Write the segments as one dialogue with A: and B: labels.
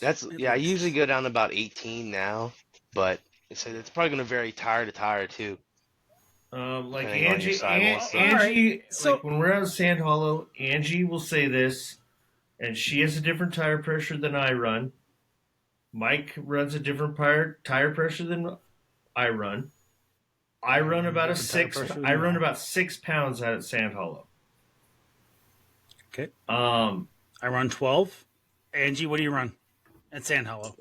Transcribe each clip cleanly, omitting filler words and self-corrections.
A: I usually go down to about 18 now, but it's probably going to vary tire to tire too.
B: Like
A: Depending on your
B: Angie,
A: sidewall stuff.
B: Angie,
C: So-
B: like when we're out of Sand Hollow, Angie will say this, and she has a different tire pressure than I run. Mike runs a different tire pressure than I run. I run about about 6 pounds out at Sand Hollow.
C: Okay.
B: I
C: run 12. Angie, what do you run at Sand Hollow?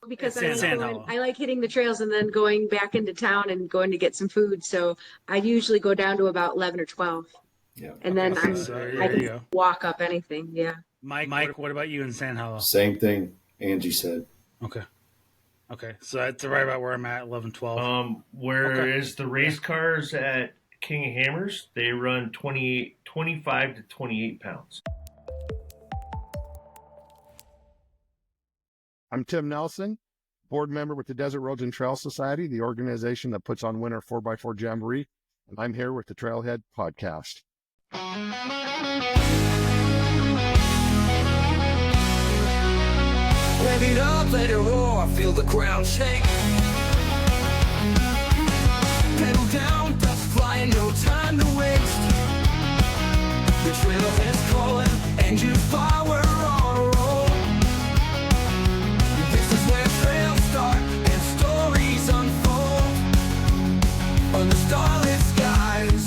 D: Because
C: I
D: like hitting the trails and then going back into town and going to get some food. So I usually go down to about 11 or 12.
E: Yeah.
D: And then I can walk up anything. Yeah.
C: Mike, what about you in Sand Hollow?
E: Same thing Angie said.
C: Okay. So that's right about where I'm at, 11, 12.
B: Whereas the race cars at King of Hammers, they run 25 to 28 pounds.
F: I'm Tim Nelson, board member with the Desert Roads and Trail Society, the organization that puts on Winter 4x4 Jamboree, and I'm here with the Trailhead podcast.
G: Rev it up, let it roar, feel the ground shake. Pedal down, dust flying, no time to waste. The trailhead's calling, engine power on a roll. This is where trails start and stories unfold. On the starlit skies,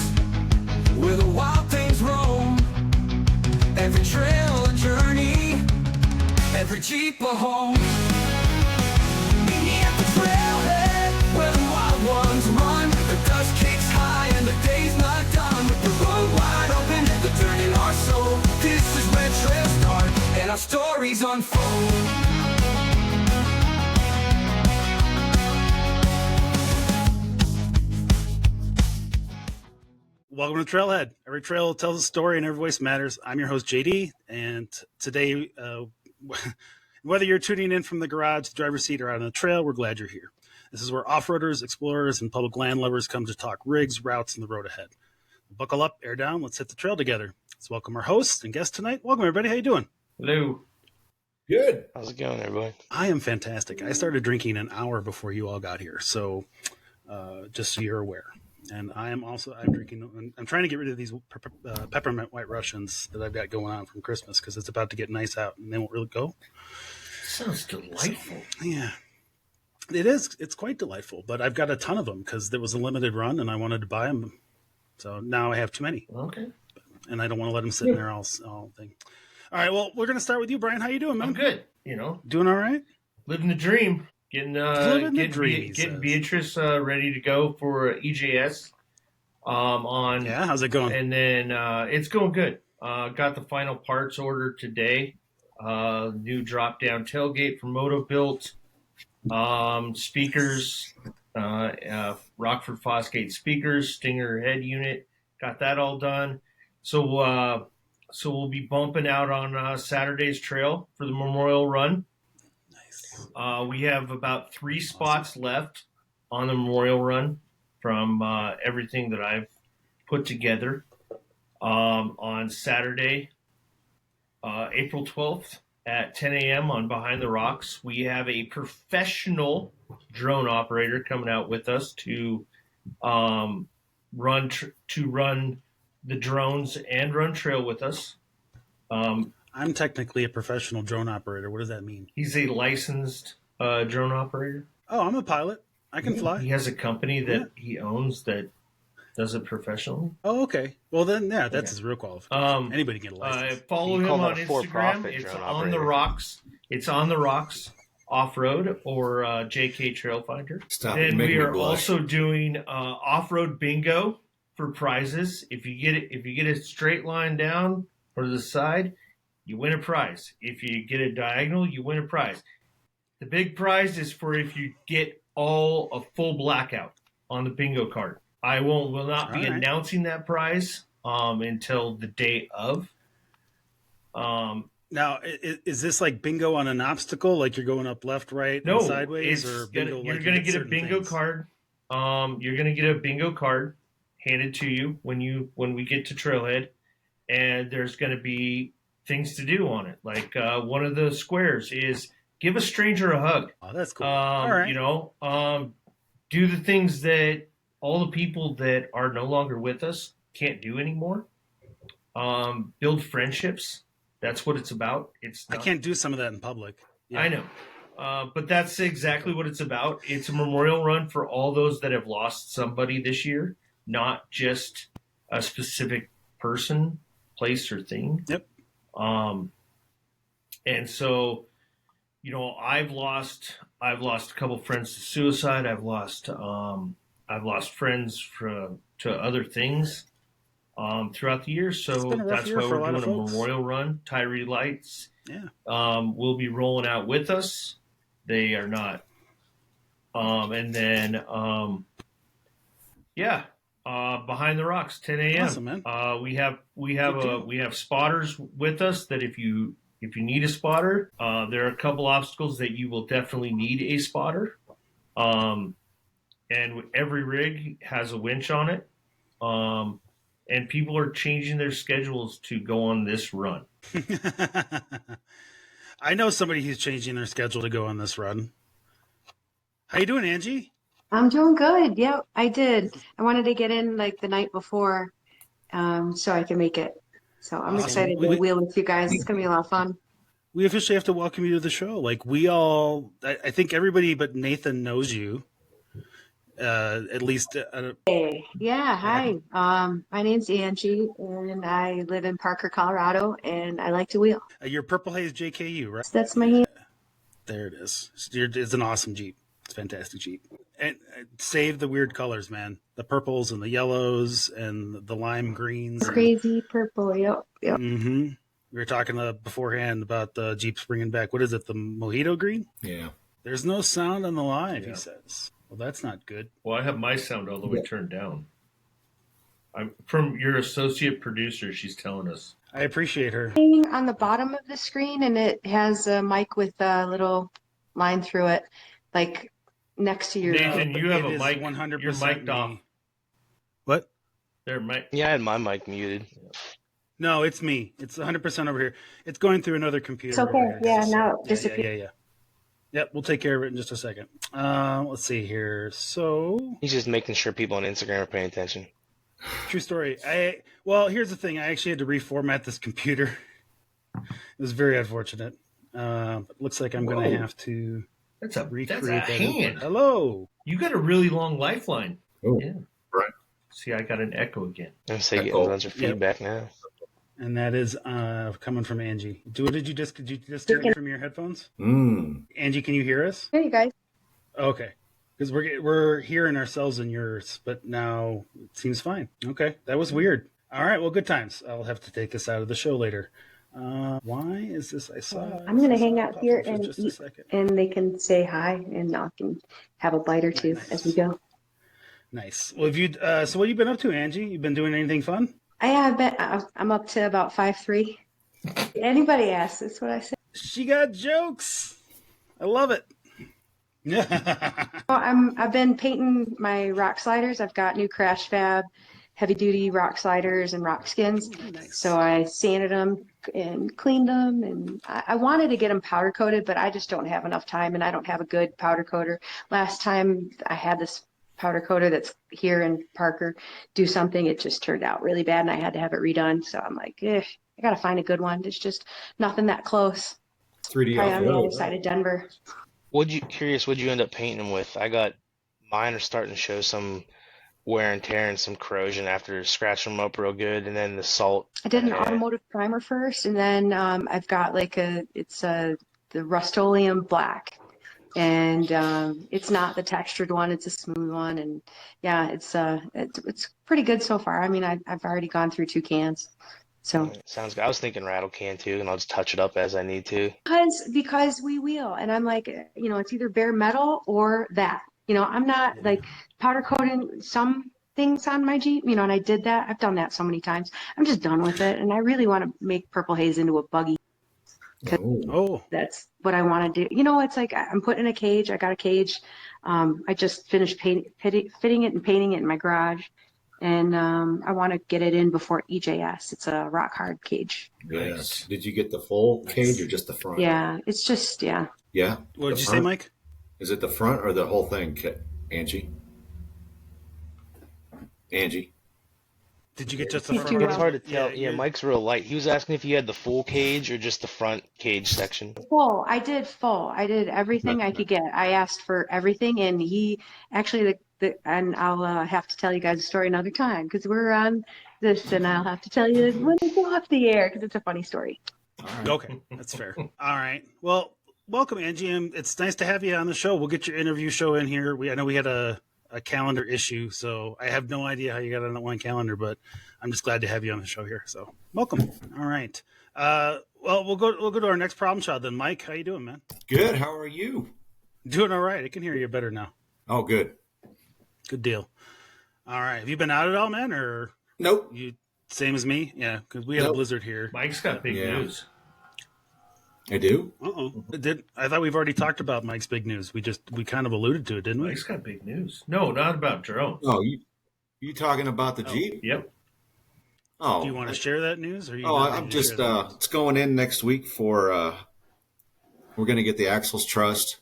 G: where the wild things roam. Every trail a journey, every Jeep a home. Meet at the trailhead, where the wild ones run. The dust kicks high and the day's not done. With the road wide open, the dirt in our soul. This is where trails start and our stories unfold.
C: Welcome to Trailhead. Every trail tells a story and every voice matters. I'm your host, JD, and today, whether you're tuning in from the garage, the driver's seat, or out on the trail, we're glad you're here. This is where off-roaders, explorers, and public land lovers come to talk rigs, routes, and the road ahead. Buckle up, air down, let's hit the trail together. Let's welcome our host and guest tonight. Welcome, everybody. How you doing?
B: Hello.
E: Good.
A: How's it going, everybody?
C: I am fantastic. I started drinking an hour before you all got here, so just so you're aware. And I'm trying to get rid of these peppermint white Russians that I've got going on from Christmas because it's about to get nice out and they won't really go.
B: Sounds delightful.
C: Yeah, it is. It's quite delightful, but I've got a ton of them because there was a limited run and I wanted to buy them. So now I have too many.
B: Okay.
C: And I don't want to let them sit in there all thing. All right, well, we're going to start with you, Bryan. How you doing, man?
B: I'm good.
C: Doing all right?
B: Living the dream. Getting Beatrice ready to go for EJS.
C: How's it going?
B: And then it's going good. Got the final parts ordered today. New drop down tailgate from Moto built. Speakers, Rockford Fosgate speakers, Stinger head unit. Got that all done. So we'll be bumping out on Saturday's trail for the Memorial Run. We have about 3 spots left on the Memorial Run from everything that I've put together. On Saturday, April 12th at 10 a.m. on Behind the Rocks, we have a professional drone operator coming out with us to run the drones and run trail with us.
C: I'm technically a professional drone operator. What does that mean?
B: He's a licensed drone operator.
C: Oh, I'm a pilot. I can fly.
B: He has a company that he owns that does it professionally.
C: Oh, okay. Well, then, that's his real qualification. Anybody can get a license.
B: Follow him on Instagram. It's on the rocks. It's on the rocks off-road or JKTrlFnder. And we are also doing off-road bingo for prizes. If you get a straight line down or to the side, you win a prize. If you get a diagonal, you win a prize. The big prize is for if you get a full blackout on the bingo card. I will not be announcing that prize until the day of.
C: Now, is this like bingo on an obstacle? Like you're going up left, right, and sideways? Or bingo
B: you're going to get a bingo card. You're going to get a bingo card handed to you when we get to Trailhead. And there's going to be things to do on it. Like one of the squares is give a stranger a hug.
C: Oh, that's cool. All right.
B: You know, do the things that all the people that are no longer with us can't do anymore. Build friendships. That's what it's about. It's
C: I
B: not,
C: can't do some of that in public. Yeah.
B: I know. But that's exactly what it's about. It's a memorial run for all those that have lost somebody this year, not just a specific person, place, or thing.
C: Yep.
B: And so, you know, I've lost a couple friends to suicide. I've lost friends to other things throughout the year.
C: It's
B: So
C: been a rough
B: that's
C: year
B: why
C: for a
B: we're
C: lot of
B: doing a
C: folks.
B: memorial run. Tyree Lights
C: Yeah.
B: will be rolling out with us. They are not. And then, Behind the Rocks, 10 a.m.
C: Awesome, man.
B: We have spotters with us that if you need a spotter, there are a couple obstacles that you will definitely need a spotter. And every rig has a winch on it. And people are changing their schedules to go on this run.
C: I know somebody who's changing their schedule to go on this run. How you doing, Angie?
D: I'm doing good. Yep, I did. I wanted to get in like the night before, so I can make it. So I'm
C: Awesome.
D: excited to wheel with you guys. It's gonna be a lot of fun.
C: We officially have to welcome you to the show. Like I think everybody but Nathan knows you. At least.
D: Hey, yeah, hi. My name's Angie, and I live in Parker, Colorado, and I like to wheel.
C: You're Purple Haze JKU, right?
D: So that's my hand.
C: There it is. It's an awesome Jeep. It's a fantastic Jeep. And save the weird colors, man. The purples and the yellows and the lime greens.
D: Crazy purple. Yep.
C: Mm-hmm. We were talking beforehand about the Jeeps bringing back, what is it, the Mojito Green?
E: Yeah.
C: There's no sound on the live,
B: Yeah.
C: he says. Well, that's not good.
B: Well, I have my sound all the way turned down. I'm from your associate producer. She's telling us.
C: I appreciate her.
D: On the bottom of the screen, and it has a mic with a little line through it, like next to your.
B: Nathan, you have
C: It
B: a
C: is
B: mic.
C: 100%
B: You're mic'd
C: me.
B: off.
C: What?
B: There, Mike.
A: Yeah, I had my mic muted.
C: No, it's me. It's 100% over here. It's going through another computer.
D: It's okay.
C: over here.
D: Yeah, now it
C: Yeah.
D: disappeared.
C: Yep, we'll take care of it in just a second. Let's see here. So,
A: He's just making sure people on Instagram are paying attention.
C: true story. Well, here's the thing. I actually had to reformat this computer. It was very unfortunate. Looks like I'm going to have to
B: That's a
C: recreate that.
B: hand.
C: input. Hello.
B: You got a really long lifeline.
E: Oh,
B: Yeah.
E: right.
B: See, I got an echo again.
A: I'm saying getting
E: Echo.
A: a bunch of feedback now.
C: And that is coming from Angie. Did you just hear me from your headphones? Angie, can you hear us?
D: Here you guys.
C: Okay, because we're hearing ourselves in yours, but now it seems fine. Okay, that was weird. All right, well, good times. I'll have to take this out of the show later. Why is this?
D: I'm gonna hang out here
C: for
D: and
C: just a
D: eat,
C: second.
D: and they can say hi, and I can have a bite or two as we go.
C: Nice. Well, have you? So, what have you been up to, Angie? You been doing anything fun?
D: I have been. I'm up to about 5'3". Anybody asks, that's what I say.
C: She got jokes. I love it.
D: I've been painting my rock sliders. I've got new Crash Fab heavy duty rock sliders and rock skins.
C: Nice.
D: So I sanded them and cleaned them, and I wanted to get them powder coated, but I just don't have enough time, and I don't have a good powder coater. Last time I had this powder coater that's here in Parker do something, it just turned out really bad, and I had to have it redone. So I'm like, I gotta find a good one. There's just nothing that close.
E: 3D
D: Probably on the other
E: off-road.
D: side of Denver.
A: What'd you end up painting them with? I got mine are starting to show some wear and tear and some corrosion after scratching them up real good, and then the salt.
D: I did an
A: Yeah.
D: automotive primer first, and then I've got like the Rust-Oleum black, and it's not the textured one; it's a smooth one, and yeah, it's pretty good so far. I mean, I've already gone through 2 cans, so
A: Sounds good. I was thinking rattle can too, and I'll just touch it up as I need to.
D: because we wheel, and I'm like, it's either bare metal or that. I'm not like powder coating some things on my Jeep, and I did that. I've done that so many times. I'm just done with it, and I really want to make Purple Haze into a buggy.
C: Oh,
D: That's what I want to do. It's like I'm putting in a cage. I got a cage. I just finished fitting it and painting it in my garage, and I want to get it in before EJS. It's a rock hard cage.
E: Yes. Did you get the full cage or just the front?
D: Yeah, it's just
E: Yeah.
C: What did
E: The
C: you say,
E: front?
C: Mike?
E: Is it the front or the whole thing, Angie? Angie.
C: Did you get just the
D: He's
C: front?
D: too
C: of it?
A: It's
D: loud.
A: hard to tell. Yeah,
C: you're-
A: Mike's real light. He was asking if you had the full cage or just the front cage section.
D: Full. I did full. I did everything I could get. I asked for everything, and he actually and I'll have to tell you guys a story another time because we're on this, and I'll have to tell you when it's off the air because it's a funny story.
E: All right.
C: Okay, that's fair. All right. Well, welcome, Angie. And it's nice to have you on the show. We'll get your interview show in here. I know we had a calendar issue, so I have no idea how you got on that one calendar, but I'm just glad to have you on the show here. So welcome. All right. Well, we'll go to our next problem child then. Mike, how you doing, man?
E: Good. How are you?
C: Doing all right. I can hear you better now.
E: Oh, good.
C: Good deal. All right. Have you been out at all, man, or
E: Nope.
C: you same as me? Yeah, because we had a
E: Nope.
C: blizzard here.
B: Mike's got big
E: Yeah.
B: news.
E: I do.
C: I thought we've already talked about Mike's big news. We kind of alluded to it, didn't we?
B: Mike's got big news. No, not about drones.
E: Oh, you talking about the Jeep?
B: Yep.
E: Oh,
C: Do you want to share that news? Or
E: I'm just it's going in next week for we're going to get the axles trussed.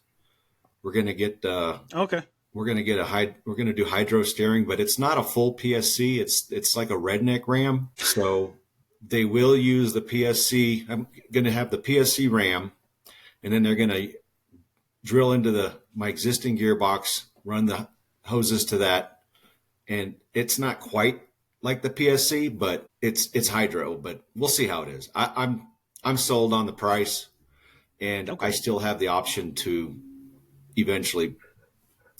E: We're going to get
C: okay.
E: we're going to get we're going to do hydro steering, but it's not a full PSC. It's like a redneck Ram. So they will use the PSC. I'm going to have the PSC Ram, and then they're going to drill into my existing gearbox, run the hoses to that, and it's not quite like the PSC, but it's hydro. But we'll see how it is. I'm sold on the price, and
C: Okay.
E: I still have the option to eventually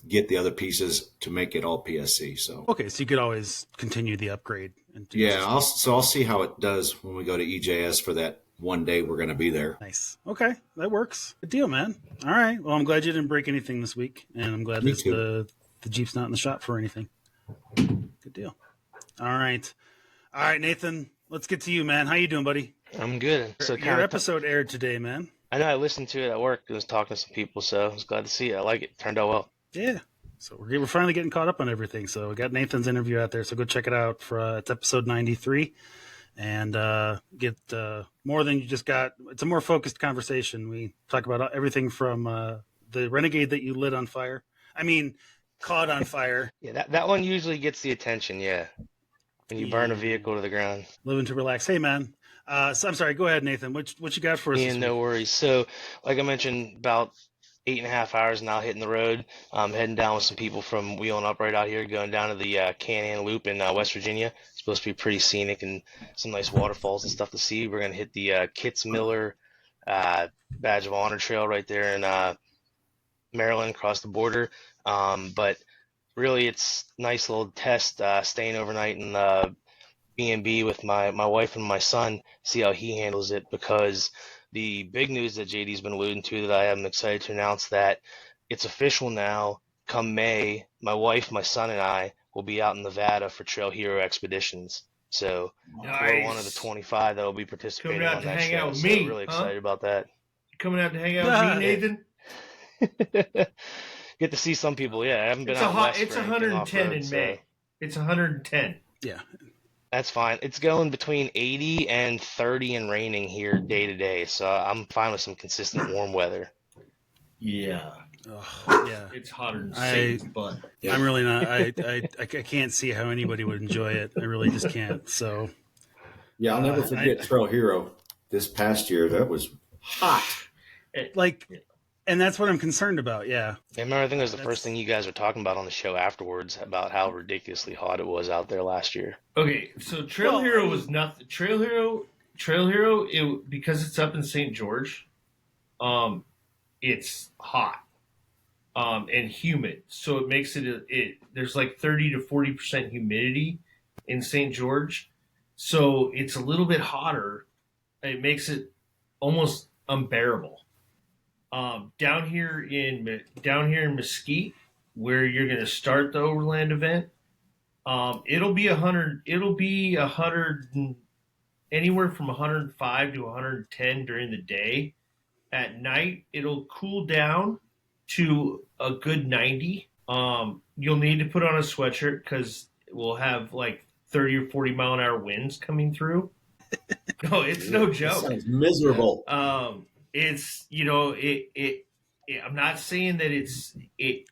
E: get the other pieces to make it all PSC. So
C: Okay, so you could always continue the upgrade. And do
E: yeah, I'll see how it does when we go to EJS for that one day we're going to be there.
C: Nice. Okay, that works. Good deal, man. All right. Well, I'm glad you didn't break anything this week, and I'm glad
E: Me
C: that
E: too.
C: the Jeep's not in the shop for anything. Good deal. All right, Nathan. Let's get to you, man. How you doing, buddy?
A: I'm good. So
C: Your
A: kind of,
C: episode aired today, man.
A: I know I listened to it at work. I was talking to some people, so I was glad to see it. I like it. Turned out well.
C: Yeah. So we're finally getting caught up on everything. So we got Nathan's interview out there. So go check it out. It's episode 93, and get more than you just got. It's a more focused conversation. We talk about everything from the Renegade that you lit on fire. I mean, caught on fire.
A: Yeah, that one usually gets the attention. Yeah, when you burn a vehicle to the ground.
C: Living to relax. Hey, man. So I'm sorry. Go ahead, Nathan. What you got for us?
A: Yeah,
C: this
A: no
C: week?
A: worries. So, like I mentioned, about 8.5 hours now hitting the road. Heading down with some people from Wheeling Up right out here, going down to the Can-Am Loop in West Virginia. It's supposed to be pretty scenic and some nice waterfalls and stuff to see. We're going to hit the Kitts Miller Badge of Honor Trail right there in Maryland, across the border. But really, it's a nice little test, staying overnight in B&B with my wife and my son, see how he handles it, because the big news that JD's been alluding to that I am excited to announce that it's official now. Come May, my wife, my son, and I will be out in Nevada for Trail Hero expeditions. So we're one of the 25 that will be participating
B: Coming out
A: on
B: to
A: that
B: hang
A: show.
B: out with
A: So
B: me,
A: really
B: huh?
A: excited about that.
B: Coming out to hang out with me, Nathan?
A: Get to see some people. Yeah, I haven't been
B: It's
A: out west
B: it's
A: for anything
B: 110
A: off-road,
B: in
A: so
B: May. It's 110.
C: Yeah.
A: that's fine. It's going between 80 and 30 and raining here day to day, so I'm fine with some consistent warm weather.
B: Yeah.
C: Oh, yeah.
B: It's hotter than
C: I-
B: Satan's butt.
E: Yeah.
C: I'm really not. I can't see how anybody would enjoy it. I really just can't. So
E: Yeah, I'll never forget Trail Hero this past year. That was hot.
C: like, and that's what I'm concerned about. Yeah.
A: I remember, I think it was the first thing you guys were talking about on the show afterwards, about how ridiculously hot it was out there last year.
B: Okay, so Trail Hero was nothing. Trail Hero, because it's up in St. George, it's hot, and humid. So it makes there's like 30 to 40% humidity in St. George. So it's a little bit hotter. It makes it almost unbearable. Down here in Mesquite, where you're going to start the Overland event, it'll be 100. It'll be 100, anywhere from 105 to 110 during the day. At night, it'll cool down to a good 90. You'll need to put on a sweatshirt because we'll have like 30 or 40 mile an hour winds coming through. No, it's no
E: That
B: joke.
E: sounds miserable.
B: It's, you know, I'm not saying that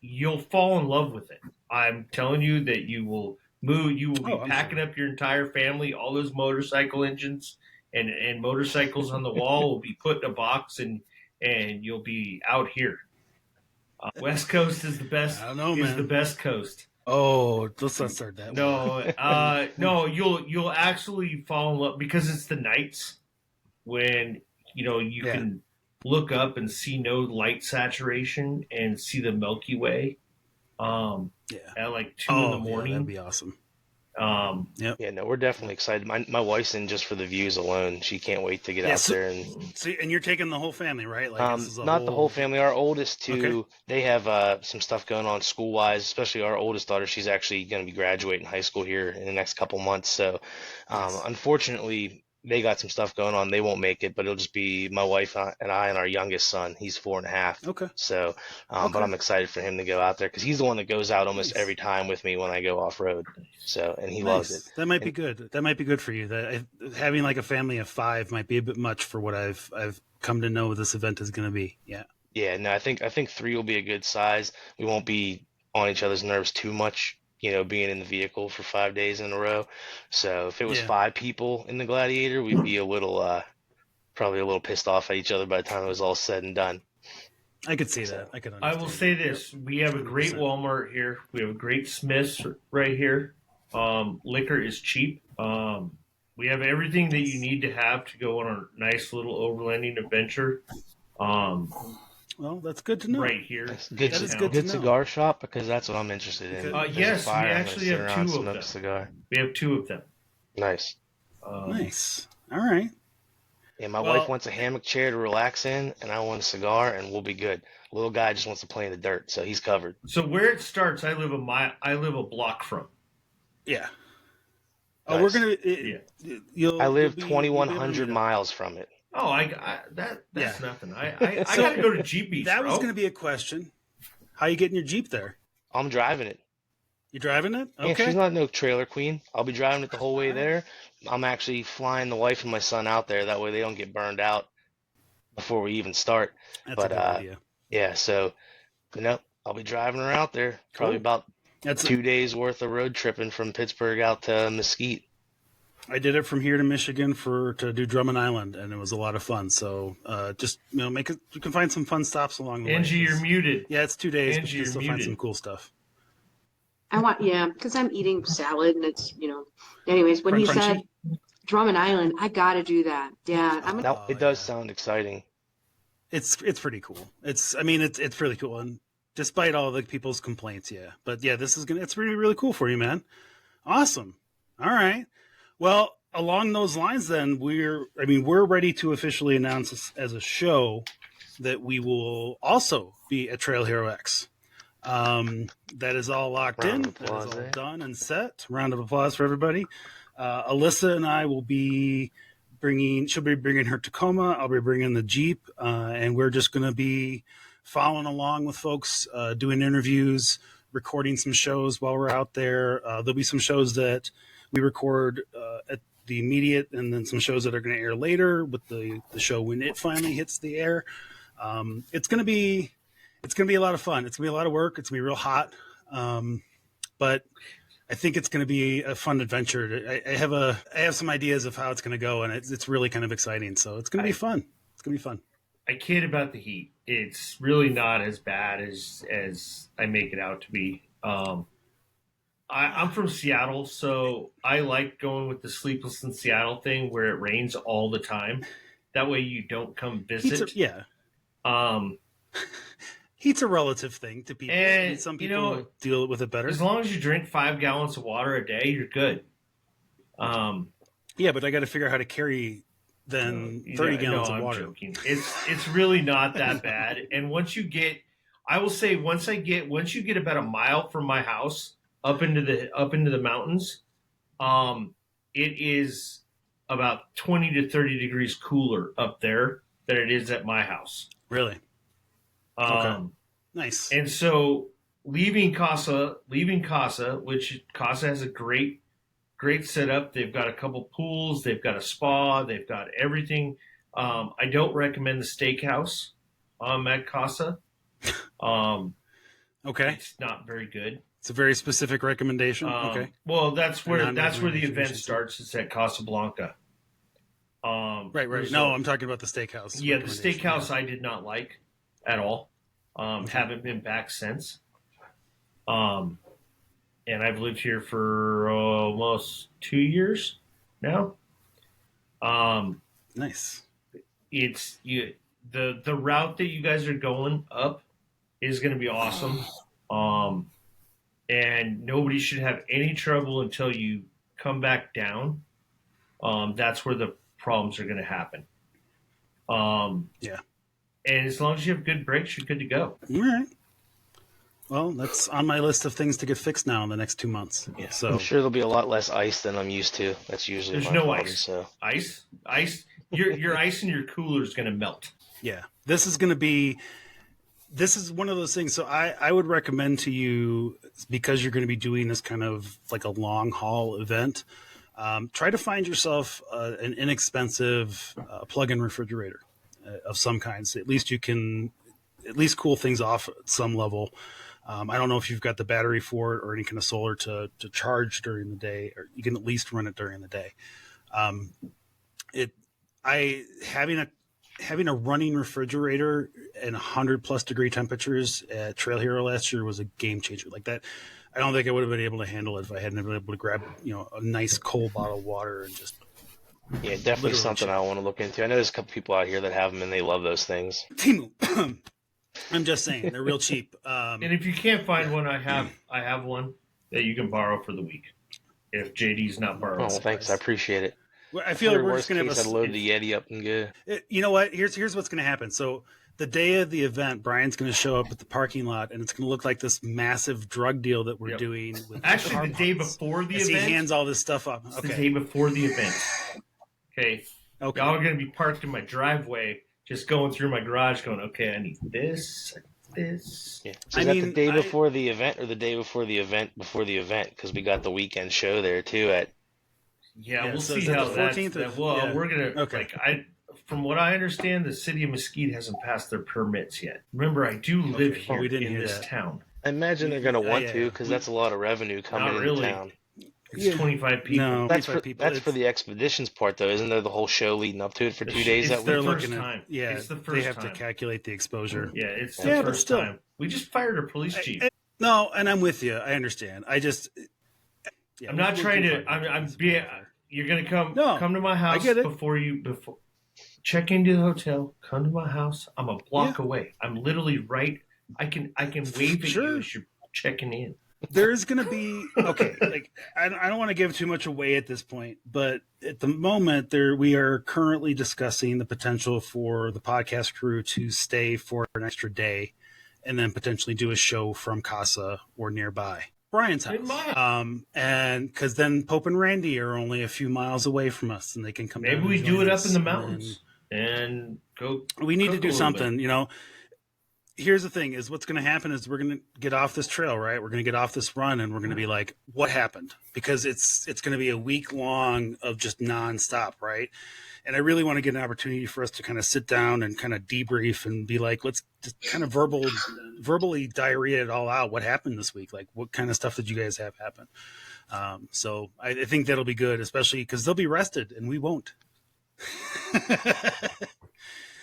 B: you'll fall in love with it. I'm telling you that you will move. You will be packing up your entire family. All those motorcycle engines and motorcycles on the wall will be put in a box, and you'll be out here. West Coast is the best.
C: I don't know,
B: is
C: man.
B: the best coast.
C: Oh, let's not start that.
B: No, you'll actually fall in love because it's the nights when you can look up and see no light saturation and see the Milky Way. At like 2 in the morning.
C: That'd be awesome.
A: Yeah, no, we're definitely excited. My wife's in just for the views alone. She can't wait to get out there and.
C: See, and you're taking the whole family, right? Like
A: not the whole family. Our oldest two, they have some stuff going on school wise. Especially our oldest daughter, she's actually going to be graduating high school here in the next couple months. So, unfortunately, they got some stuff going on. They won't make it, but it'll just be my wife and I and our youngest son. He's 4.5.
C: Okay.
A: So, but I'm excited for him to go out there because he's the one that goes out almost every time with me when I go off road. So, and he loves it.
C: That might be good. That might be good for you. That having like a family of 5 might be a bit much for what I've come to know this event is going to be. Yeah.
A: Yeah. No, I think 3 will be a good size. We won't be on each other's nerves too much. Being in the vehicle for 5 days in a row. So if it was 5 people in the Gladiator, we'd be probably a little pissed off at each other by the time it was all said and done.
C: I could see that. I could understand.
B: I will say this. We have a great Walmart here. We have a great Smith's right here. Liquor is cheap. We have everything that you need to have to go on a nice little overlanding adventure.
C: Well, that's good to know.
B: Right here.
A: Good cigar shop because that's what I'm interested in.
B: Yes, we actually have 2 of them.
A: Cigar.
B: We have 2 of them.
A: Nice.
C: Nice. All right.
A: Yeah, my wife wants a hammock chair to relax in, and I want a cigar, and we'll be good. Little guy just wants to play in the dirt, so he's covered.
B: So where it starts, I live a block from.
C: Yeah.
A: Nice.
C: Oh, we're gonna.
A: I live 2,100 miles from it.
B: Oh, that's nothing. I gotta go to Jeep Beach.
C: That was going to be a question. How you getting your Jeep there?
A: I'm driving it.
C: You driving it? Okay.
A: Yeah, she's not no trailer queen. I'll be driving it the whole way there. I'm actually flying the wife and my son out there. That way they don't get burned out before we even start.
C: That's a good idea.
A: Yeah, so I'll be driving her out there. Probably about 2 days worth of road tripping from Pittsburgh out to Mesquite.
C: I did it from here to Michigan to do Drummond Island, and it was a lot of fun. So just make it. You can find some fun stops along the way.
B: Angie, you're muted.
C: Yeah, it's 2 days.
B: Angie,
C: but you can still find some cool stuff.
D: Because I'm eating salad, and it's Anyways, when he said Drummond Island, I got to do that. Yeah,
A: it does sound exciting.
C: It's pretty cool. It's really cool, and despite all the people's complaints, But it's really really cool for you, man. Awesome. All right. Well, along those lines, then we're ready to officially announce as a show that we will also be at Trail Hero X. That is all locked in. That is all done and set. Round of applause for everybody. Alyssa and I will be she'll be bringing her Tacoma. I'll be bringing the Jeep, and we're just going to be following along with folks, doing interviews, recording some shows while we're out there. There'll be some shows that we record at the immediate, and then some shows that are going to air later with the show when it finally hits the air. It's going to be a lot of fun. It's going to be a lot of work. It's going to be real hot, but I think it's going to be a fun adventure. I have some ideas of how it's going to go, and it's really kind of exciting. So it's going to be fun. It's going to be fun.
B: I kid about the heat. It's really not as bad as I make it out to be. I'm from Seattle, so I like going with the Sleepless in Seattle thing where it rains all the time. That way you don't come visit.
C: Heat's a relative thing to people. And some people deal with it better.
B: As long as you drink 5 gallons of water a day, you're good.
C: But I got to figure out how to carry 30 gallons of water.
B: Joking. It's really not that bad. And once you get about a mile from my house up into the mountains, it is about 20 to 30 degrees cooler up there than it is at my house.
C: Really? Okay. Nice.
B: And so leaving Casa, which Casa has a great setup. They've got a couple pools. They've got a spa. They've got everything. I don't recommend the steakhouse at Casa.
C: Okay.
B: It's not very good.
C: It's a very specific recommendation. Okay.
B: Well, that's where the
C: Non-recommendation,
B: event
C: I should say.
B: starts. It's at Casablanca.
C: Right. No, I'm talking about the steakhouse.
B: Yeah, the
C: recommendation.
B: steakhouse I did not like at all. Haven't been back since. And I've lived here for almost 2 years now.
C: Nice.
B: It's the route that you guys are going up is going to be awesome. And nobody should have any trouble until you come back down. That's where the problems are going to happen.
C: Yeah.
B: And as long as you have good brakes, you're good to go.
C: All right. Well, that's on my list of things to get fixed now in the next 2 months.
B: Yeah.
C: So
A: I'm sure there'll be a lot less ice than I'm used to. That's usually
B: There's
A: my
B: no
A: problem,
B: ice.
A: So
B: Ice. Your ice in your cooler is going to melt.
C: yeah, this is one of those things. So I would recommend to you, because you're going to be doing this kind of like a long haul event, try to find yourself an inexpensive plug-in refrigerator of some kind. So at least you can cool things off at some level. I don't know if you've got the battery for it or any kind of solar to charge during the day, or you can at least run it during the day. Having a running refrigerator in 100+ degree temperatures at Trail Hero last year was a game changer. Like that, I don't think I would have been able to handle it if I hadn't been able to grab a nice cold bottle of water and just.
A: yeah, definitely something I want to look into. I know there's a couple people out here that have them and they love those things.
C: I'm just saying they're real cheap.
B: And if you can't find one, I have one that you can borrow for the week. If JD's not borrowing.
A: Oh, well, thanks. I appreciate it.
C: Well, I feel like we're
A: worst
C: just going to
A: case,
C: have
A: I'd load the Yeti up and go.
C: You know what? Here's what's going to happen. So the day of the event, Brian's going to show up at the parking lot, and it's going to look like this massive drug deal that we're doing. With
B: Actually, the day before the event,
C: he hands all this stuff up.
B: It's the day before the event. Okay. Y'all are going to be parked in my driveway, just going through my garage, going, okay, I need this.
A: Yeah. So is that the day before the event or the day before the event before the event? Because we got the weekend show there too at.
B: Yeah, we'll
C: so
B: see
C: is that
B: how
C: the
B: that's.
C: 14th
B: We're gonna from what I understand, the city of Mesquite hasn't passed their permits yet. Remember, I do live here in this town.
A: I imagine they're gonna want to because that's a lot of revenue coming into town.
B: It's 25 people.
C: No,
A: that's for the expeditions part, though, isn't there? The whole show leading up to it for 2 days.
B: It's
A: that
B: the
A: week.
B: first time.
C: Yeah,
B: it's the first
C: they have
B: time.
C: to calculate the exposure.
B: Yeah, it's the first
C: still.
B: time. We just fired a police chief.
C: No, and I'm with you. I understand. I just.
B: I'm not trying to. You're gonna come to my house before check into the hotel. Come to my house. I'm a block away. I'm literally right. I can wave at you as you're checking in.
C: There's going to be like I don't want to give too much away at this point, but at the moment we are currently discussing the potential for the podcast crew to stay for an extra day and then potentially do a show from Casa or nearby Brian's house. And because then Pope and Randy are only a few miles away from us and they can come.
B: Maybe we do it up in the mountains and go.
C: We need to do something, Here's the thing is what's going to happen is we're going to get off this trail, right? We're going to get off this run and we're going to be like, what happened? Because it's going to be a week long of just nonstop. Right. And I really want to get an opportunity for us to kind of sit down and kind of debrief and be like, let's just kind of verbally diarrhea it all out. What happened this week? Like what kind of stuff did you guys have happen? So I think that'll be good, especially because they'll be rested and we won't.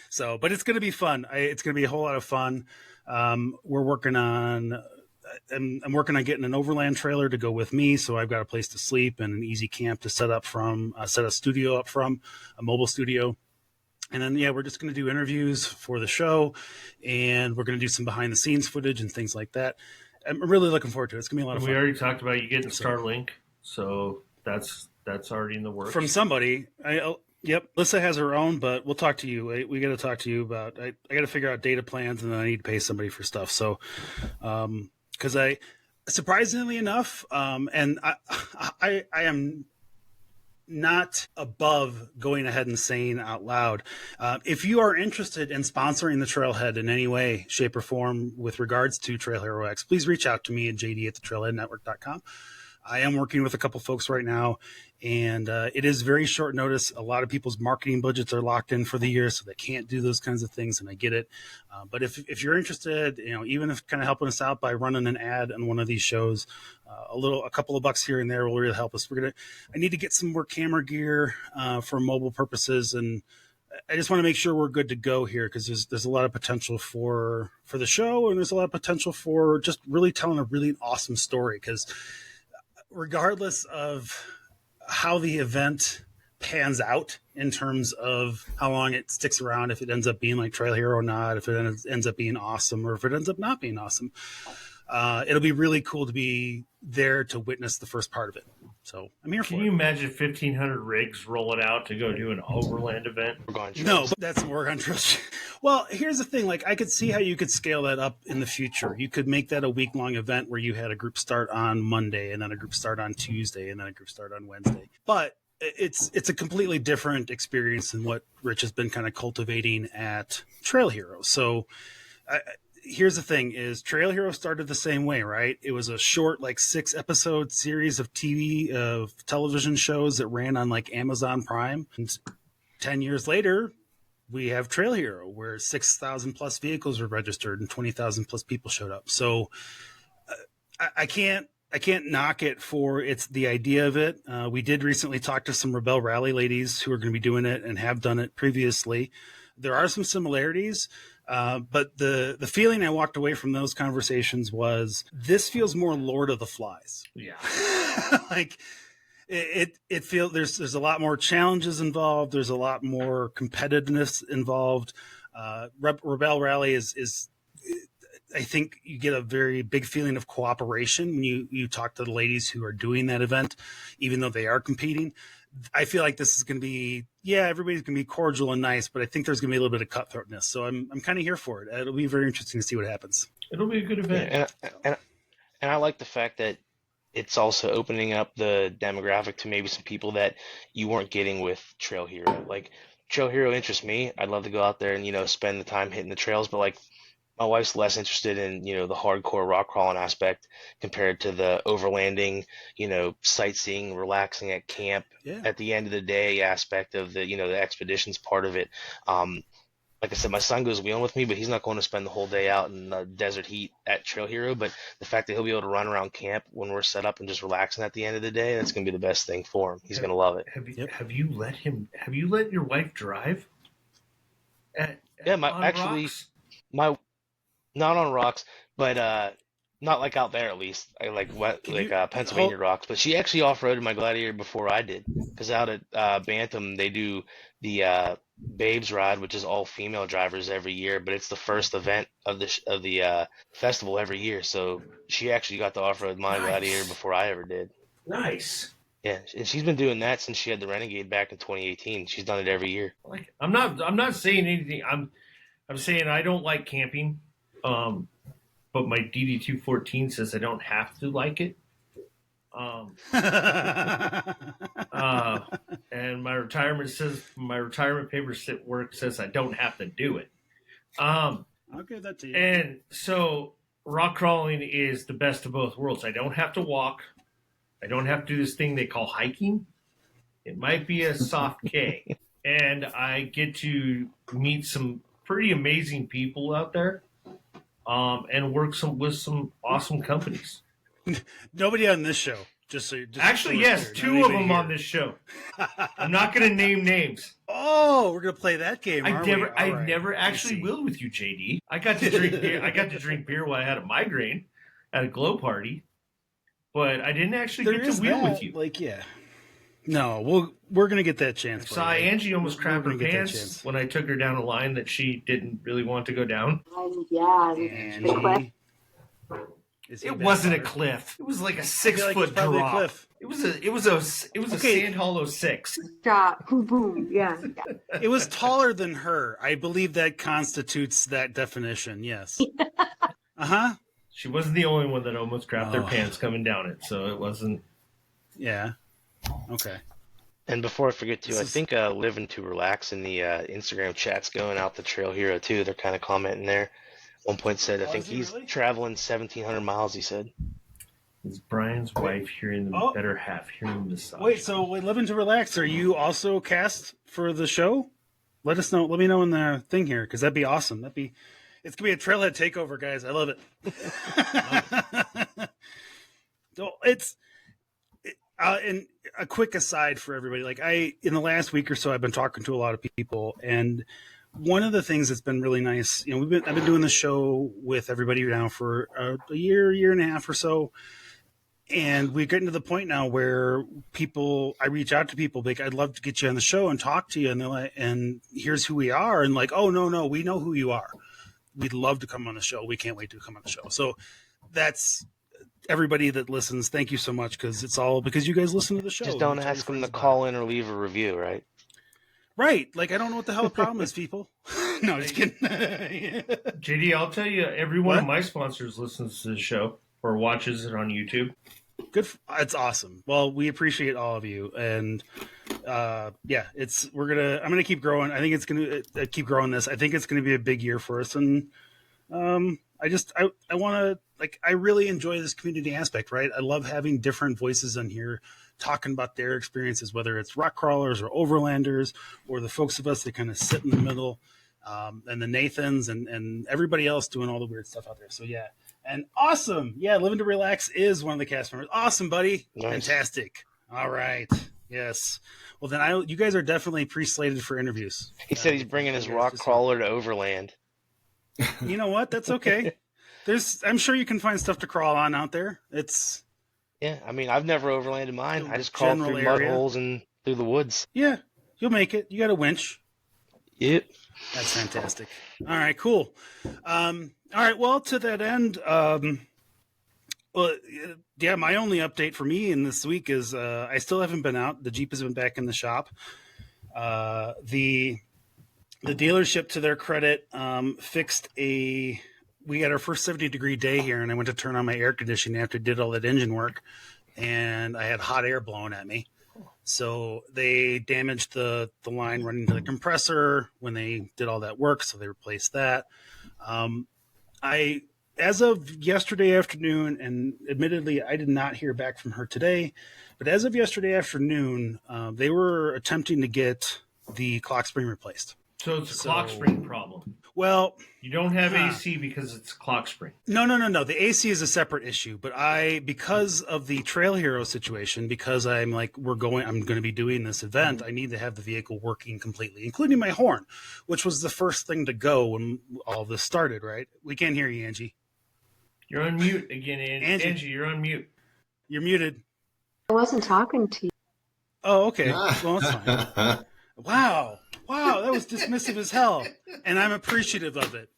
C: So, but it's going to be fun. It's going to be a whole lot of fun. We're working on, I'm working on getting an overland trailer to go with me. So I've got a place to sleep and an easy camp to set a studio up from, a mobile studio. And then, we're just going to do interviews for the show and we're going to do some behind the scenes footage and things like that. I'm really looking forward to it. It's going to be a lot of fun.
B: We already talked about you getting Starlink. So that's already in the works.
C: From somebody. Yep. Lissa has her own, but we'll talk to you. We got to talk to you about, I got to figure out data plans and then I need to pay somebody for stuff. So, cause surprisingly enough, and I am not above going ahead and saying out loud, if you are interested in sponsoring the Trailhead in any way, shape or form with regards to Trail Hero X, please reach out to me at JD@thetrailheadnetwork.com. I am working with a couple folks right now, and it is very short notice. A lot of people's marketing budgets are locked in for the year, so they can't do those kinds of things, and I get it. But if you're interested, even if kind of helping us out by running an ad on one of these shows, a couple of bucks here and there will really help us. I need to get some more camera gear for mobile purposes, and I just want to make sure we're good to go here, because there's a lot of potential for the show, and there's a lot of potential for just really telling a really awesome story. Because regardless of how the event pans out in terms of how long it sticks around, if it ends up being like Trail Hero or not, if it ends up being awesome or if it ends up not being awesome, it'll be really cool to be there to witness the first part of it. So I'm here for it.
B: Can you imagine 1,500 rigs rolling out to go do an overland event?
C: No, that's Oregon Trails. Well, here's the thing. Like, I could see how you could scale that up in the future. You could make that a week-long event where you had a group start on Monday, and then a group start on Tuesday, and then a group start on Wednesday. But it's a completely different experience than what Rich has been kind of cultivating at Trail Hero. So here's the thing is Trail Hero started the same way, right? It was a short, like 6-episode series of television shows that ran on like Amazon Prime. And 10 years later, we have Trail Hero, where 6,000 plus vehicles were registered and 20,000 plus people showed up. So I can't knock it for the idea of it. We did recently talk to some Rebel Rally ladies who are going to be doing it and have done it previously. There are some similarities. But the feeling I walked away from those conversations was this feels more Lord of the Flies.
B: Yeah.
C: Like it feels there's a lot more challenges involved. There's a lot more competitiveness involved. Rebel Rally is I think you get a very big feeling of cooperation when you talk to the ladies who are doing that event, even though they are competing. I feel like this is going to be, everybody's going to be cordial and nice, but I think there's going to be a little bit of cutthroatness. So I'm kind of here for it. It'll be very interesting to see what happens.
B: It'll be a good event.
A: And I like the fact that it's also opening up the demographic to maybe some people that you weren't getting with Trail Hero. Like, Trail Hero interests me. I'd love to go out there and, spend the time hitting the trails, but like, my wife's less interested in, the hardcore rock crawling aspect compared to the overlanding, sightseeing, relaxing at camp at the end of the day aspect of the, the expeditions part of it. Like I said, my son goes wheeling with me, but he's not going to spend the whole day out in the desert heat at Trail Hero. But the fact that he'll be able to run around camp when we're set up and just relaxing at the end of the day, that's going to be the best thing for him. He's going to love it.
B: Have you let your wife drive?
A: Not on rocks, but not like out there at least. I like Pennsylvania rocks. But she actually off-roaded my Gladiator before I did, because out at Bantam they do the Babes Ride, which is all female drivers every year. But it's the first event of the festival every year. So she actually got to off-road my Gladiator before I ever did.
B: Nice.
A: Yeah, and she's been doing that since she had the Renegade back in 2018. She's done it every year.
B: Like, I'm not saying anything. I'm saying I don't like camping. But my DD214 says I don't have to like it. And my retirement papers at work says I don't have to do it.
C: I'll give that to you.
B: And so rock crawling is the best of both worlds. I don't have to walk. I don't have to do this thing they call hiking. It might be a soft K. And I get to meet some pretty amazing people out there. And work with some awesome companies.
C: Nobody on this show.
B: Actually, yes, two of them on this show. I'm not going to name names.
C: Oh, we're going to play that game.
B: I never actually will with you, JD. I got to drink beer. I got to drink beer while I had a migraine at a glow party, but I didn't actually get to wheel with you.
C: No, we're going to get that chance.
B: I saw Angie almost crap her pants when I took her down a line that she didn't really want to go down.
D: Yeah.
C: Angie.
B: It wasn't a cliff. It was like a 6-foot drop. It was a Sand Hollow 6.
D: Drop. Boom, boom. Yeah.
C: It was taller than her. I believe that constitutes that definition. Yes.
B: She wasn't the only one that almost crapped their pants coming down it, so it wasn't.
C: Yeah. Okay.
A: And before I forget to, I think Living to Relax in the Instagram chat's going out to Trail Hero too. They're kind of commenting there. One point said, I think he's traveling 1,700 miles, he said.
B: It's Brian's wife hearing the better half hearing the massage.
C: Wait, so Living to Relax, are you also cast for the show? Let us know. Let me know in the thing here, because that'd be awesome. It's gonna be a Trailhead takeover, guys. I love it. And a quick aside for everybody, like in the last week or so, I've been talking to a lot of people, and one of the things that's been really nice, I've been doing the show with everybody now for a year and a half or so. And we're getting to the point now where I reach out to people like, I'd love to get you on the show and talk to you. And they're like, and here's who we are. And like, oh, no, we know who you are. We'd love to come on the show. We can't wait to come on the show. So that's everybody that listens. Thank you so much. Because it's all because you guys listen to the show.
A: Just don't ask them to call in or leave a review, right?
C: Right. Like, I don't know what the hell the problem is, people. No, just kidding.
B: JD, I'll tell you, every one of my sponsors listens to the show or watches it on YouTube.
C: Good. It's awesome. Well, we appreciate all of you. And I'm going to keep growing. I think it's going to keep growing this. I think it's going to be a big year for us. And I want to, like, I really enjoy this community aspect, right? I love having different voices on here talking about their experiences, whether it's rock crawlers or overlanders or the folks of us that kind of sit in the middle, and the Nathans and everybody else doing all the weird stuff out there. So yeah. And awesome. Yeah. Living to Relax is one of the cast members. Awesome, buddy. Nice. Fantastic. All right. Yes. Well, then you guys are definitely pre-slated for interviews.
A: He said he's bringing his rock crawler to Overland.
C: You know what? That's okay. I'm sure you can find stuff to crawl on out there.
A: Yeah, I mean, I've never overlanded mine. I just crawled through mud holes and through the woods.
C: Yeah, you'll make it. You got a winch.
A: Yep.
C: That's fantastic. All right, cool. All right, well, to that end, my only update for me in this week is I still haven't been out. The Jeep has been back in the shop. The dealership, to their credit, fixed we had our first 70-degree day here, and I went to turn on my air conditioning after I did all that engine work, and I had hot air blowing at me. So they damaged the line running to the compressor when they did all that work, so they replaced that. As of yesterday afternoon, and admittedly I did not hear back from her today, but as of yesterday afternoon, they were attempting to get the clock spring replaced.
B: So it's a clock spring problem.
C: Well,
B: you don't have AC because it's clock spring.
C: No. The AC is a separate issue, but because of the Trail Hero situation, because I'm going to be doing this event, I need to have the vehicle working completely, including my horn, which was the first thing to go when all this started, right? We can't hear you, Angie.
B: You're on mute again, Angie. Angie, you're on mute.
C: You're muted.
D: I wasn't talking to you.
C: Oh, okay. Well, that's fine. Wow, that was dismissive as hell, and I'm appreciative of it.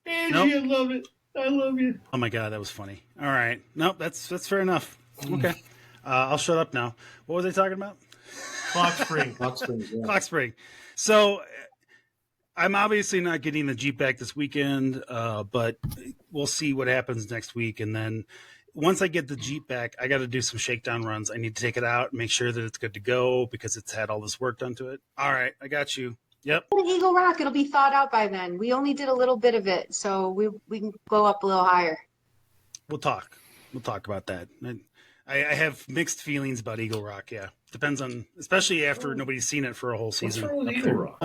B: Angie, I love it. I love you.
C: Oh my God, that was funny. All right, nope, that's fair enough. Okay, I'll shut up now. What was I talking about?
B: Clock spring.
C: Clock spring. So I'm obviously not getting the Jeep back this weekend, but we'll see what happens next week, and then once I get the Jeep back, I got to do some shakedown runs. I need to take it out and make sure that it's good to go because it's had all this work done to it. All right, I got you. Yep.
D: Eagle Rock, it'll be thawed out by then. We only did a little bit of it, so we can go up a little higher.
C: We'll talk about that. I have mixed feelings about Eagle Rock. Yeah, depends on, especially after nobody's seen it for a whole season.
B: What's wrong with Eagle Rock?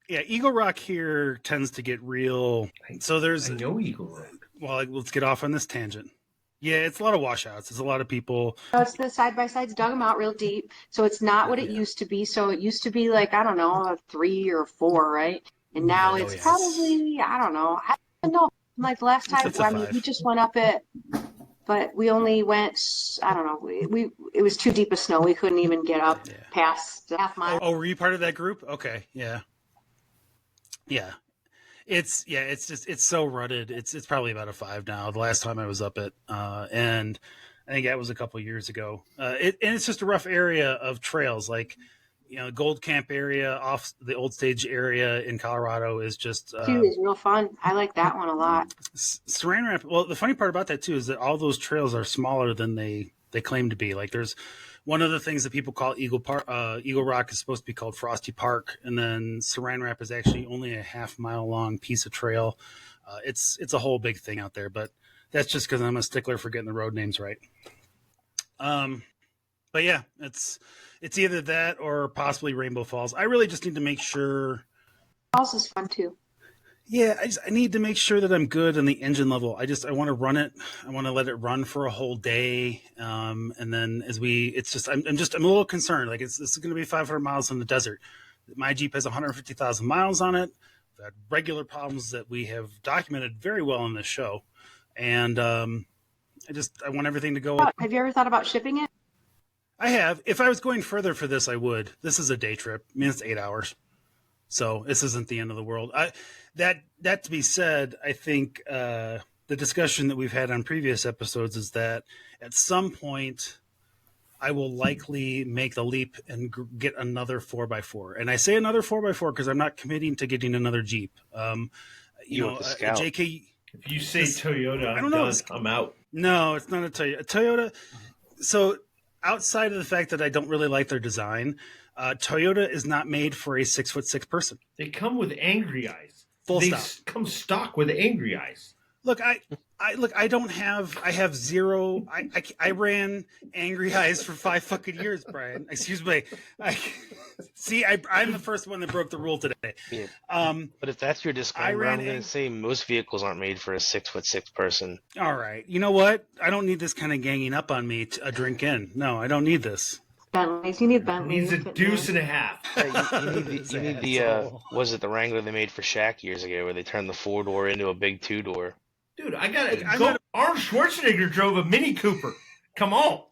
C: Eagle Rock here tends to get real. So there's
B: no Eagle Rock.
C: Well, let's get off on this tangent. Yeah, it's a lot of washouts. It's a lot of people.
D: It's the side-by-sides dug them out real deep, so it's not what it used to be. So it used to be like, I don't know, a 3 or 4, right? And now it's probably, I don't know. I don't know. Like last time, we just went up it, but we only went, I don't know, it was too deep of snow. We couldn't even get up past the half mile.
C: Oh, were you part of that group? Okay, yeah. Yeah. It's so rutted. It's probably about a 5 now. The last time I was up it, and I think that was a couple years ago. And it's just a rough area of trails, like Gold Camp area off the Old Stage area in Colorado is just.
D: It's real fun. I like that one a lot.
C: Saran Wrap. Well, the funny part about that too is that all those trails are smaller than they claim to be. Like there's. One of the things that people call Eagle Rock is supposed to be called Frosty Park, and then Saran Wrap is actually only a half-mile long piece of trail. It's a whole big thing out there, but That's just because I'm a stickler for getting the road names right. But yeah, it's either that or possibly Rainbow Falls. I really just need to make sure.
D: Falls is fun too.
C: Yeah, I need to make sure that I'm good on the engine level. I want to run it. I want to let it run for a whole day. And then I'm a little concerned. Like this is going to be 500 miles in the desert. My Jeep has 150,000 miles on it. I've had regular problems that we have documented very well in this show. And I want everything to go.
D: Have you ever thought about shipping it?
C: I have. If I was going further for this, I would. This is a day trip. I mean, it's 8 hours. So this isn't the end of the world. That to be said, I think the discussion that we've had on previous episodes is that at some point I will likely make the leap and get another 4x4. And I say another 4x4 because I'm not committing to getting another Jeep. JK.
B: If you say Toyota,
C: I don't know.
B: I'm out.
C: No, it's not a Toyota. Toyota. So outside of the fact that I don't really like their design, Toyota is not made for a 6'6" person.
B: They come with angry eyes.
C: They
B: come stock with angry eyes.
C: Look, I have zero. I ran Angry Eyes for 5 fucking years, Bryan. Excuse me. I'm the first one that broke the rule today.
A: Yeah. But if that's your disclaimer, I'm going to say most vehicles aren't made for a 6'6" person.
C: All right. You know what? I don't need this kind of ganging up on me a drink in. No, I don't need this.
D: Bentleys. You need Bentleys.
B: Needs a deuce and a half.
A: You need the was it the Wrangler they made for Shaq years ago, where they turned the 4-door into a big 2-door?
B: Dude, Arnold Schwarzenegger drove a Mini Cooper. Come on.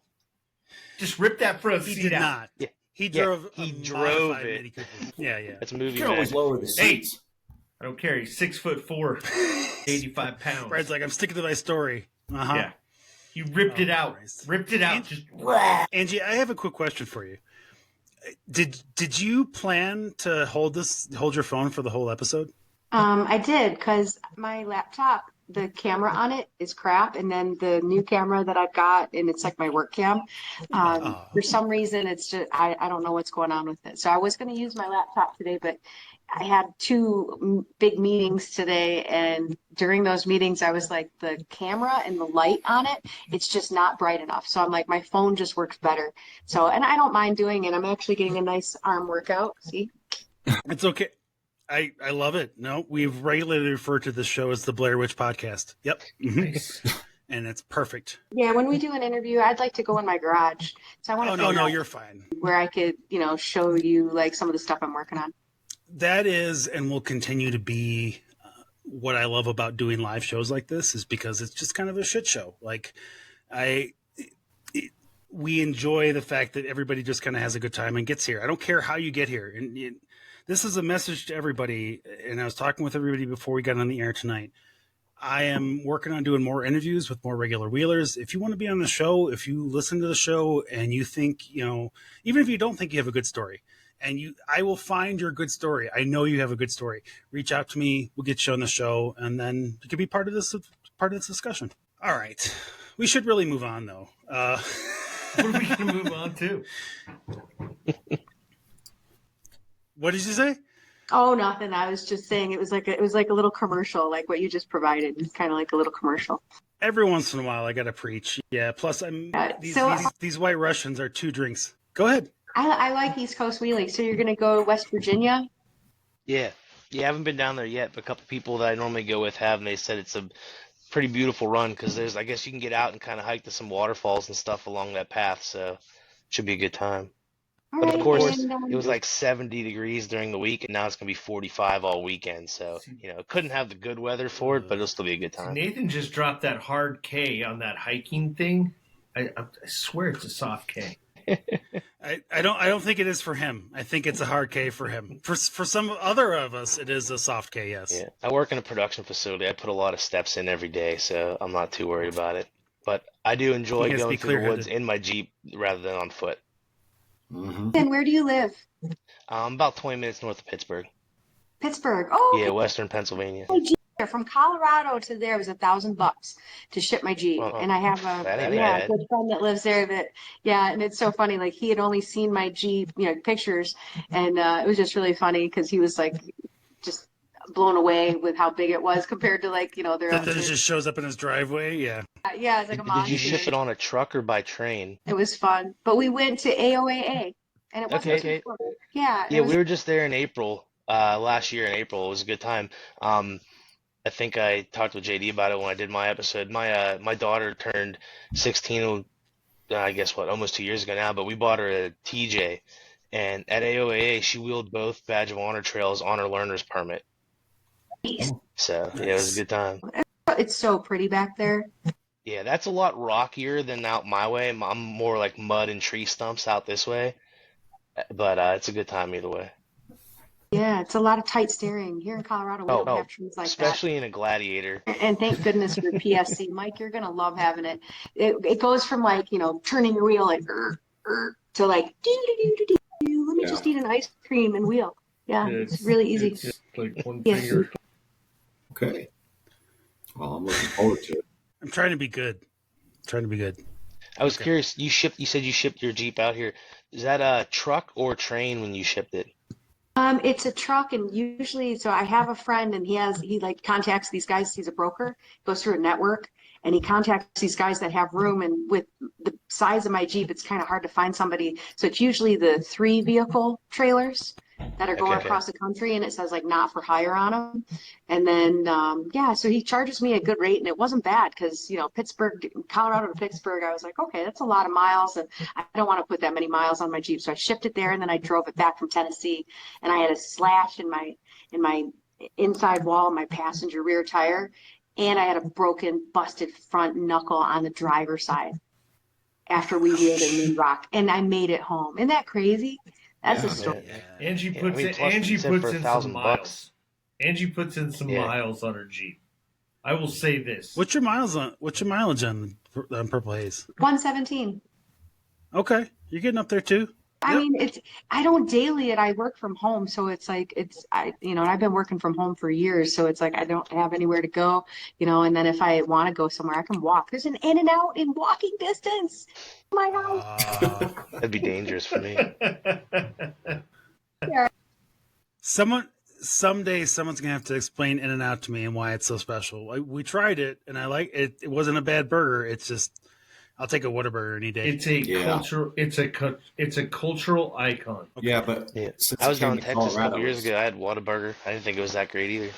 B: Just rip that front seat out.
C: He did not.
A: Yeah.
C: He drove
A: it.
C: Mini Cooper. Yeah.
A: That's a movie.
E: You can always lower the seats.
B: I don't care. He's 6'4", 85 pounds.
C: Brad's like, I'm sticking to my story. Uh-huh.
B: Yeah. You ripped it out.
C: Christ.
B: Ripped it out.
C: Angie, I have a quick question for you. Did you plan to hold your phone for the whole episode?
D: I did, because my laptop, the camera on it is crap, and then the new camera that I've got, and it's like my work cam. For some reason, it's just I don't know what's going on with it. So I was going to use my laptop today, but I had 2 big meetings today, and during those meetings, I was like, the camera and the light on it, it's just not bright enough. So I'm like, my phone just works better. So, and I don't mind doing it. I'm actually getting a nice arm workout. See?
C: It's okay. I love it. No, we've regularly referred to this show as the Blair Witch Podcast. Yep.
B: Nice.
C: And it's perfect.
D: Yeah, when we do an interview, I'd like to go in my garage. So I want to
C: no, you're fine.
D: Where I could, show you like some of the stuff I'm working on.
C: That is and will continue to be what I love about doing live shows like this, is because it's just kind of a shit show. Like we enjoy the fact that everybody just kind of has a good time and gets here. I don't care how you get here. And this is a message to everybody. And I was talking with everybody before we got on the air tonight. I am working on doing more interviews with more regular wheelers. If you want to be on the show, if you listen to the show and you think, even if you don't think you have a good story, I will find your good story. I know you have a good story. Reach out to me. We'll get you on the show, and then you can be part of this discussion. All right. We should really move on, though.
B: What are we going to move on to?
C: What did you say?
D: Oh, nothing. I was just saying it was like a little commercial, like what you just provided. It's kind of like a little commercial.
C: Every once in a while, I got to preach. Yeah. Plus, these White Russians are 2 drinks. Go ahead.
D: I like East Coast wheeling. So you're going to go to West Virginia?
A: Yeah. I haven't been down there yet, but a couple people that I normally go with have, and they said it's a pretty beautiful run because I guess you can get out and kind of hike to some waterfalls and stuff along that path, so it should be a good time. But of course, it was like 70 degrees during the week, and now it's going to be 45 all weekend, so, couldn't have the good weather for it, but it'll still be a good time.
B: Nathan just dropped that hard K on that hiking thing. I swear it's a soft K.
C: I don't think it is for him. I think it's a hard K for him. For some other of us, it is a soft K. Yes.
A: Yeah, I work in a production facility. I put a lot of steps in every day, so I'm not too worried about it. But I do enjoy going through the woods in my Jeep rather than on foot.
D: Mm-hmm. And where do you live?
A: About 20 minutes north of Pittsburgh.
D: Pittsburgh. Oh.
A: Yeah, Western Pennsylvania.
D: From Colorado to there was $1,000 to ship my Jeep, and I have a good friend that lives there. And it's so funny. Like he had only seen my Jeep, pictures, and it was just really funny because he was like, just blown away with how big it was compared to like, their
C: That
D: own.
C: it just shows up in his driveway. Yeah.
D: Yeah, it's like a
A: Did you
D: monster.
A: ship it on a truck or by train?
D: It was fun, but we went to AOAA, and it wasn't
A: Okay.
D: too far. Yeah,
A: Yeah, we were just there in April, last year in April. It was a good time. I think I talked with JD about it when I did my episode. My daughter turned 16, I guess almost 2 years ago now, but we bought her a TJ, and at AOAA she wheeled both Badge of Honor trails on her learner's permit. So yeah, it was a good time.
D: it's so pretty back there.
A: Yeah, that's a lot rockier than out my way. I'm more like mud and tree stumps out this way, but it's a good time either way.
D: Yeah, it's a lot of tight steering. Here in Colorado, we don't have trees like
A: especially in a Gladiator.
D: And thank goodness for PSC. Mike, you're gonna love having it. It goes from like, turning your wheel like to like let me just eat an ice cream and wheel. Yeah, it's really easy.
B: It's like one
D: Yes.
B: finger.
E: Okay. Well, I'm looking forward to it.
C: I'm trying to be good.
A: I was curious. You said you shipped your Jeep out here. Is that a truck or train when you shipped it?
D: It's a truck, and usually, so I have a friend, and he like contacts these guys. He's a broker, goes through a network, and he contacts these guys that have room. And with the size of my Jeep, it's kind of hard to find somebody. So it's usually the 3 vehicle trailers that are going across the country, and it says like not for hire on them. And then, so he charges me a good rate, and it wasn't bad because, Pittsburgh, Colorado to Pittsburgh, I was like, okay, that's a lot of miles, and I don't want to put that many miles on my Jeep. So I shipped it there, and then I drove it back from Tennessee, and I had a slash in my inside wall of my passenger rear tire, and I had a broken, busted front knuckle on the driver's side after we wheeled in rock, and I made it home. Isn't that crazy? That's a story.
B: Angie
A: Yeah,
B: puts
A: plus
B: Angie
A: it's
B: puts
A: for
B: in
A: $1,000
B: some miles. Angie puts in some miles on her Jeep. I will say this.
C: What's your mileage on Purple Haze?
D: 117.
C: Okay, you're getting up there too.
D: I mean, I don't daily it. I work from home. So it's like, and I've been working from home for years. So it's like, I don't have anywhere to go, and then if I want to go somewhere, I can walk. There's an in and out in walking distance. Oh my God.
A: That'd be dangerous for me.
D: Yeah.
C: Someday someone's gonna have to explain In and Out to me and why it's so special. We tried it and I like it. It wasn't a bad burger. It's just, I'll take a Whataburger any day.
B: It's a cultural. It's a cultural icon.
E: Okay. Yeah, but
A: I was down in Texas a couple years ago. I had Whataburger. I didn't think it was that great either.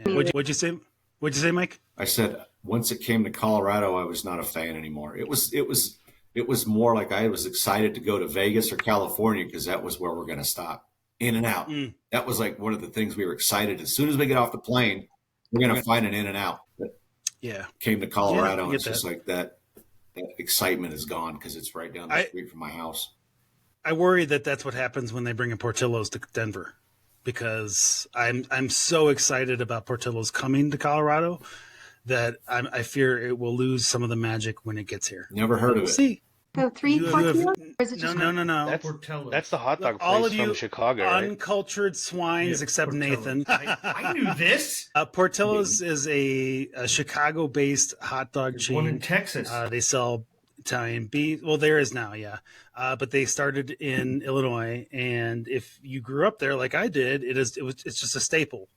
C: Yeah. What'd you say? What'd you say, Mike?
E: I said once it came to Colorado, I was not a fan anymore. It was more like I was excited to go to Vegas or California because that was where we're going to stop. In and Out. That was like one of the things we were excited. As soon as we get off the plane, we're going to find an In and Out. But came to Colorado, and it's just like that excitement is gone because it's right down the street from my house.
C: I worry that that's what happens when they bring in Portillo's to Denver, because I'm so excited about Portillo's coming to Colorado that I fear it will lose some of the magic when it gets here.
E: Never heard of it.
D: So 3 Portillo's?
C: No.
A: That's the hot dog
C: all
A: place
C: of you
A: from Chicago, right?
C: Uncultured swines, except
B: Portillo's.
C: Nathan.
B: I knew this.
C: Portillo's is a Chicago-based hot dog chain.
B: One in Texas.
C: They sell Italian beef. Well, there is now, yeah. But they started in Illinois, and if you grew up there like I did, it's just a staple.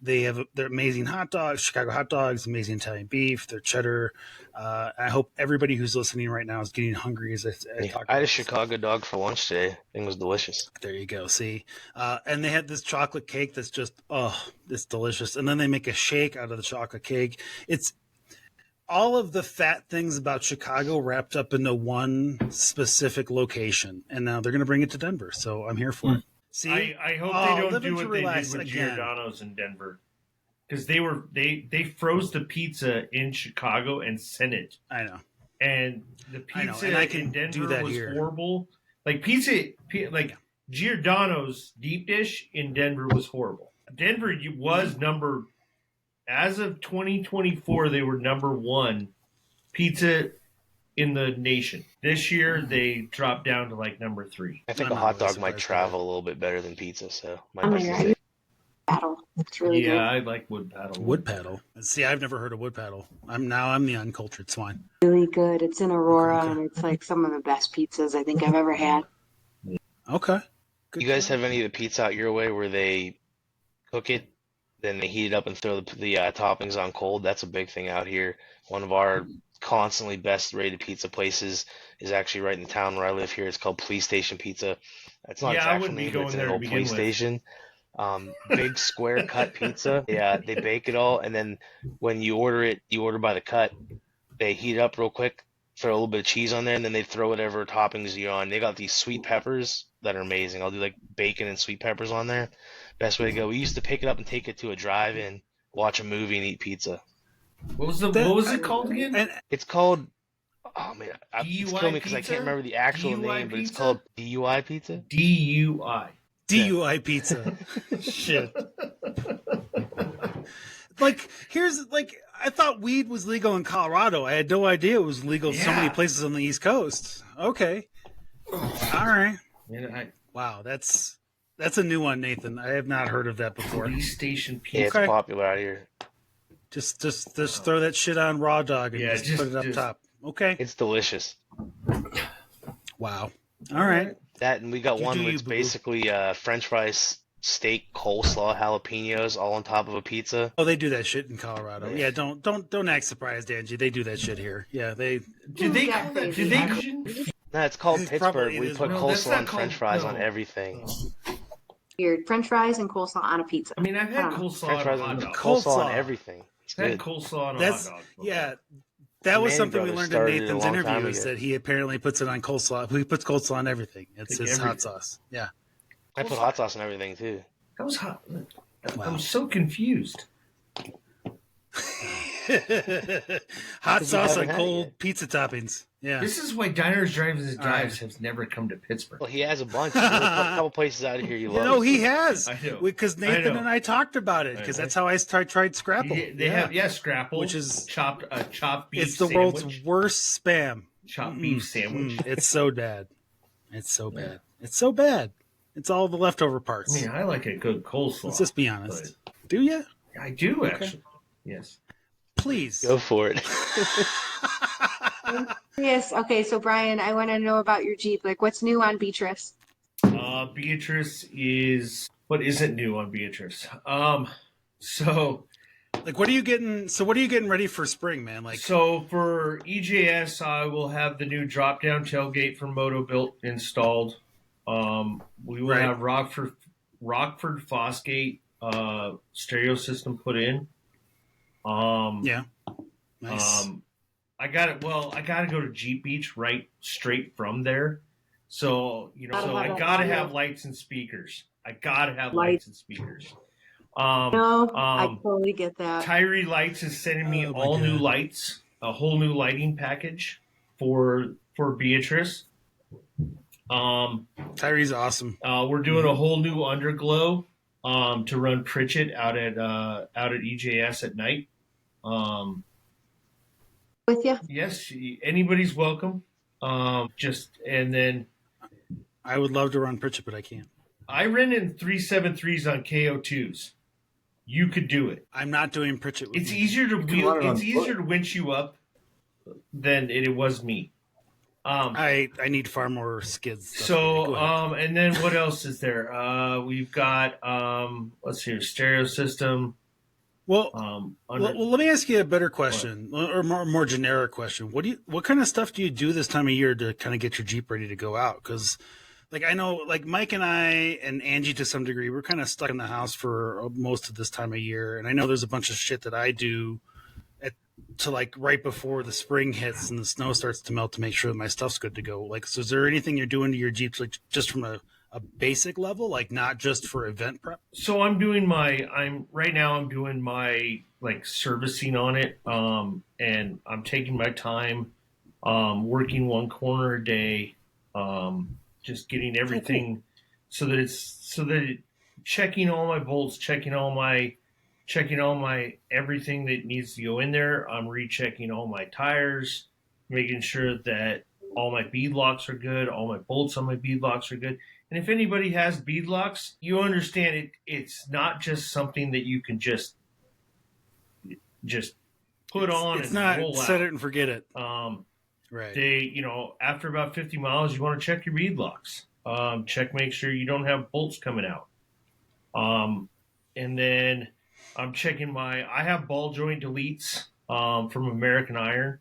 C: They have their amazing hot dogs, Chicago hot dogs, amazing Italian beef, their cheddar. I hope everybody who's listening right now is getting hungry as I talk.
A: I had a Chicago dog for lunch today. It was delicious.
C: There you go. See, and they had this chocolate cake that's just it's delicious. And then they make a shake out of the chocolate cake. It's all of the fat things about Chicago wrapped up into one specific location, and now they're going to bring it to Denver. So I'm here for it. See,
B: I hope they don't do what they did with Giordano's in Denver, because they froze the pizza in Chicago and sent it.
C: I know.
B: And the pizza in Denver was horrible. Like Giordano's deep dish in Denver was horrible. Denver was as of 2024, they were number 1 pizza in the nation. This year, they dropped down to like number 3.
A: I think a hot dog might travel a little bit better than pizza, so
D: paddle. It's really good.
B: Yeah, I like wood paddle.
C: Wood paddle. See, I've never heard of wood paddle. I'm the uncultured swine.
D: Really good. It's in Aurora, and it's like some of the best pizzas I think I've ever had.
C: Okay.
A: You guys have any of the pizza out your way where they cook it, then they heat it up and throw the toppings on cold. That's a big thing out here. One of our constantly best rated pizza places is actually right in the town where I live here. It's called Police Station Pizza. That's not its
B: I
A: actual
B: wouldn't be
A: name, but
B: going
A: it's an
B: there to
A: old
B: begin
A: police
B: with.
A: station. Big square cut pizza. They bake it all, and then when you order it, you order by the cut. They heat it up real quick, throw a little bit of cheese on there, and then they throw whatever toppings you're on. They got these sweet peppers that are amazing. I'll do like bacon and sweet peppers on there. Best way to go. We used to pick it up and take it to a drive-in, watch a movie, and eat pizza.
B: What was it called again?
C: And
A: It's called, oh man, it's
B: DUI
A: killing me because I
B: pizza?
A: can't remember the actual
B: DUI
A: name, but it's
B: pizza?
A: called DUI Pizza.
B: DUI.
C: DUI pizza. Shit. Like, I thought weed was legal in Colorado. I had no idea it was legal in so many places on the East Coast. Okay. All right. Wow, that's a new one, Nathan. I have not heard of that before.
B: Police Station
A: Yeah,
B: Pizza.
A: it's
C: Okay.
A: popular out here.
C: Just throw that shit on raw dog and just put it up top. Okay.
A: It's delicious.
C: Wow. All right.
A: That, and we got
C: You
A: one
C: do you,
A: that's
C: boo-boo.
A: basically French fries, steak, coleslaw, jalapenos, all on top of a pizza.
C: Oh, they do that shit in Colorado. Yeah, don't act surprised, Angie. They do that shit here. Yeah, they.
B: Did they call that?
A: No, it's called
C: It
A: Pittsburgh.
C: probably
A: We
C: is.
A: put
B: No, that's
A: coleslaw
B: not
A: and French
B: called-
A: fries
B: no.
A: on everything.
D: Weird. French fries and coleslaw on a pizza.
B: I mean, I've had
D: Huh.
B: coleslaw
A: French
B: on
A: fries
B: a hot
A: and
B: dog.
A: coleslaw on
C: Coleslaw.
A: everything. It's
B: I've had
A: good.
B: coleslaw on a
C: That's
B: hot dog.
C: yeah. That was
A: Mann
C: something we
A: Brothers
C: learned in
A: started it a
C: Nathan's
A: long time
C: interview is
A: ago.
C: that he apparently puts it on coleslaw. He puts coleslaw on everything. It's
B: Like
C: his
B: everything.
C: hot sauce. Yeah.
A: I put hot sauce on everything too.
B: That was hot.
C: Wow.
B: I'm so confused.
C: Hot sauce
A: haven't
C: on
A: had it
C: cold
A: yet.
C: pizza toppings. Yeah.
B: This is why Diners, Drive-Ins, and
C: All right.
B: Dives have never come to Pittsburgh.
A: Well, he has a bunch. There's a couple places out here you love.
C: No, he has.
B: I know.
C: Because
B: I
C: Nathan
B: know.
C: and I talked about it. Because that's how I tried Scrapple.
B: They have Scrapple,
C: Which is-
B: chopped beef.
C: It's the
B: sandwich,
C: world's worst spam.
B: chopped beef sandwich.
C: It's so bad. It's so bad. It's so bad. It's all the leftover parts.
B: I mean, I like a good coleslaw.
C: Let's just be honest. Do you?
B: I do actually. Yes.
C: Please.
A: Go for it.
D: Yes. Okay. So Bryan, I want to know about your Jeep. Like, what's new on Beatrice?
B: Beatrice is what isn't new on Beatrice. So
C: Like, what are you getting? So, what are you getting ready for spring, man? Like,
B: So for EJS, I will have the new drop-down tailgate from Moto built installed. We will
C: Right.
B: have Rockford Fosgate stereo system put in.
C: yeah, nice.
B: I got it. Well, I got to go to Jeep Beach right straight from there. So so I got to have lights and speakers. I got to have lights and speakers.
D: No, I totally get that.
B: Tyree Lights is sending me
C: Oh my
B: all new
C: God.
B: lights, a whole new lighting package for Beatrice.
C: Tyree's awesome.
B: We're doing a whole new underglow to run Pritchett out at EJS at night.
D: With you?
B: Yes, anybody's welcome. And then
C: I would love to run Pritchett, but I can't.
B: I ran in 373s on KO2s. You could do it.
C: I'm not doing Pritchett. With
B: It's
C: me.
B: easier to
E: can run it on
B: it's easier
E: foot.
B: to winch you up than it was me.
C: I need far more skids. Stuff.
B: So,
C: Go ahead.
B: and then what else is there? We've got, let's see, stereo system.
C: well, let me ask you a better question, or more generic question. What kind of stuff do you do this time of year to kind of get your Jeep ready to go out? Because, like, I know, like Mike and I and Angie to some degree, we're kind of stuck in the house for most of this time of year, and I know there's a bunch of shit that I do to like right before the spring hits and the snow starts to melt to make sure that my stuff's good to go. Like, so is there anything you're doing to your Jeeps, like just from a basic level, like not just for event prep?
B: So I'm doing my like servicing on it, and I'm taking my time, working one corner a day, just getting everything so that checking all my bolts, checking all my everything that needs to go in there. I'm rechecking all my tires, making sure that all my bead locks are good, all my bolts on my bead locks are good. And if anybody has bead locks, you understand it's not just something that you can just put on
C: It's
B: and
C: not
B: roll
C: set
B: out.
C: it and forget it. Right.
B: They, after about 50 miles, you want to check your bead locks. Make sure you don't have bolts coming out. And then I'm checking I have ball joint deletes from American Iron.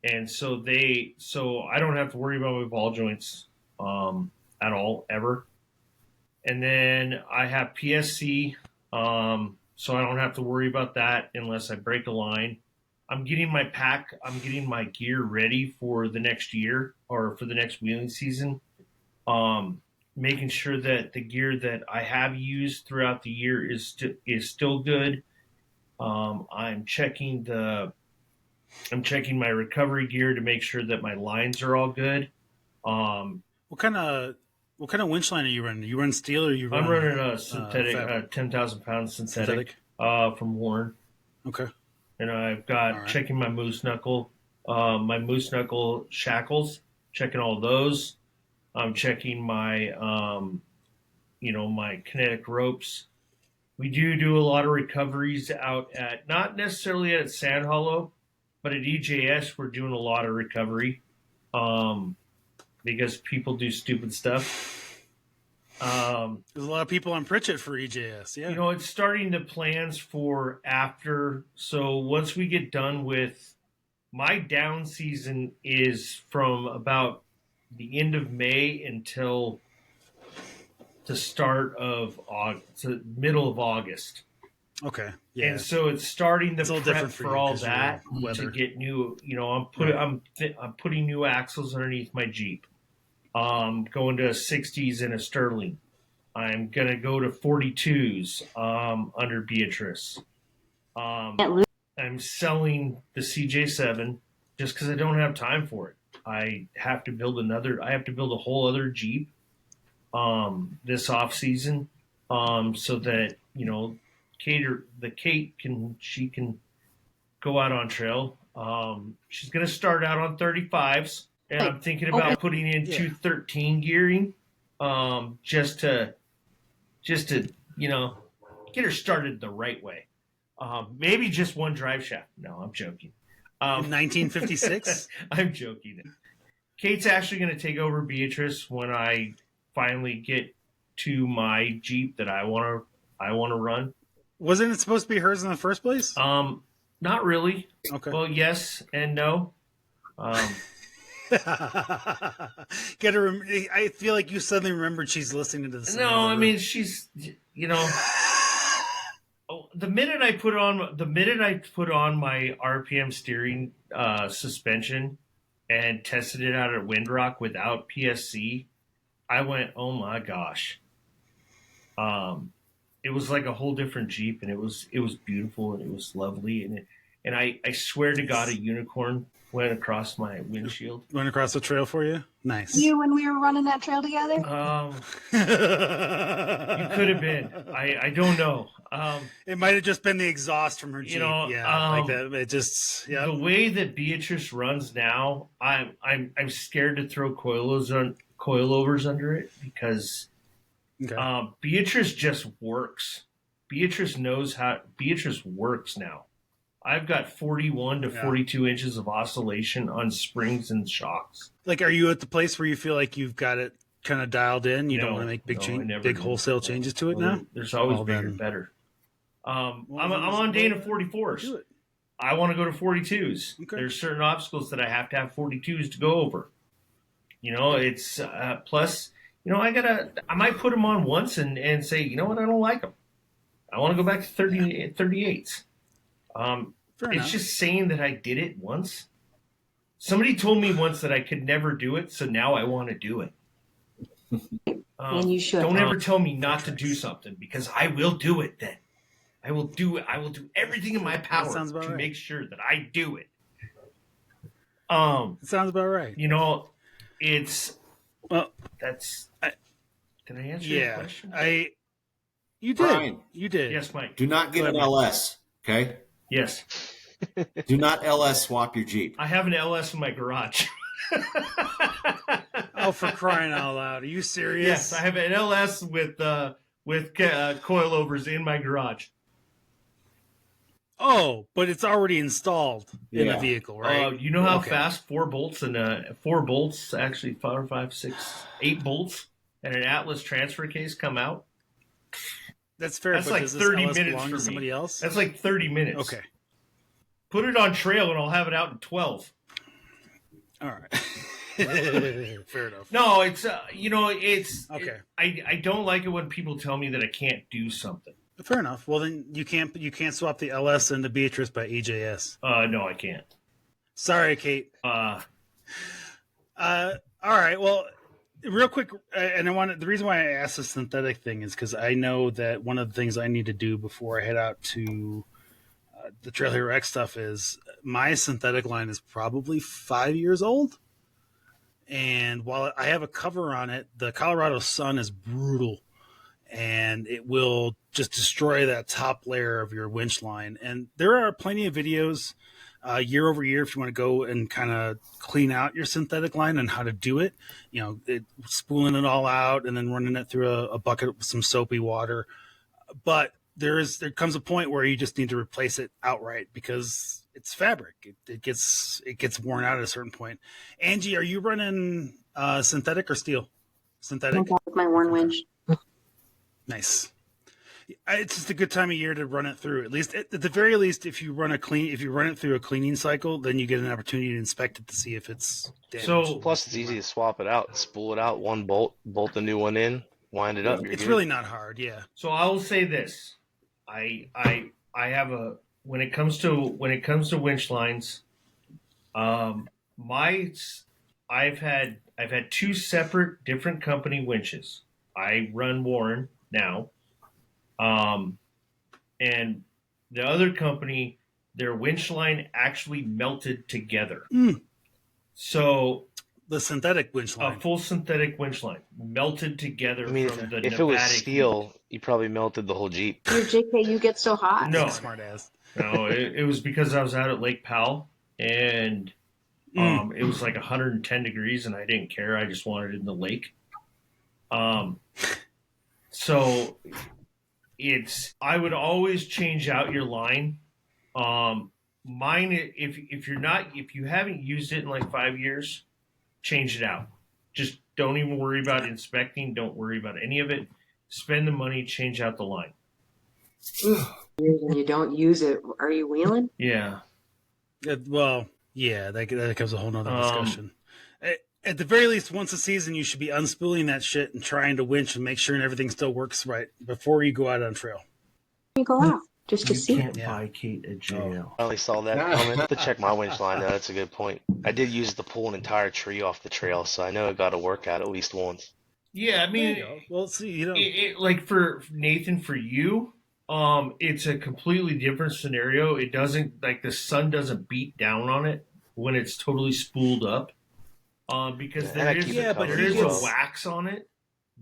B: And so I don't have to worry about my ball joints at all, ever. And then I have PSC, so I don't have to worry about that unless I break a line. I'm getting my gear ready for the next year or for the next wheeling season. Making sure that the gear that I have used throughout the year is still good. I'm checking my recovery gear to make sure that my lines are all good.
C: What kind of winch line are you running? You run steel or you run?
B: I'm running a synthetic, 10,000 pound synthetic? From Warren.
C: Okay.
B: And I've got checking my moose knuckle shackles, checking all those. I'm checking my, my kinetic ropes. We do a lot of recoveries out at, not necessarily at Sand Hollow, but at EJS, we're doing a lot of recovery because people do stupid stuff.
C: There's a lot of people on Pritchett for EJS. Yeah.
B: It's starting the plans for after. So once we get done with my down season is from about the end of May until the start of August, to middle of August.
C: Okay. Yeah.
B: And so it's starting to prep for all that
C: weather.
B: to get new. I'm putting new axles underneath my Jeep. Going to 60s and a Sterling. I'm gonna go to 42s under Beatrice. I'm selling the CJ7 just because I don't have time for it. I have to build a whole other Jeep this off season so that Kate can go out on trail. She's gonna start out on 35s, and I'm thinking about putting in 213 gearing just to get her started the right way. Maybe just one drive shaft. No, I'm joking.
C: In 1956?
B: I'm joking. Kate's actually going to take over Beatrice when I finally get to my Jeep that I want to run.
C: Wasn't it supposed to be hers in the first place?
B: Not really.
C: Okay.
B: Well, yes and no.
C: I feel like you suddenly remembered she's listening to this.
B: No, I mean she's the minute I put on my RPM steering suspension and tested it out at Windrock without PSC, I went, oh my gosh. It was like a whole different Jeep, and it was beautiful and it was lovely, and I swear to God, a unicorn went across my windshield.
C: Went across the trail for you? Nice.
D: You when we were running that trail together?
B: You could have been. I don't know.
C: It might have just been the exhaust from her Jeep. Like that. It just
B: the way that Beatrice runs now, I'm scared to throw coilovers under it because Beatrice just works. Beatrice works now. I've got 41 to 42 inches of oscillation on springs and shocks.
C: Like, are you at the place where you feel like you've got it kind of dialed in? You don't want to make big wholesale changes to it now?
B: There's always bigger and better. I'm on Dana 44s. Do it. I want to go to 42s. Okay. There's certain obstacles that I have to have 42s to go over. It's plus, I might put them on once and say, you know what, I don't like them. I want to go back to 38s. It's just saying that I did it once. Somebody told me once that I could never do it, so now I want to do it.
D: And you should.
B: Don't ever tell me not to do something, because I will do it then. I will do it. I will do everything in my power to make sure that I do it.
C: It sounds about right.
B: It's Did I answer your question?
C: You did.
E: Bryan.
C: You did.
B: Yes, Mike.
E: Do not get an LS, okay?
B: Yes.
E: Do not LS swap your Jeep.
B: I have an LS in my garage.
C: Oh, for crying out loud. Are you serious?
B: Yes, I have an LS with coilovers in my garage.
C: Oh, but it's already installed in the vehicle, right?
B: You know how fast 4 bolts, actually 4, 5, 6, 8 bolts, and an Atlas transfer case come out?
C: That's fair.
B: That's
C: but
B: like
C: does this
B: 30
C: LS
B: minutes
C: belong
B: for
C: to
B: me.
C: somebody else?
B: That's like 30 minutes.
C: Okay.
B: Put it on trail and I'll have it out in 12.
C: All right. Fair enough.
B: No, it's it's
C: Okay.
B: I don't like it when people tell me that I can't do something.
C: Fair enough. Well, then you can't swap the LS into Beatrice by EJS.
B: No, I can't.
C: Sorry, Kate. All right. Well, real quick, and the reason why I asked the synthetic thing is because I know that one of the things I need to do before I head out to the Trail Hero X stuff is my synthetic line is probably 5 years old. And while I have a cover on it, the Colorado sun is brutal and it will just destroy that top layer of your winch line. And there are plenty of videos year over year if you want to go and kind of clean out your synthetic line and how to do it. Spooling it all out and then running it through a bucket with some soapy water. But there comes a point where you just need to replace it outright because it's fabric. It gets worn out at a certain point. Angie, are you running synthetic or steel? Synthetic.
H: With my worn winch.
C: Nice. It's just a good time of year to run it through. At least, at the very least, if you run it through a cleaning cycle, then you get an opportunity to inspect it to see if it's damaged.
B: So
A: Plus, it's easy to swap it out, spool it out, one bolt the new one in, wind it up.
C: It's
A: good.
C: really not hard. Yeah.
B: So I will say this: I have when it comes to winch lines, I've had two separate different company winches. I run Warren now, and the other company, their winch line actually melted together. So
C: the synthetic winch line,
B: a full synthetic winch line, melted together.
A: I mean,
B: from the
A: if it was
B: pneumatic
A: steel, you probably melted the whole Jeep.
H: Your JKU gets so hot.
B: No.
C: smart ass.
B: No, it was because I was out at Lake Powell and it was like 110 degrees and I didn't care. I just wanted it in the lake. So I would always change out your line. Mine, if you haven't used it in like 5 years, change it out. Just don't even worry about inspecting. Don't worry about any of it. Spend the money, change out the line.
H: And you don't use it. Are you wheeling?
B: Yeah.
C: Well, yeah, that becomes a whole nother discussion. At the very least, once a season, you should be unspooling that shit and trying to winch and make sure everything still works right before you go out on trail.
H: You go out just to
B: You
H: see.
B: can't buy Kate a jail.
A: I only saw that comment. To check my winch line, though, that's a good point. I did use it to pull an entire tree off the trail, so I know it got to work out at least once.
B: Yeah, I mean,
C: well, see,
B: like for Nathan, for you, it's a completely different scenario. It doesn't, like, the sun doesn't beat down on it when it's totally spooled up. Because there is a wax on it.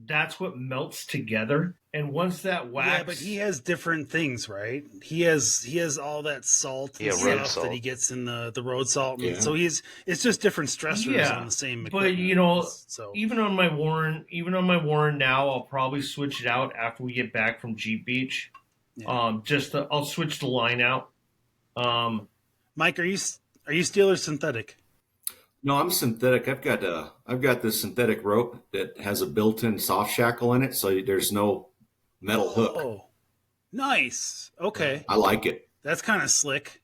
B: That's what melts together. And once that wax,
C: yeah, but he has different things, right? He has all that salt and stuff
A: salt
C: that he gets in the road salt.
E: Yeah.
C: So it's just different stressors on the same equipment.
B: But even on my Warren now, I'll probably switch it out after we get back from Jeep Beach.
C: Yeah.
B: I'll switch the line out.
C: Mike, are you steel or synthetic?
E: No, I'm synthetic. I've got this synthetic rope that has a built-in soft shackle in it, so there's no metal hook.
C: Oh, nice. Okay,
E: I like it.
C: that's kind of slick.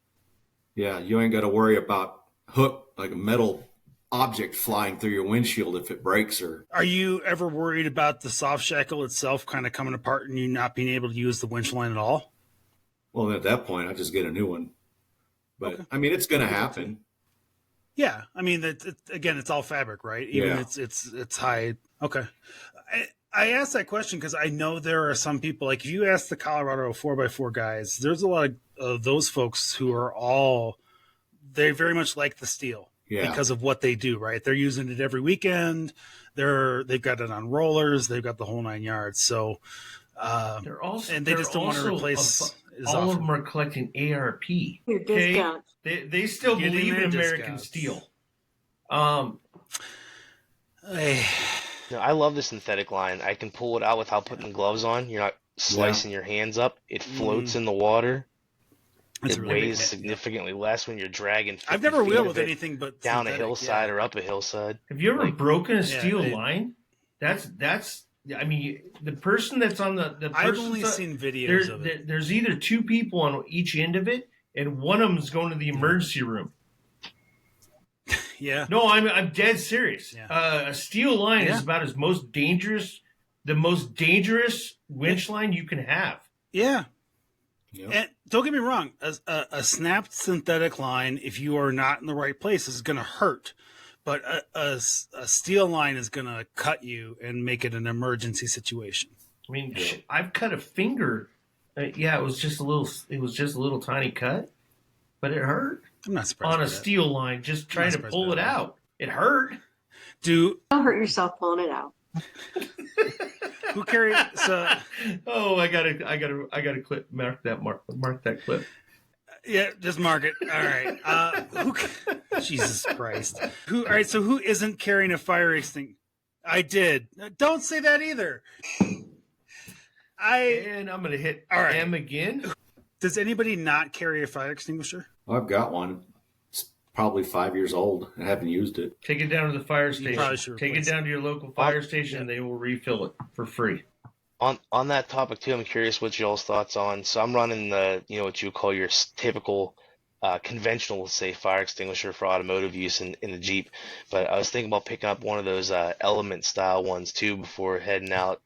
E: Yeah, you ain't got to worry about hook, like a metal object flying through your windshield if it breaks. Or
C: Are you ever worried about the soft shackle itself kind of coming apart and you not being able to use the winch line at all?
E: well, at that point, I just get a new one. But
C: Okay.
E: I mean, it's going to happen.
C: Yeah, I mean, again, it's all fabric, right? Even
E: Yeah.
C: it's high. Okay, I asked that question because I know there are some people, like if you ask the Colorado 4x4 guys, there's a lot of those folks who are they very much like the steel because of what they do, right? They're using it every weekend. They've got it on rollers. They've got the whole 9 yards. So, and they just don't want to replace.
B: All of them are collecting ARP.
H: Your
B: Okay?
H: discount.
B: They still
C: Get in
B: believe in
C: their
B: American
C: discounts.
B: steel.
A: I love the synthetic line. I can pull it out without putting gloves on. You're not slicing your hands up. It floats in the water.
C: That's
A: It
C: really
A: weighs
C: good.
A: significantly less when you're dragging 50
C: I've never
A: feet
C: wheeled
A: of
C: with
A: it
C: anything but
A: down a
C: synthetic,
A: hillside or up a hillside.
B: Have you ever broken a steel
C: it-
B: line? That's I mean, the person that's on the
C: I've
B: person's
C: only
B: on-
C: seen videos of it.
B: There's either two people on each end of it, and one of them is going to the emergency room.
C: Yeah.
B: No, I'm dead serious.
C: Yeah.
B: A steel line
C: Yeah.
B: is about the most dangerous winch line you can have.
C: Yeah.
E: Yep.
C: And don't get me wrong, a snapped synthetic line, if you are not in the right place, is going to hurt. But a steel line is going to cut you and make it an emergency situation.
B: I mean, I've cut a finger. Yeah, it was just a little tiny cut, but it hurt
C: I'm not surprised.
B: on
C: by
B: a
C: that.
B: steel line. Just trying to
C: surprised
B: pull
C: by
B: it
C: that.
B: out. It hurt.
C: Don't
H: hurt yourself pulling it out.
C: who carry so
B: Oh, I gotta clip mark that clip.
C: yeah, just mark it. All right. Jesus Christ. All right, so who isn't carrying a fire extinguisher? I did. Don't say that either.
B: And I'm gonna hit
C: All right.
B: M again.
C: Does anybody not carry a fire extinguisher?
E: I've got one. It's probably 5 years old. I haven't used it.
B: Take it down to the fire
C: probably
B: station.
C: should
B: Take it
C: replace
B: down to your local fire station, and they will refill it for free.
A: On that topic too, I'm curious what y'all's thoughts on. So I'm running the, what you call your typical conventional, say, fire extinguisher for automotive use in the Jeep. But I was thinking about picking up one of those Element style ones too before heading out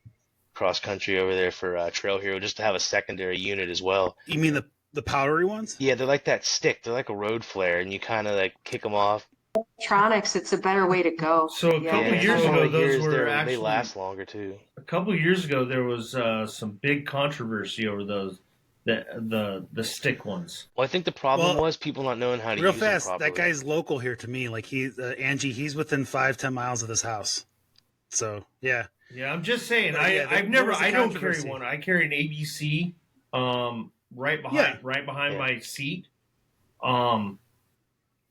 A: cross country over there for Trail Hero, just to have a secondary unit as well.
C: You mean the powdery ones?
A: Yeah, they're like that stick. They're like a road flare, and you kind of like kick them off.
H: Electronics, it's a better way to go.
B: So a couple
A: Yeah,
B: years
A: some
B: ago,
A: of the
B: those
A: gears
B: were
A: there,
B: actually
A: they last longer too.
B: a couple of years ago. There was some big controversy over those the stick ones.
A: Well, I think the problem
C: Well,
A: was people not knowing how to
C: Real
A: use
C: fast,
A: them
C: that
A: properly.
C: guy's local here to me. Like Angie, he's within 5-10 miles of this house. So yeah.
B: Yeah, I'm just saying.
C: But yeah,
B: I
C: there was a
B: don't carry
C: controversy.
B: one. I carry an ABC, right behind
A: Yeah.
B: my seat,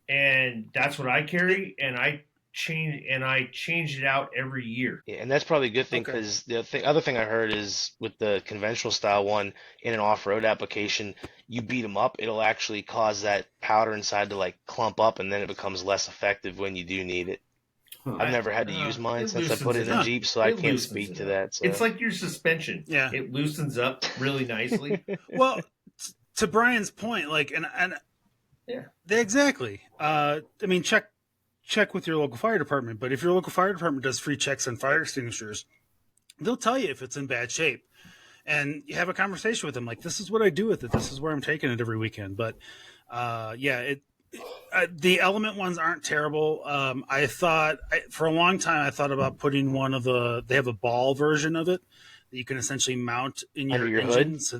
B: and that's what I carry. And I change it out every year.
A: Yeah, and that's probably a good thing
C: Okay.
A: because the other thing I heard is with the conventional style one in an off-road application, you beat them up, it'll actually cause that powder inside to like clump up, and then it becomes less effective when you do need it.
E: Huh.
A: I've never had to use mine
B: it
A: since I put it in
B: loosens
A: a
C: it
A: Jeep, so I
B: It
A: can't
B: loosens
A: speak
B: it
A: to
B: up.
A: that. So.
B: It's like your suspension.
C: Yeah.
B: It loosens up really nicely.
C: Well, to Brian's point, like, and
B: Yeah.
C: exactly. I mean, check with your local fire department. But if your local fire department does free checks on fire extinguishers, they'll tell you if it's in bad shape, and you have a conversation with them. Like, this is what I do with it. This is where I'm taking it every weekend. But the Element ones aren't terrible. I thought for a long time I thought about putting one of they have a ball version of it that you can essentially mount in
A: Under your
C: engine,
A: hood?
C: so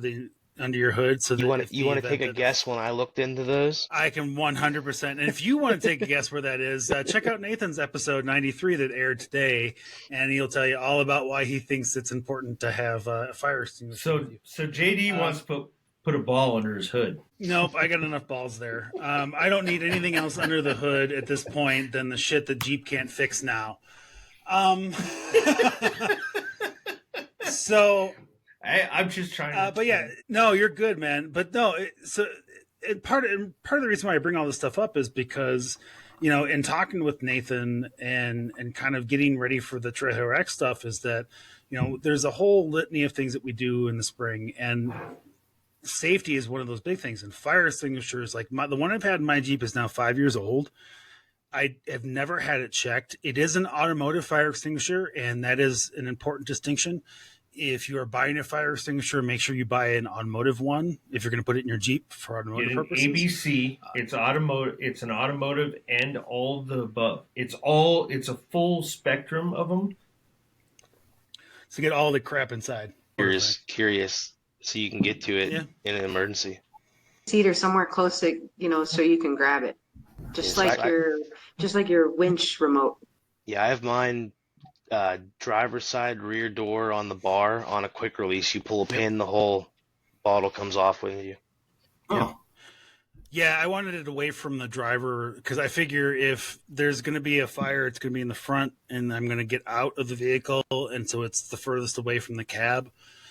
C: under your hood. So
A: You
C: that
A: want
C: if
A: to
C: the
A: take a
C: event
A: guess when I looked into those?
C: I can 100%. And if you want to take a guess where that is, check out Nathan's episode 93 that aired today, and he'll tell you all about why he thinks it's important to have a fire extinguisher with you.
B: So JD wants to put a ball under his hood.
C: Nope, I got enough balls there. I don't need anything else under the hood at this point than the shit that Jeep can't fix now. So,
B: I'm just trying to.
C: but yeah, no, you're good, man. But no, part of the reason why I bring all this stuff up is because, in talking with Nathan and kind of getting ready for the Trailhead X stuff is that, there's a whole litany of things that we do in the spring, and safety is one of those big things. And fire extinguishers, like the one I've had in my Jeep is now 5 years old. I have never had it checked. It is an automotive fire extinguisher, and that is an important distinction. If you are buying a fire extinguisher, make sure you buy an automotive one if you're going to put it in your Jeep for automotive
B: Get an
C: purposes.
B: ABC. It's automotive. It's an automotive and all of the above. It's a full spectrum of them.
C: So get all the crap inside.
A: Curious, so you can get to it in an emergency.
H: Seat or somewhere close to, so you can grab it. Just
A: Yes,
H: like your winch remote.
A: Yeah, I have mine driver's side rear door on the bar on a quick release. You pull a pin, the whole bottle comes off with you.
E: Oh,
C: Yeah, I wanted it away from the driver because I figure if there's going to be a fire, it's going to be in the front, and I'm going to get out of the vehicle, and so it's the furthest away from the cab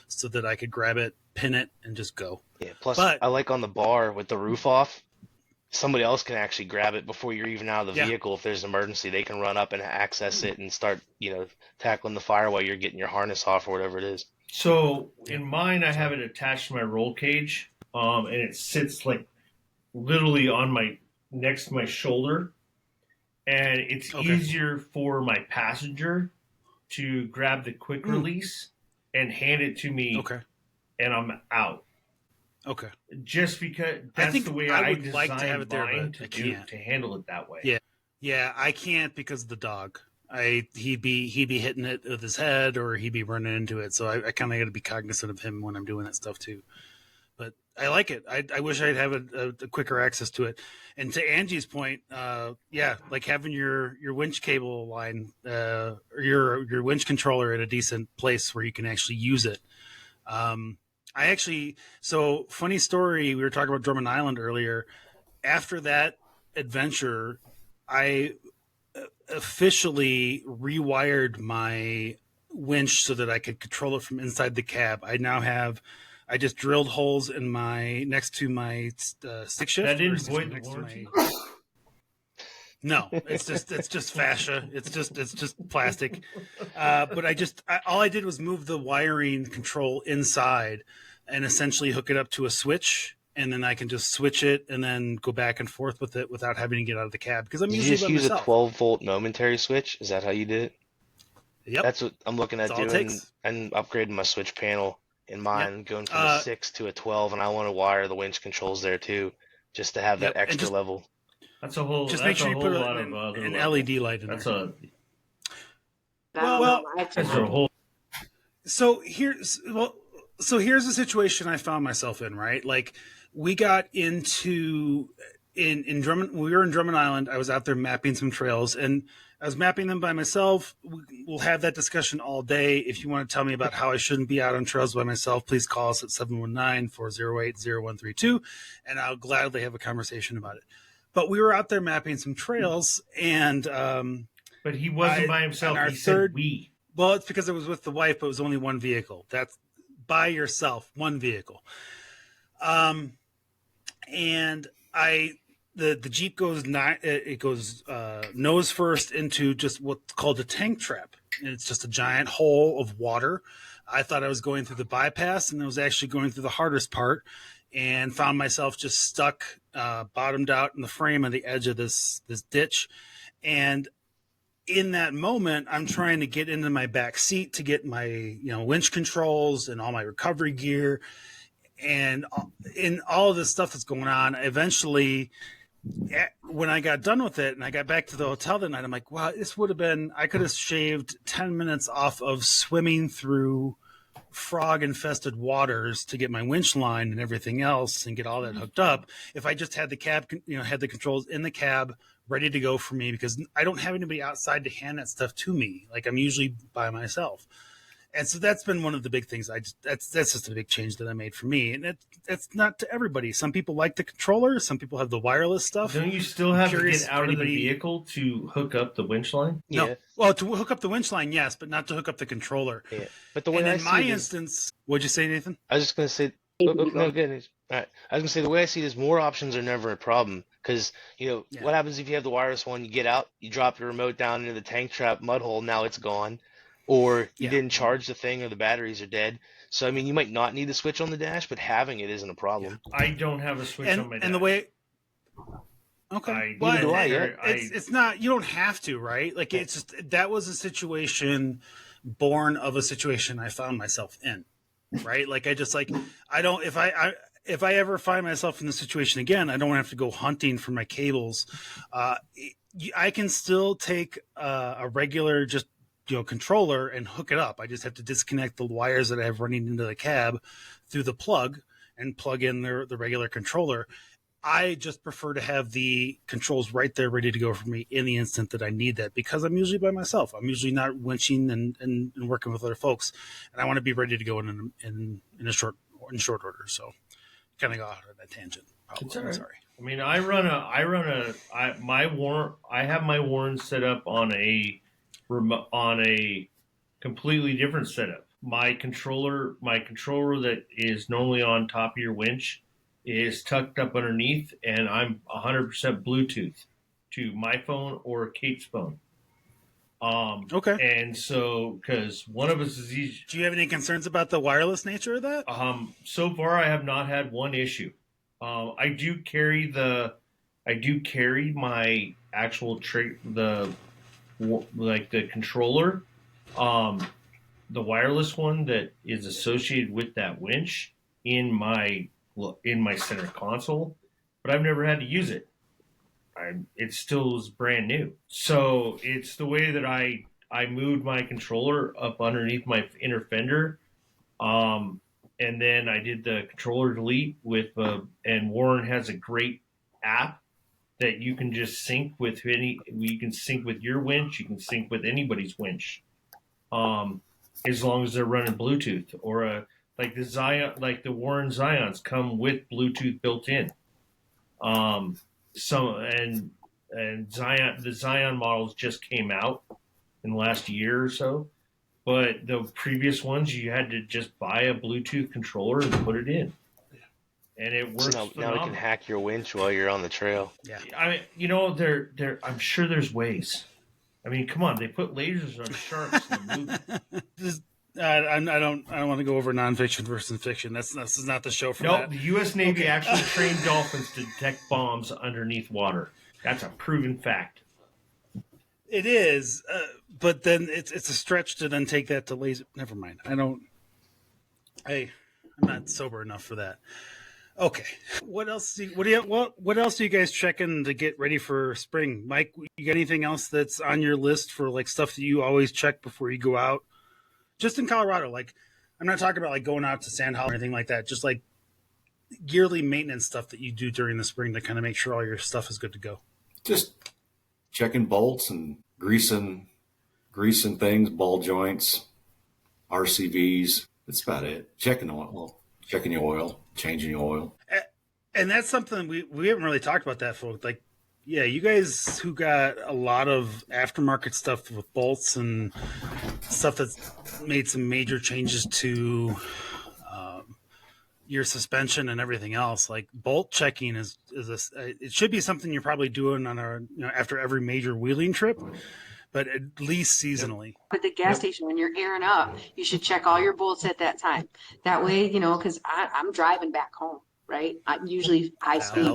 C: so that I could grab it, pin it, and just go.
A: Yeah. Plus,
C: But-
A: I like on the bar with the roof off. somebody else can actually grab it before you're even out of the
C: Yeah.
A: vehicle. If there's an emergency, they can run up and access it and start, tackling the fire while you're getting your harness off or whatever it is.
B: So in mine, I have it attached to my roll cage, and it sits like literally on my next to my shoulder, and it's easier for my passenger to grab the quick release and hand it to me, and I'm out.
C: Okay.
B: Just because that's the way I
C: would like to have it there,
B: mine
C: but I
B: to
C: can't.
B: to handle it that way.
C: Yeah. Yeah, I can't because of the dog. He'd be hitting it with his head, or he'd be running into it. So I kind of got to be cognizant of him when I'm doing that stuff too. But I like it. I wish I'd have a quicker access to it. And to Angie's point, like having your winch cable line, or your winch controller at a decent place where you can actually use it. So funny story. We were talking about Drummond Island earlier. After that adventure, I officially rewired my winch so that I could control it from inside the cab. I just drilled holes in next to my stick shift.
B: That didn't void the warranty.
C: No, it's just fascia. It's just plastic. But all I did was move the wiring control inside and essentially hook it up to a switch, and then I can just switch it and then go back and forth with it without having to get out of the cab, because I'm
A: Did you
C: usually
A: just
C: by
A: use
C: myself.
A: a 12-volt momentary switch? Is that how you did it?
C: Yep.
A: That's what I'm looking at
C: That's all it
A: doing,
C: takes.
A: and upgrading my switch panel in mine, going from a 6 to a 12, and I want to wire the winch controls there too, just to have that extra level.
B: That's a whole.
C: Just
B: that's
C: make sure
B: a
C: you
B: whole
C: put
B: lot
C: an
B: of other
C: LED light in
B: That's
C: there.
B: that's a whole.
C: So here's the situation I found myself in, right? Like, we got into in Drummond. We were in Drummond Island. I was out there mapping some trails, and I was mapping them by myself. We'll have that discussion all day. If you want to tell me about how I shouldn't be out on trails by myself, please call us at 719-408-0132, and I'll gladly have a conversation about it. But we were out there mapping some trails, and
B: but he wasn't by himself. He said we.
C: Well, it's because it was with the wife, but it was only one vehicle. That's by yourself, one vehicle. And the Jeep goes nose first into just what's called a tank trap, and it's just a giant hole of water. I thought I was going through the bypass, and I was actually going through the hardest part, and found myself just stuck, bottomed out in the frame of the edge of this ditch. And in that moment, I'm trying to get into my back seat to get my winch controls and all my recovery gear, and in all of this stuff that's going on. Eventually, when I got done with it and I got back to the hotel that night, I'm like, wow, I could have shaved 10 minutes off of swimming through frog infested waters to get my winch line and everything else and get all that hooked up if I just had the cab, had the controls in the cab ready to go for me, because I don't have anybody outside to hand that stuff to me. Like, I'm usually by myself. And so that's been one of the big things. That's just a big change that I made for me. And that's not to everybody. Some people like the controller. Some people have the wireless stuff.
B: Don't you still have to get out of the vehicle to hook up the winch line?
C: No. Yeah. Well, to hook up the winch line, yes, but not to hook up the controller.
A: Yeah. But the way
C: in my instance, what'd you say, Nathan?
A: I was just going to say, no, good. All right. I was going to say, the way I see it is more options are never a problem. Because, what happens if you have the wireless one, you get out, you drop your remote down into the tank trap mud hole, now it's gone. Or you didn't charge the thing, or the batteries are dead. So, I mean, you might not need the switch on the dash, but having it isn't a problem.
B: I don't have a switch on my dash.
C: And the way... Okay. It's not... You don't have to, right? Like, it's just... That was a situation born of a situation I found myself in, right? Like, I just, I don't... If I ever find myself in this situation again, I don't have to go hunting for my cables. I can still take a regular just controller and hook it up. I just have to disconnect the wires that I have running into the cab through the plug and plug in the regular controller. I just prefer to have the controls right there ready to go for me in the instant that I need that, because I'm usually by myself. I'm usually not winching and working with other folks, and I want to be ready to go in short order. So kind of got off on that tangent.
B: It's all right.
C: Sorry.
B: I mean, I have my Warren set up on a completely different setup. My controller that is normally on top of your winch is tucked up underneath, and I'm 100% Bluetooth to my phone or Kate's phone.
C: Okay.
B: And so, because one of us is easy.
C: Do you have any concerns about the wireless nature of that?
B: So far, I have not had one issue. I do carry my actual the controller, the wireless one that is associated with that winch in my center console, but I've never had to use it. It still is brand new. So it's the way that I moved my controller up underneath my inner fender. And then I did the controller delete with, and Warren has a great app that you can just sync with you can sync with your winch, you can sync with anybody's winch. As long as they're running Bluetooth or like the Warren Zions come with Bluetooth built in. The Zion models just came out in the last year or so, but the previous ones you had to just buy a Bluetooth controller and put it in, and it works.
A: So now we can hack your winch while you're on the trail.
C: Yeah,
B: I mean, I'm sure there's ways. I mean, come on, they put lasers on sharks in the movie.
C: I don't want to go over nonfiction versus fiction. This is not the show for that.
B: The U.S. Navy actually trained dolphins to detect bombs underneath water. That's a proven fact.
C: It is, but then it's a stretch to then take that to laser. Never mind. I'm not sober enough for that. Okay. What else do you guys checking to get ready for spring? Mike, you got anything else that's on your list for like stuff that you always check before you go out? Just in Colorado, like I'm not talking about like going out to Sand Hollow or anything like that. Just like yearly maintenance stuff that you do during the spring to kind of make sure all your stuff is good to go.
E: Just checking bolts and greasing things, ball joints, RCVs. That's about it. Checking oil, changing your oil.
C: And that's something we haven't really talked about that, folks. Like, yeah, you guys who got a lot of aftermarket stuff with bolts and stuff that's made some major changes to your suspension and everything else. Like bolt checking it should be something you're probably doing on after every major wheeling trip, but at least seasonally.
H: At the gas station, when you're airing up, you should check all your bolts at that time. That way, because I'm driving back home, right? I'm usually high speeds.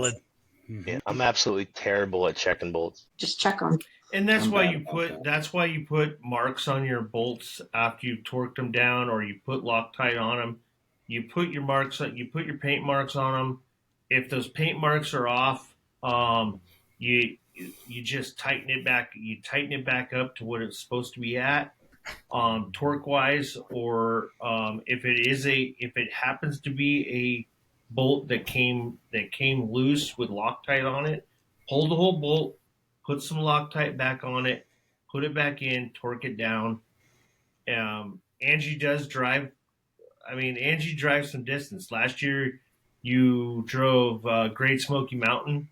C: Mm-hmm.
A: Yeah, I'm absolutely terrible at checking bolts.
H: Just check them.
B: And that's why you put marks on your bolts after you've torqued them down, or you put Loctite on them. You put your marks on. You put your paint marks on them. If those paint marks are off, you just tighten it back. You tighten it back up to what it's supposed to be at, torque wise. Or if it happens to be a bolt that came loose with Loctite on it, hold the whole bolt, put some Loctite back on it, put it back in, torque it down. Angie does drive. Angie drives some distance. Last year, you drove Great Smoky Mountain,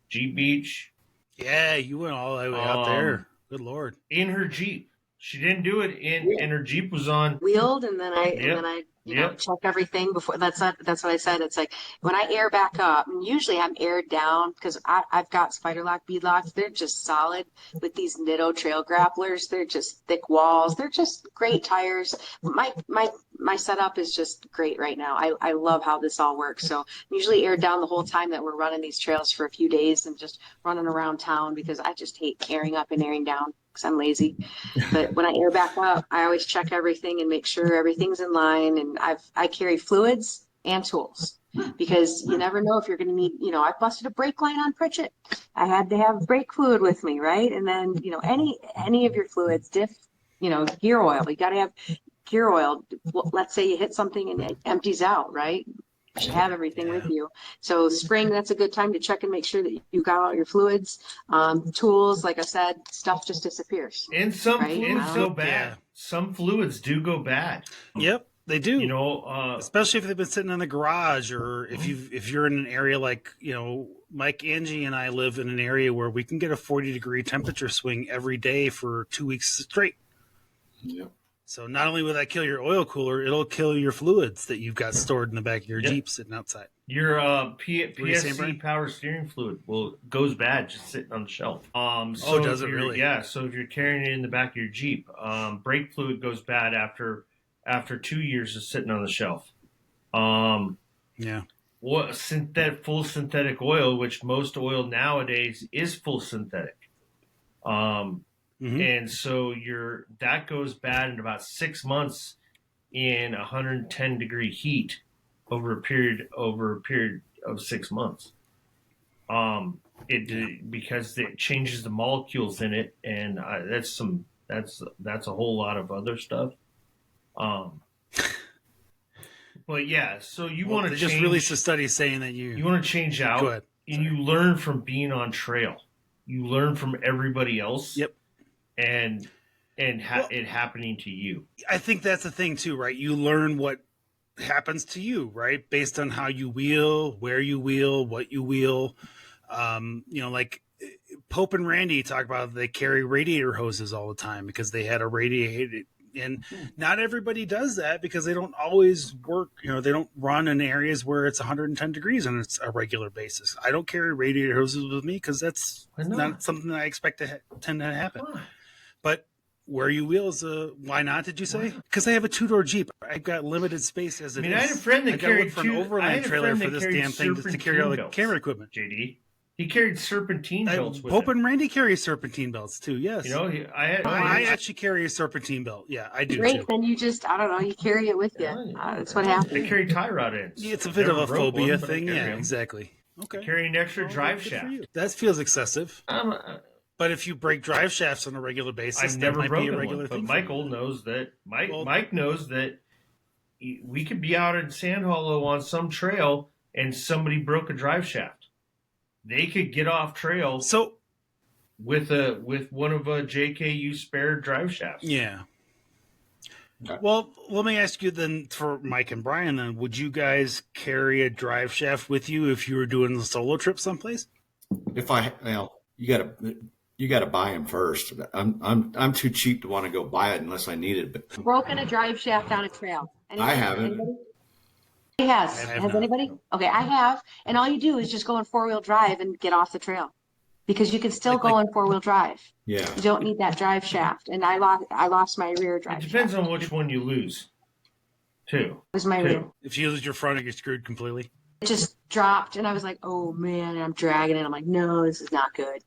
B: Jeep Beach.
C: Yeah, you went all the way out there. Good Lord.
B: In her Jeep. She didn't do it and her Jeep was on
H: Wheeled, and then I check everything before. That's what I said. It's like when I air back up, and usually I'm aired down because I've got spider lock bead locks. They're just solid with these Nitto trail grapplers. They're just thick walls. They're just great tires. My setup is just great right now. I love how this all works. So I'm usually aired down the whole time that we're running these trails for a few days and just running around town, because I just hate airing up and airing down because I'm lazy. But when I air back up, I always check everything and make sure everything's in line. And I carry fluids and tools, because you never know if you're going to need, I busted a brake line on Pritchett. I had to have brake fluid with me, right? And then, any of your fluids, diff, gear oil, you got to have gear oil. Well, let's say you hit something and it empties out, right? You should have everything with you. So spring, that's a good time to check and make sure that you got all your fluids. Tools, like I said, stuff just disappears.
B: And some fluids go bad. Yeah. Some fluids do go bad.
C: Yep, they do. Especially if they've been sitting in the garage, or if you're in an area like, Mike, Angie, and I live in an area where we can get a 40-degree temperature swing every day for 2 weeks straight.
E: Yep.
C: So not only will that kill your oil cooler, it'll kill your fluids that you've got stored in the back of your Jeep sitting outside.
B: Your PSC power steering fluid goes bad just sitting on the shelf. So
C: does it really?
B: Yeah. So if you're carrying it in the back of your Jeep, brake fluid goes bad after 2 years of sitting on the shelf.
C: Yeah.
B: What full synthetic oil, which most oil nowadays is full synthetic. And so that goes bad in about 6 months in 110 degree heat over a period of 6 months. Because it changes the molecules in it, and that's a whole lot of other stuff. But yeah, so you want to
C: just released a study saying that you
B: want to change out, and you learn from being on trail. You learn from everybody else.
C: Yep.
B: And it happening to you.
C: I think that's the thing too, right? You learn what happens to you, right? Based on how you wheel, where you wheel, what you wheel. Like Pope and Randy talk about, they carry radiator hoses all the time because they had a radiator. And not everybody does that because they don't always work. They don't run in areas where it's 110 degrees on a regular basis. I don't carry radiator hoses with me because that's not something that I expect to tend to happen. But where you wheel is why not? Did you say? Because I have a 2-door Jeep. I've got limited space as it is.
B: I had a friend that carried
C: an overland trailer for this damn thing just to carry all the camera equipment.
B: JD. He carried serpentine belts with
C: Pope
B: him.
C: and Randy carry serpentine belts too. Yes. I actually carry a serpentine belt. Yeah, I do.
H: Great.
C: Too.
H: Then you just, I don't know, you carry it with you. That's what happens.
B: They carry tie rod ends.
C: It's a bit of a phobia thing. Yeah, exactly. Okay.
B: Carry an extra drive shaft.
C: That feels excessive. But if you break drive shafts on a regular basis,
B: I've never broken
C: a regular
B: one.
C: thing.
B: But Michael knows that. Mike knows that we could be out in Sand Hollow on some trail and somebody broke a drive shaft. They could get off trail with one of a JKU spare drive shafts.
C: Yeah. Well, let me ask you then, for Mike and Bryan, then, would you guys carry a drive shaft with you if you were doing a solo trip someplace?
E: You gotta buy them first. I'm too cheap to want to go buy it unless I need it. But
H: Broken a drive shaft on a trail.
E: I haven't.
H: Anybody? Has anybody? Okay, I have. And all you do is just go in 4-wheel drive and get off the trail, because you can still go in 4-wheel drive.
E: Yeah.
H: You don't need that drive shaft. And I lost my rear drive shaft.
B: It depends on which one you lose, too.
H: It was my rear.
C: If you lose your front, you're screwed completely.
H: It just dropped, and I was like, oh, man, and I'm dragging it. I'm like, no, this is not good.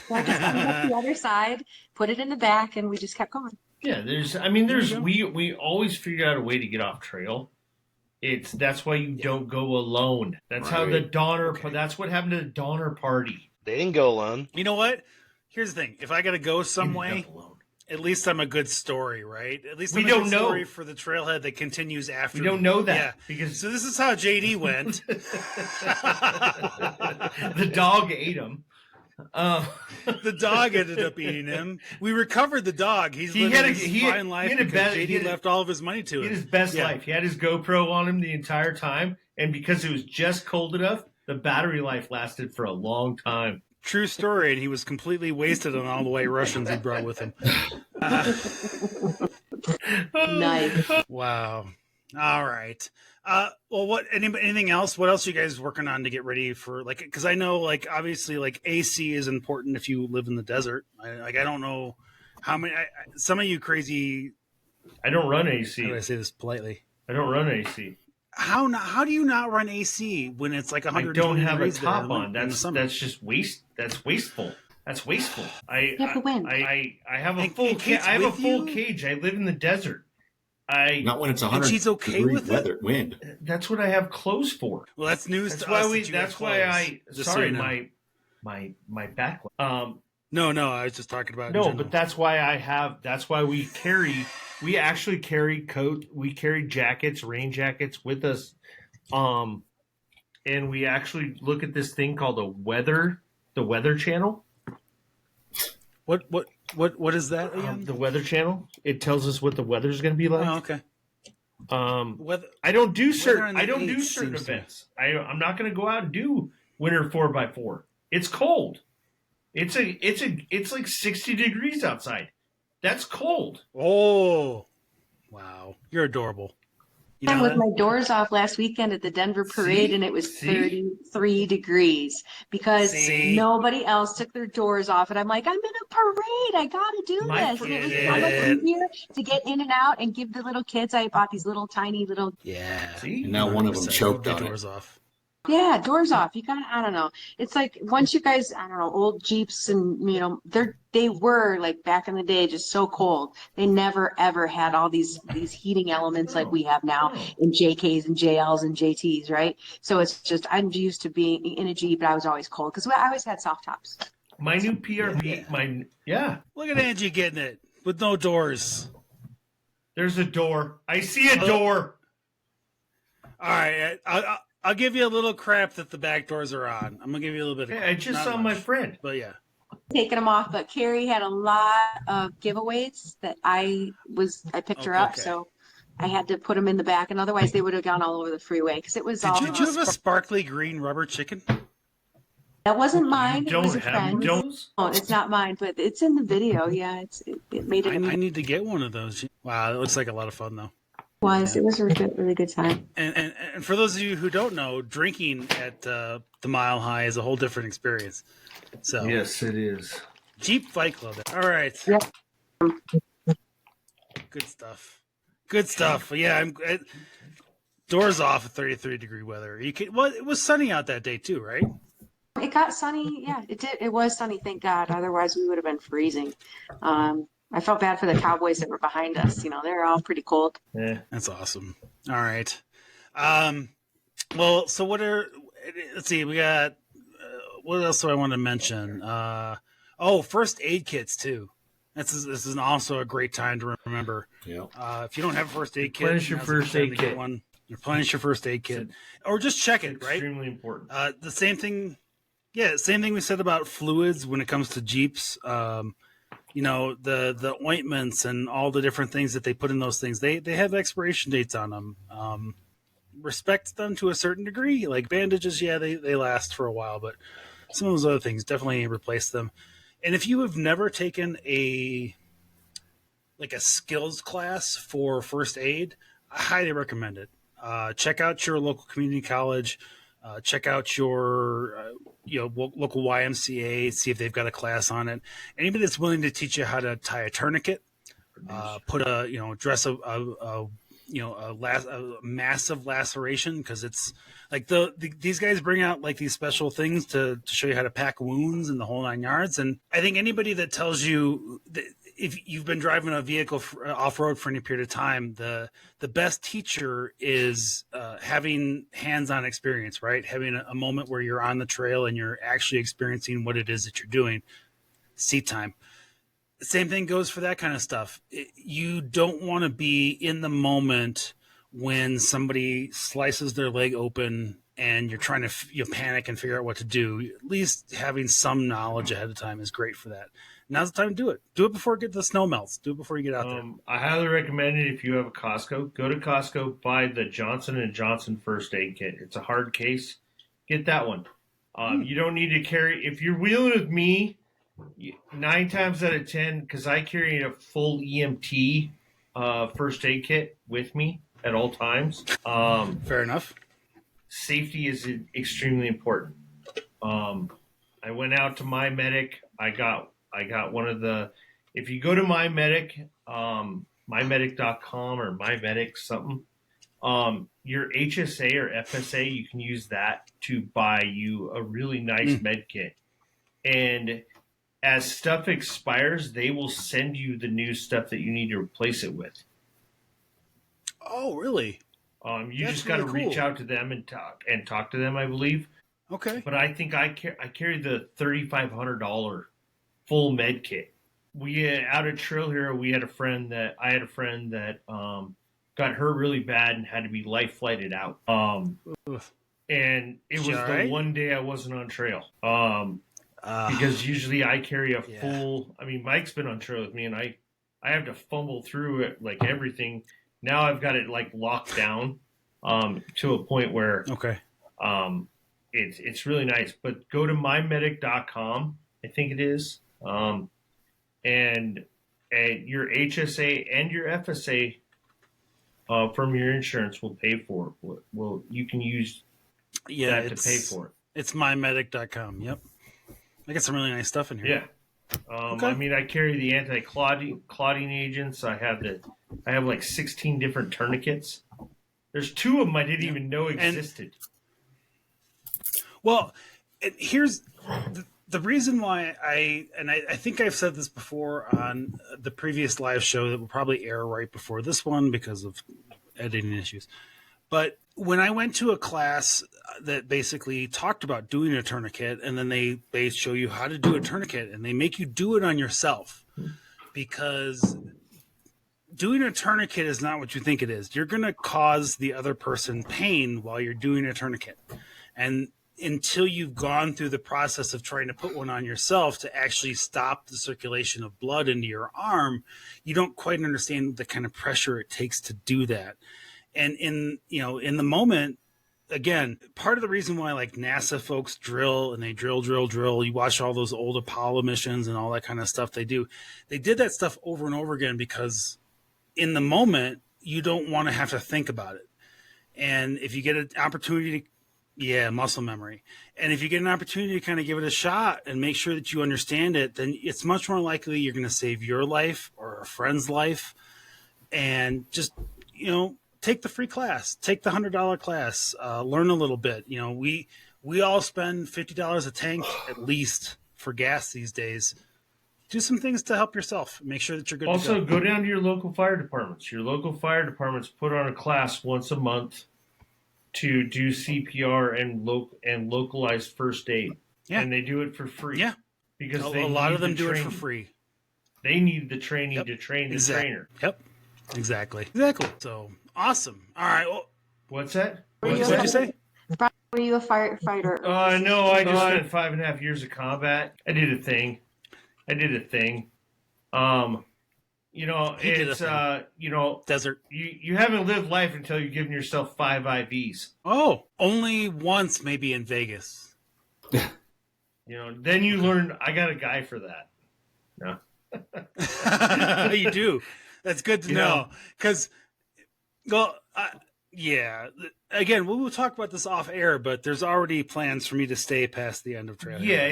H: So I just cleaned up the other side, put it in the back, and we just kept going.
B: Yeah, we always figure out a way to get off trail. That's why you don't go alone. That's how the Donner. Okay. That's what happened to the Donner Party.
A: They didn't go alone.
C: You know what? Here's the thing: if I got to go some way, at least I'm a good story, right? At least I'm a good story for the trailhead that continues after.
B: We don't know that.
C: Yeah.
B: Because
C: so this is how JD went.
B: The dog ate him.
C: The dog ended up eating him. We recovered the dog. He had his fine life because JD left all of his money to him.
B: He had his best life. He had his GoPro on him the entire time, and because it was just cold enough, the battery life lasted for a long time.
C: True story, and he was completely wasted on all the white Russians he brought with him.
H: Nice.
C: Wow. All right. Well, anything else? What else are you guys working on to get ready for, because I know, obviously, AC is important if you live in the desert. I don't know how many, some of you crazy.
B: I don't run AC.
C: How do I say this politely?
B: I don't run AC.
C: How do you not run AC when it's 120 degrees?
B: I don't have a top on. That's just waste. That's wasteful. That's wasteful. I have a full cage. I live in the desert.
E: Not when it's 100
C: she's okay
E: degree
C: with
E: weather, wind.
B: That's what I have clothes for.
C: Well, that's news
B: that's
C: to
B: why
C: us.
B: That's why I. Sorry, my back.
C: No, I was just talking about.
B: No, but that's why I have. That's why we carry. We actually carry We carry jackets, rain jackets with us, and we actually look at this thing called the Weather Channel.
C: What is that again?
B: The Weather Channel. It tells us what the weather's going to be like.
C: Oh, okay.
B: I don't do certain events. I'm not going to go out and do winter 4x4. It's cold. It's like 60 degrees outside. That's cold.
C: Oh, wow. You're adorable. You
D: And
C: know
D: with
C: that?
D: my doors off last weekend at the Denver parade,
B: See?
D: and it was
B: See?
D: 33 degrees because
C: See?
D: nobody else took their doors off. And I'm like, I'm in a parade. I got to do
B: My
D: this.
B: fr-
D: And it was
C: Get
D: so much
C: it.
D: easier to get in and out and give the little kids. I bought these little tiny little,
C: Yeah.
B: See?
E: And now one of them
C: 100%.
E: choked
C: Your
E: on it.
C: doors off.
D: yeah, doors off. You got, I don't know. It's like once you guys, I don't know, old Jeeps and, they were like back in the day just so cold. They never ever had all these heating elements like we have now in JKs and JLs and JTs, right? So it's just, I'm used to being in a Jeep, but I was always cold because I always had soft tops.
B: My new PRV,
C: Yeah. Look at Angie getting it with no doors.
B: There's a door. I see a door.
C: All right. I'll give you a little crap that the back doors are on. I'm going to give you a little bit of
B: Hey,
C: crap.
B: I just
C: Not
B: saw
C: much,
B: my friend.
C: But yeah.
D: Taking them off, but Carrie had a lot of giveaways that I picked her up,
C: Okay.
D: so I had to put them in the back, and otherwise they would have gone all over the freeway because it was
C: Did
D: all.
C: you have a sparkly green rubber chicken?
D: That wasn't mine.
B: You
D: It was
B: don't
D: a
B: have
D: friend's.
B: those?
D: Oh, it's not mine, but it's in the video. Yeah, it made it.
C: I need to get one of those. Wow, it looks like a lot of fun though.
D: It was a really good time.
C: And for those of you who don't know, drinking at the Mile High is a whole different experience. So
B: Yes, it is.
C: Jeep Fight Club. All right.
D: Yep.
C: Good stuff. Good stuff. Yeah, doors off at 33-degree weather. Well, it was sunny out that day too, right?
D: It got sunny. Yeah, it did. It was sunny. Thank God. Otherwise, we would have been freezing. I felt bad for the Cowboys that were behind us. They're all pretty cold.
B: Yeah.
C: That's awesome. All right. Well, so let's see, we got, what else do I want to mention? First aid kits too. This is also a great time to remember.
E: Yeah.
C: If you don't have a first aid kit,
B: Replenish your
C: now's a good
B: first
C: time
B: aid
C: to get
B: kit.
C: one. Replenish your first aid kit, or just check it. Right.
B: Extremely important.
C: The same thing. Yeah, same thing we said about fluids when it comes to Jeeps. The ointments and all the different things that they put in those things, they have expiration dates on them. Respect them to a certain degree. Like bandages, yeah, they last for a while, but some of those other things, definitely replace them. And if you have never taken a skills class for first aid, I highly recommend it. Check out your local community college. Check out your local YMCA. See if they've got a class on it. Anybody that's willing to teach you how to tie a tourniquet, put dress a massive laceration, because it's like these guys bring out like these special things to show you how to pack wounds and the whole 9 yards. And I think anybody that tells you that if you've been driving a vehicle off-road for any period of time, the best teacher is having hands-on experience, right? Having a moment where you're on the trail and you're actually experiencing what it is that you're doing. Seat time. Same thing goes for that kind of stuff. You don't want to be in the moment when somebody slices their leg open and you're trying to panic and figure out what to do. At least having some knowledge ahead of time is great for that. Now's the time to do it. Do it before the snow melts. Do it before you get out there.
B: I highly recommend it if you have a Costco. Go to Costco, buy the Johnson & Johnson first aid kit. It's a hard case. Get that one. You don't need to carry – if you're wheeling with me, 9 times out of 10, because I carry a full EMT first aid kit with me at all times.
C: Fair enough.
B: Safety is extremely important. I went out to My Medic. I got one of the, if you go to My Medic, mymedic.com or My Medic something, your HSA or FSA, you can use that to buy you a really nice med kit. And as stuff expires, they will send you the new stuff that you need to replace it with.
C: Oh, really?
B: You
C: That's
B: just got to
C: really
B: reach
C: cool.
B: out to them and talk to them, I believe.
C: Okay.
B: But I think I carry the $3,500 full med kit. We out at Trail Hero, I had a friend that got hurt really bad and had to be life flighted out. And it was the one day I wasn't on trail. Because usually I carry a full. I mean, Mike's been on trail with me, and I have to fumble through it like everything. Now I've got it like locked down to a point where it's really nice. But go to mymedic.com, I think it is, and and your HSA and your FSA from your insurance will pay for it. Well, you can use that to pay for it.
C: It's mymedic.com. Yep. I got some really nice stuff in here.
B: Yeah.
C: Okay.
B: I mean, I carry the anti-clotting agents. I have like 16 different tourniquets. There's 2 of them I didn't even know existed.
C: Well, here's the reason why I think I've said this before on the previous live show that will probably air right before this one because of editing issues. But when I went to a class that basically talked about doing a tourniquet, and then they show you how to do a tourniquet, and they make you do it on yourself, because doing a tourniquet is not what you think it is. You're going to cause the other person pain while you're doing a tourniquet. And until you've gone through the process of trying to put one on yourself to actually stop the circulation of blood into your arm, you don't quite understand the kind of pressure it takes to do that. And in the moment, again, part of the reason why like NASA folks drill and they drill, you watch all those old Apollo missions and all that kind of stuff they did that stuff over and over again because in the moment, you don't want to have to think about it. And if you get an opportunity muscle memory. And if you get an opportunity to kind of give it a shot and make sure that you understand it, then it's much more likely you're going to save your life or a friend's life. And just, take the free class, take the $100 class, learn a little bit. We all spend $50 a tank at least for gas these days. Do some things to help yourself. Make sure that you're good.
B: Also,
C: to go
B: down to your local fire departments. Your local fire departments put on a class once a month to do CPR and localized first aid. Yeah. And they do it for free.
C: Yeah.
B: Because
C: a lot of them do it for free.
B: They need the training to train the trainer.
C: Yep. Exactly. So, awesome. All right. Well,
B: what's that?
C: What did you say?
H: Bryan, were you a firefighter?
B: No, I just spent 5.5 years of combat. I did a thing. It's
C: desert.
B: You haven't lived life until you've given yourself 5 IVs.
C: Oh, only once, maybe in Vegas.
B: Then you learn. I got a guy for that. No,
C: you do. That's good to know. Because, again, we will talk about this off air, but there's already plans for me to stay past the end of Trailhead.
B: Yeah,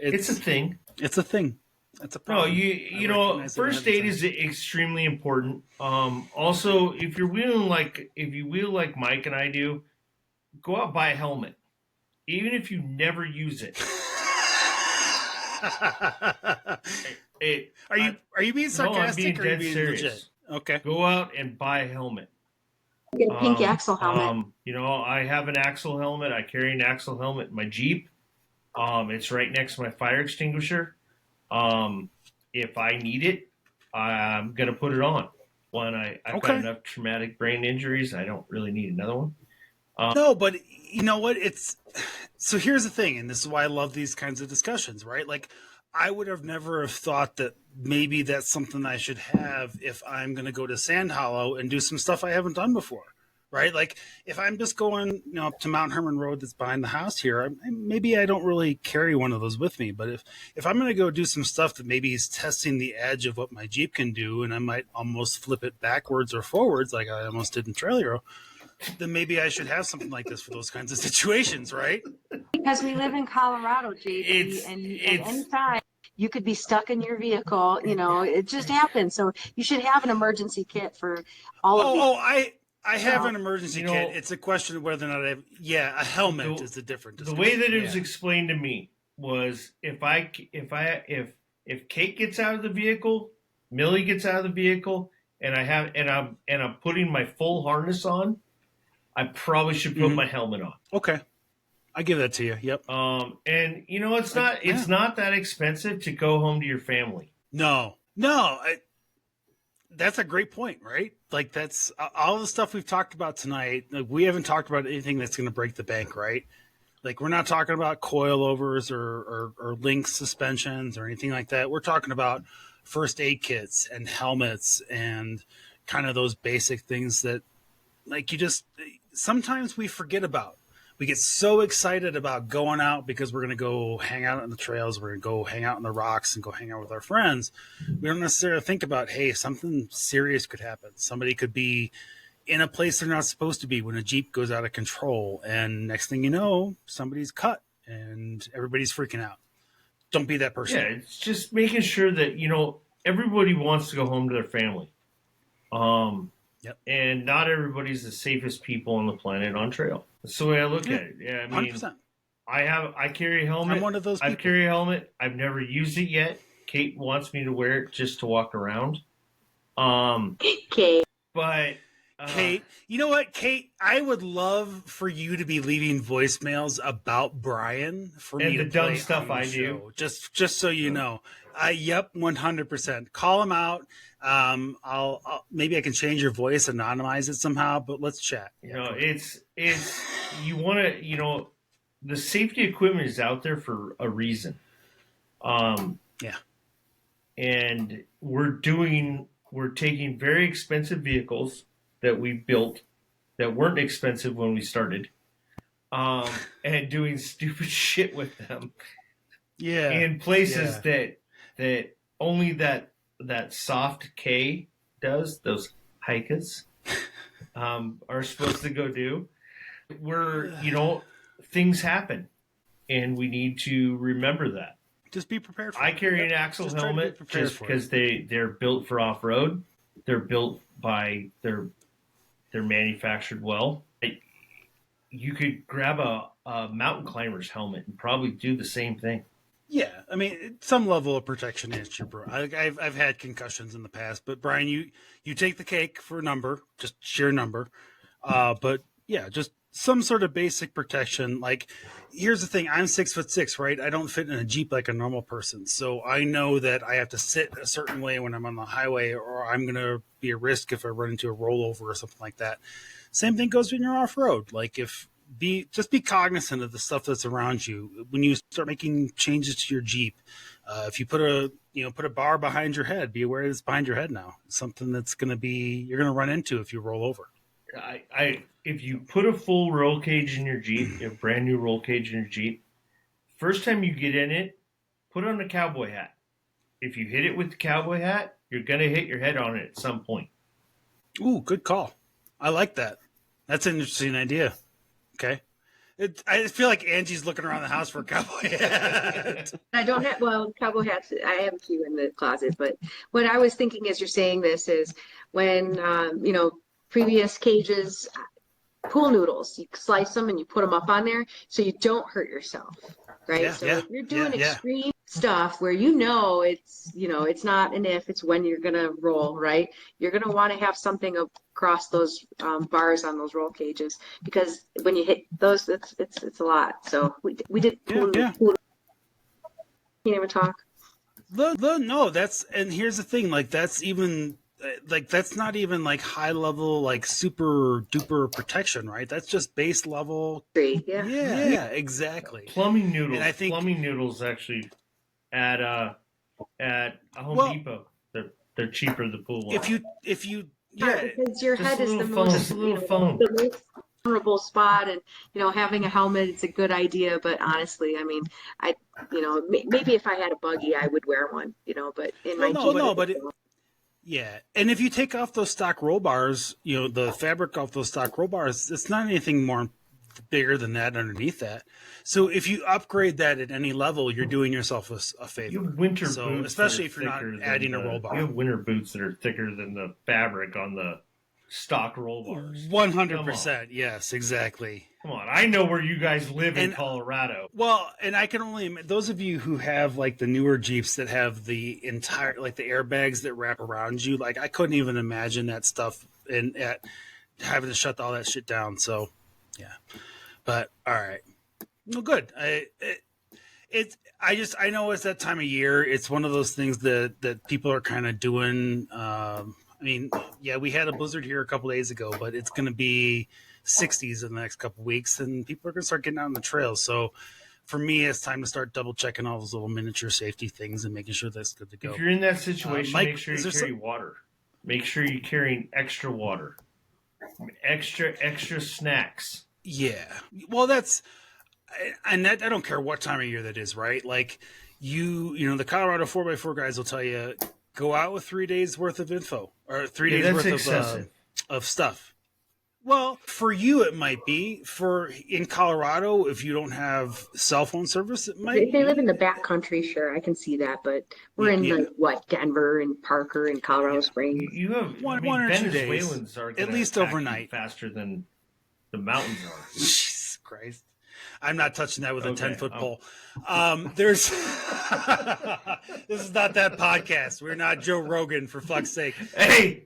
B: it's a thing.
C: It's a thing. That's a problem.
B: First aid is extremely important. Also, if you wheel like Mike and I do, go out and buy a helmet, even if you never use it.
C: Are you being sarcastic or are you being
B: serious?
C: Legit? Okay.
B: Go out and buy a helmet.
H: Get a pink axle helmet.
B: I have an axle helmet. I carry an axle helmet in my Jeep. It's right next to my fire extinguisher. If I need it, I'm gonna put it on. I've got enough traumatic brain injuries. I don't really need another one.
C: No, but you know what? So here's the thing, and this is why I love these kinds of discussions, right? Like, I would have never have thought that maybe that's something I should have if I'm going to go to Sand Hollow and do some stuff I haven't done before, right? Like, if I'm just going, up to Mount Herman Road that's behind the house here, maybe I don't really carry one of those with me. But if I'm going to go do some stuff that maybe is testing the edge of what my Jeep can do, and I might almost flip it backwards or forwards like I almost did in Trail Hero, then maybe I should have something like this for those kinds of situations, right?
H: Because we live in Colorado, JD, and at any time you could be stuck in your vehicle. It just happens. So you should have an emergency kit for all of these.
C: I have an emergency kit. It's a question of whether or not I have. Yeah, a helmet is the different discussion.
B: The way that it was explained to me was if Kate gets out of the vehicle, Millie gets out of the vehicle, and I'm putting my full harness on, I probably should put my helmet on.
C: Okay. I give that to you. Yep.
B: And it's not that expensive to go home to your family.
C: No. That's a great point, right? Like, that's all the stuff we've talked about tonight. Like, we haven't talked about anything that's going to break the bank, right? Like, we're not talking about coilovers or link suspensions or anything like that. We're talking about first aid kits and helmets and kind of those basic things that, like, sometimes we forget about. we get so excited about going out because we're going to go hang out on the trails, we're going to go hang out on the rocks and go hang out with our friends. We don't necessarily think about, hey, something serious could happen. Somebody could be in a place they're not supposed to be when a Jeep goes out of control, and next thing you know, somebody's cut and everybody's freaking out. Don't be that person.
B: Yeah, it's just making sure that, you know, everybody wants to go home to their family.
C: Yep.
B: And not everybody's the safest people on the planet on trail. That's the way I look at it. Yeah, I mean,
C: 100%.
B: I carry a helmet.
C: I'm one of those people.
B: I carry a helmet. I've never used it yet. Kate wants me to wear it just to walk around.
H: Kate.
B: But
C: Kate, you know what, Kate? I would love for you to be leaving voicemails about Bryan for
B: and
C: me
B: the
C: to
B: dumb
C: play
B: stuff
C: on the
B: I
C: show.
B: do.
C: Just so you know. Yep, 100%. Call him out. I'll maybe I can change your voice, anonymize it somehow, but let's chat.
B: You know, it's you want to, you know, the safety equipment is out there for a reason.
C: Yeah.
B: And we're taking very expensive vehicles that we built that weren't expensive when we started, and doing stupid shit with them.
C: Yeah.
B: In places that only that soft K does, those hikers are supposed to go do. You know, things happen, and we need to remember that.
C: Just be prepared for
B: I
C: it.
B: carry an axle
C: Just try to be
B: helmet
C: prepared
B: just
C: for
B: because they're built for off-road. They're built by they're manufactured well. You could grab a mountain climber's helmet and probably do the same thing.
C: Yeah, I mean, some level of protection is your bro. I've had concussions in the past, but Bryan, you take the cake for a number, just sheer number. But yeah, just some sort of basic protection. Like, here's the thing: I'm 6'6", right? I don't fit in a Jeep like a normal person, so I know that I have to sit a certain way when I'm on the highway, or I'm gonna be a risk if I run into a rollover or something like that. Same thing goes when you're off road. Like, be cognizant of the stuff that's around you when you start making changes to your Jeep. If you put a bar behind your head, be aware it's behind your head now. It's something that's you're gonna run into if you roll over.
B: If you put a full roll cage in your Jeep, a brand new roll cage in your Jeep, first time you get in it, put on a cowboy hat. If you hit it with the cowboy hat, you're gonna hit your head on it at some point.
C: Ooh, good call. I like that. That's an interesting idea. Okay. I feel like Angie's looking around the house for a cowboy hat.
H: I don't have, cowboy hats. I have a few in the closet, but what I was thinking as you're saying this is when, previous cages, pool noodles, you slice them and you put them up on there so you don't hurt yourself, right? If you're doing extreme stuff where it's not an if, it's when you're going to roll, right? You're going to want to have something across those bars on those roll cages, because when you hit those, it's a lot. So we did pool noodles. Can't even talk.
C: No, and here's the thing, like, that's not even like high level, like super duper protection, right? That's just base level. Yeah, exactly.
B: Plumbing noodles.
C: And I think
B: plumbing noodles actually at Home Depot. They're cheaper than the pool ones.
C: If you
H: because your head is the most vulnerable spot, and having a helmet, it's a good idea, but honestly, I mean, maybe if I had a buggy I would wear one, but in my
C: yeah, and if you take off those stock roll bars, the fabric off those stock roll bars, it's not anything more bigger than that underneath that. So if you upgrade that at any level, you're doing yourself a favor.
B: You have winter boots,
C: especially if you're not adding a roll bar.
B: You have winter boots that are thicker than the fabric on the stock roll bars.
C: 100%. Yes, exactly.
B: Come on, I know where you guys live in Colorado.
C: Well, and I can only those of you who have like the newer Jeeps that have the entire, like, the airbags that wrap around you, like, I couldn't even imagine that stuff and having to shut all that shit down. So, yeah. But all right, well, good. I know it's that time of year. It's one of those things that people are kind of doing. I mean, yeah, we had a blizzard here a couple days ago, but it's going to be 60s in the next couple of weeks, and people are going to start getting out on the trails. So for me, it's time to start double checking all those little miniature safety things and making sure that's good to go.
B: If you're in that situation,
C: Mike,
B: make sure you carry water. Make sure you're carrying extra water, extra snacks.
C: Yeah. Well, and I don't care what time of year that is, right? Like the Colorado 4x4 guys will tell you, go out with 3 days worth of info or 3 days worth of stuff. Well, for you, it might be. In Colorado, if you don't have cell phone service, it might.
H: If they live in the back country, sure, I can see that. But we're in Denver and Parker and Colorado Springs.
B: You have
C: one or 2 days,
B: Venezuelans are
C: at least overnight,
B: faster than the mountains are.
C: Jesus Christ! I'm not touching that with a 10-foot pole. This is not that podcast. We're not Joe Rogan, for fuck's sake.
B: Hey.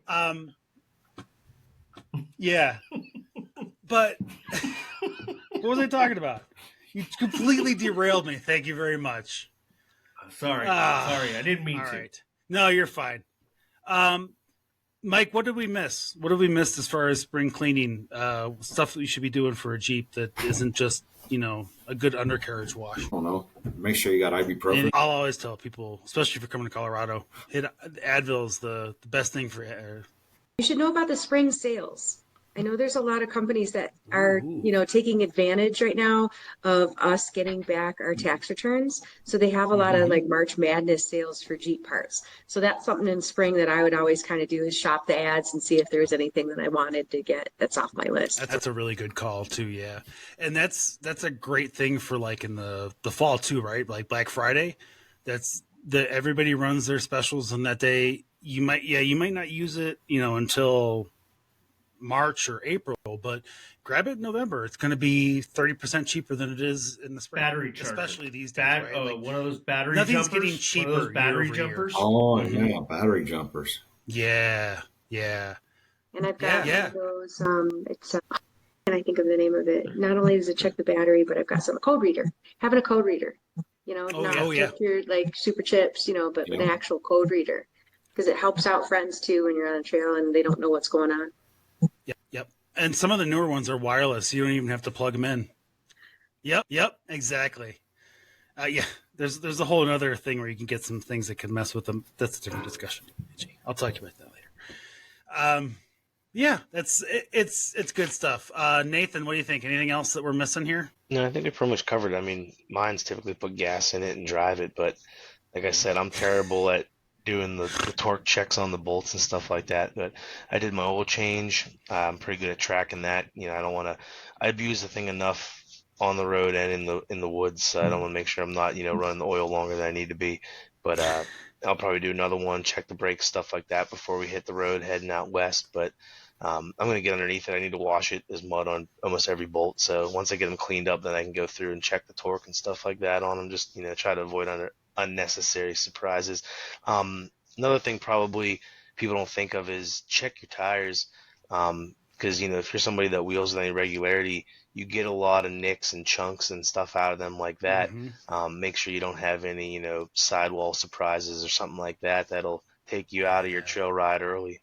C: Yeah. But what was I talking about? You completely derailed me. Thank you very much.
B: Sorry, I didn't mean to.
C: Right. No, you're fine. Mike, what did we miss? What did we miss as far as spring cleaning? Stuff that you should be doing for a Jeep that isn't just, a good undercarriage wash.
E: I don't know. Make sure you got ibuprofen.
C: And I'll always tell people, especially if you're coming to Colorado, Advil's the best thing for air.
H: You should know about the spring sales. I know there's a lot of companies that are, taking advantage right now of us getting back our tax returns. So they have a lot of like March Madness sales for Jeep parts. So that's something in spring that I would always kind of do, is shop the ads and see if there's anything that I wanted to get that's off my list.
C: That's a really good call too. Yeah. And that's a great thing for like in the fall too, right? Like Black Friday, everybody runs their specials on that day. You might not use it, until March or April, but grab it in November. It's going to be 30% cheaper than it is in the spring.
B: Battery charger,
C: especially these days. Right?
B: One of those battery
C: nothing's
B: jumpers.
C: Getting cheaper.
B: One of those battery jumpers.
E: Oh yeah, battery jumpers.
C: Yeah.
H: And I've got one of those. It's and I think of the name of it. Not only does it check the battery, but I've got a code reader. Having a code reader, not just your like super chips, but an actual code reader, because it helps out friends too when you're on a trail and they don't know what's going on.
C: Yep. And some of the newer ones are wireless. You don't even have to plug them in. Yep. Exactly. There's a whole other thing where you can get some things that can mess with them. That's a different discussion. I'll talk to you about that later. It's good stuff. Nathan, what do you think? Anything else that we're missing here?
A: No, I think we pretty much covered it. I mean, mine's typically put gas in it and drive it, but like I said, I'm terrible at doing the torque checks on the bolts and stuff like that. But I did my oil change. I'm pretty good at tracking that. I don't want to. I abuse the thing enough on the road and in the woods, so I don't want to make sure I'm not running the oil longer than I need to be. But I'll probably do another one, check the brakes, stuff like that before we hit the road heading out west. But I'm going to get underneath it. I need to wash it. There's mud on almost every bolt. So once I get them cleaned up, then I can go through and check the torque and stuff like that on them. Just, try to avoid unnecessary surprises. Another thing probably people don't think of is check your tires. Because, if you're somebody that wheels with any regularity, you get a lot of nicks and chunks and stuff out of them like that. Make sure you don't have any, sidewall surprises or something like that. That'll take you out of your trail ride early.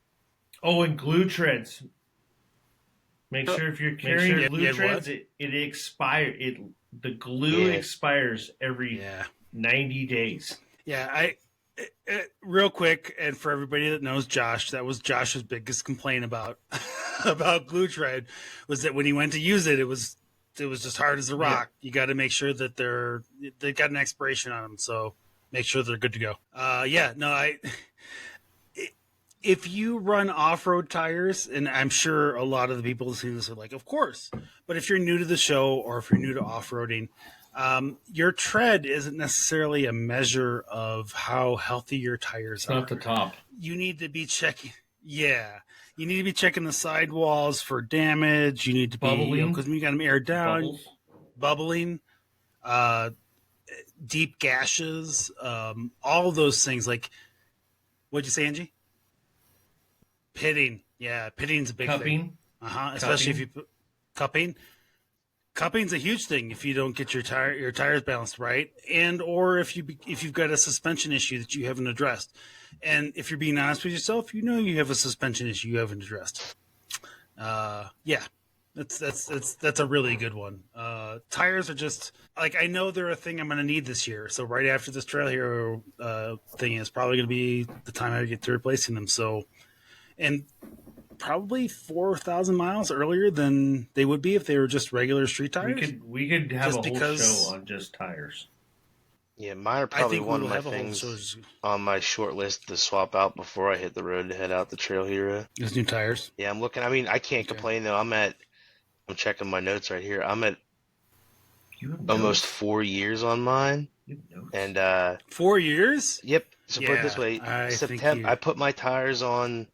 B: Oh, and glue treads. Make sure if you're carrying glue treads, it expires. The glue expires every 90 days.
C: Yeah, real quick, and for everybody that knows Josh, that was Josh's biggest complaint about glue tread, was that when he went to use it, it was just hard as a rock. You got to make sure that they got an expiration on them, so make sure they're good to go. If you run off-road tires, and I'm sure a lot of the people listening to this are like, of course, but if you're new to the show or if you're new to off-roading, your tread isn't necessarily a measure of how healthy your tires are.
B: Not the top.
C: You need to be checking. Yeah. You need to be checking the sidewalls for damage. You need to be, because when you got them aired down, bubbling, deep gashes, all of those things. Like, what'd you say, Angie? Pitting. Yeah, pitting's a big thing. Especially if you put cupping. Cupping's a huge thing if you don't get your tires balanced right, and or if you've got a suspension issue that you haven't addressed. And if you're being honest with yourself, you have a suspension issue you haven't addressed. That's a really good one. Tires are just like, I know they're a thing I'm going to need this year. So right after this Trail Hero thing is probably going to be the time I get to replacing them. So, and probably 4,000 miles earlier than they would be if they were just regular street tires.
B: We could have
C: Just
B: a whole
C: because-
B: show on just tires.
A: Yeah, mine are
C: I
A: probably
C: think we
A: one
C: will
A: of my
C: have a whole
A: things
C: show.
A: on my short list to swap out before I hit the road to head out the trail here.
C: Those new tires.
A: Yeah, I'm looking. I mean, I can't
C: Okay.
A: complain though. I'm checking my notes right here. I'm at
B: You have
A: almost
B: notes?
A: 4 years on mine,
B: You have notes?
A: and
C: 4 years?
A: yep. So put it this
C: Yeah,
A: way,
C: I think
A: September.
C: you-
A: I put my tires on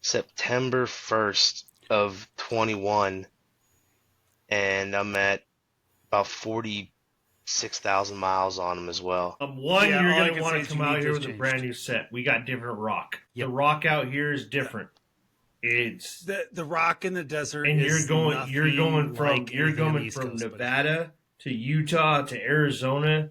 A: September 1st of 21, and I'm at about 46,000 miles on them as well.
B: One,
C: Yeah,
B: you're
C: all I
B: going
C: can
B: to want
C: say
B: to
C: is
B: come
C: you
B: out
C: need
B: here
C: those
B: with a
C: changed.
B: brand new set. We got different rock.
C: Yep.
B: The rock out here is different. It's
C: The rock in the desert,
B: and
C: is
B: you're going
C: nothing
B: from
C: like anything on the East Coast, but-
B: Nevada to Utah to Arizona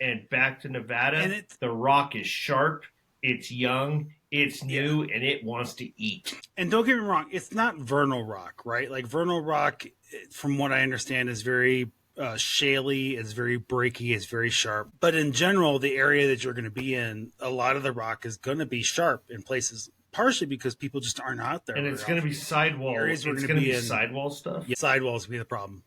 B: and back to Nevada.
C: And it's-
B: the rock is sharp, it's young, it's new, and it wants to eat.
C: And don't get me wrong, it's not vernal rock, right? Like vernal rock, from what I understand, is very shaly, it's very breaky, it's very sharp. But in general, the area that you're going to be in, a lot of the rock is going to be sharp in places, partially because people just aren't out there.
B: And it's going to be sidewall.
C: Areas we're
B: It's
C: gonna
B: going to
C: be
B: be
C: in-
B: sidewall stuff.
C: Yeah, sidewalls will be the problem.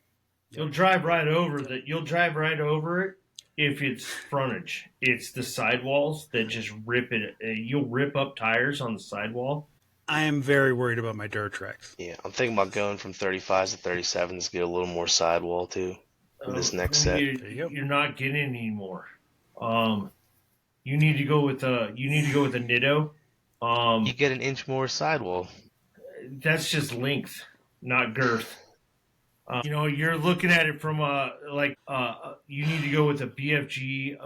B: You'll drive right over that. You'll drive right over it if it's frontage. It's the sidewalls that just rip it. You'll rip up tires on the sidewall.
C: I am very worried about my dirt tracks.
A: Yeah, I'm thinking about going from 35s to 37s to get a little more sidewall too. For this next set.
C: There you go.
B: You're not getting any more. You need to go with a Nitto.
A: You get an inch more sidewall.
B: That's just length, not girth. You're looking at it from you need to go with a BFG.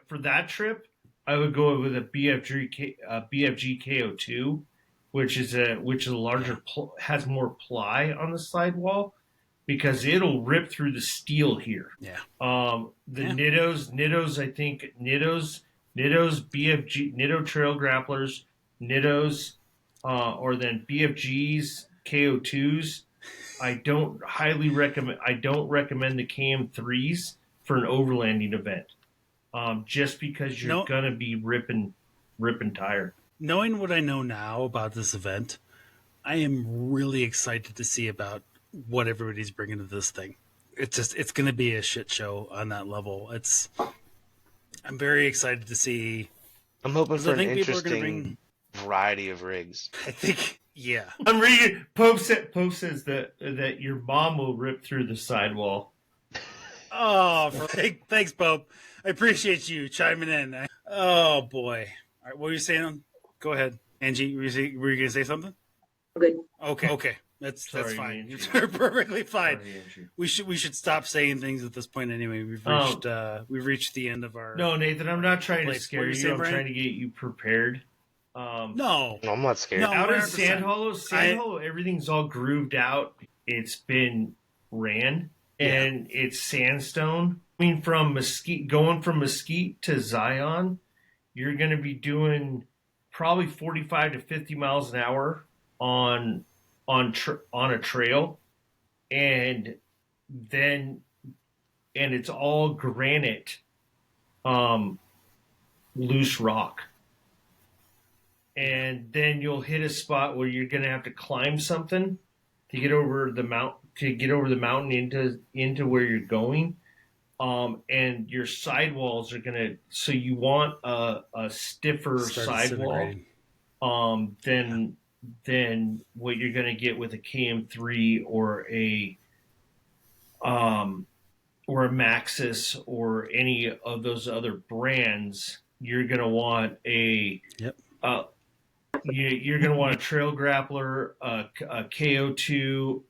B: For that trip, I would go with a BFG KO2, which is a larger has more ply on the sidewall because it'll rip through the steel here.
C: Yeah.
B: Nittos, I think Nittos, BFG, Nitto Trail Grapplers, Nittos, or then BFGs, KO2s. I don't recommend the KM3s for an overlanding event, just because you're gonna be ripping tire.
C: Knowing what I know now about this event, I am really excited to see about what everybody's bringing to this thing. It's going to be a shit show on that level. I'm very excited to see.
A: I'm hoping for
C: I
A: an
C: think people are
A: interesting
C: gonna bring-
A: variety of rigs.
C: I think, yeah.
B: I'm reading. Pope says that your mom will rip through the sidewall.
C: Oh, thanks, Pope. I appreciate you chiming in. Oh boy. All right, what were you saying? Go ahead, Angie. Were you going to say something?
H: Good.
C: Okay. That's
B: Sorry,
C: fine.
B: Angie.
C: You're perfectly fine.
B: Sorry, Angie.
C: We should stop saying things at this point anyway. We've reached the end of our.
B: No, Nathan, I'm not trying to
C: What
B: scare
C: were you
B: you.
C: saying,
B: I'm
C: Bryan?
B: trying to get you prepared.
C: No.
A: No, I'm not scared.
C: No.
B: Out in
C: 100%.
B: Sand Hollow, everything's all grooved out. It's been ran, and it's sandstone. I mean, going from Mesquite to Zion, you're going to be doing probably 45 to 50 miles an hour on a trail, and it's all granite, loose rock. And then you'll hit a spot where you're going to have to climb something to get over the mountain into where you're going. And your sidewalls are going to, so you want a stiffer
C: Started
B: sidewall than what you're going to get with a KM3 or a Maxxis or any of those other brands. You're going to want you're going to want a Trail Grappler, a KO2,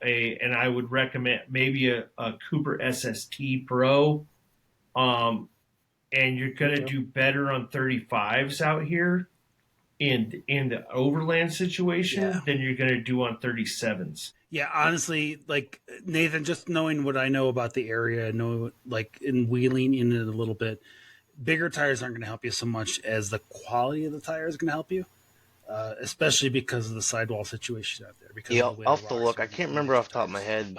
B: and I would recommend maybe a Cooper SST Pro. And you're going to do better on 35s out here in the overland situation than you're going to do on 37s.
C: Yeah, honestly, like Nathan, just knowing what I know about the area, in wheeling in it a little bit, bigger tires aren't going to help you so much as the quality of the tire is going to help you. Especially because of the sidewall situation out there.
A: Yeah, I'll have to look. I can't remember off the top of my head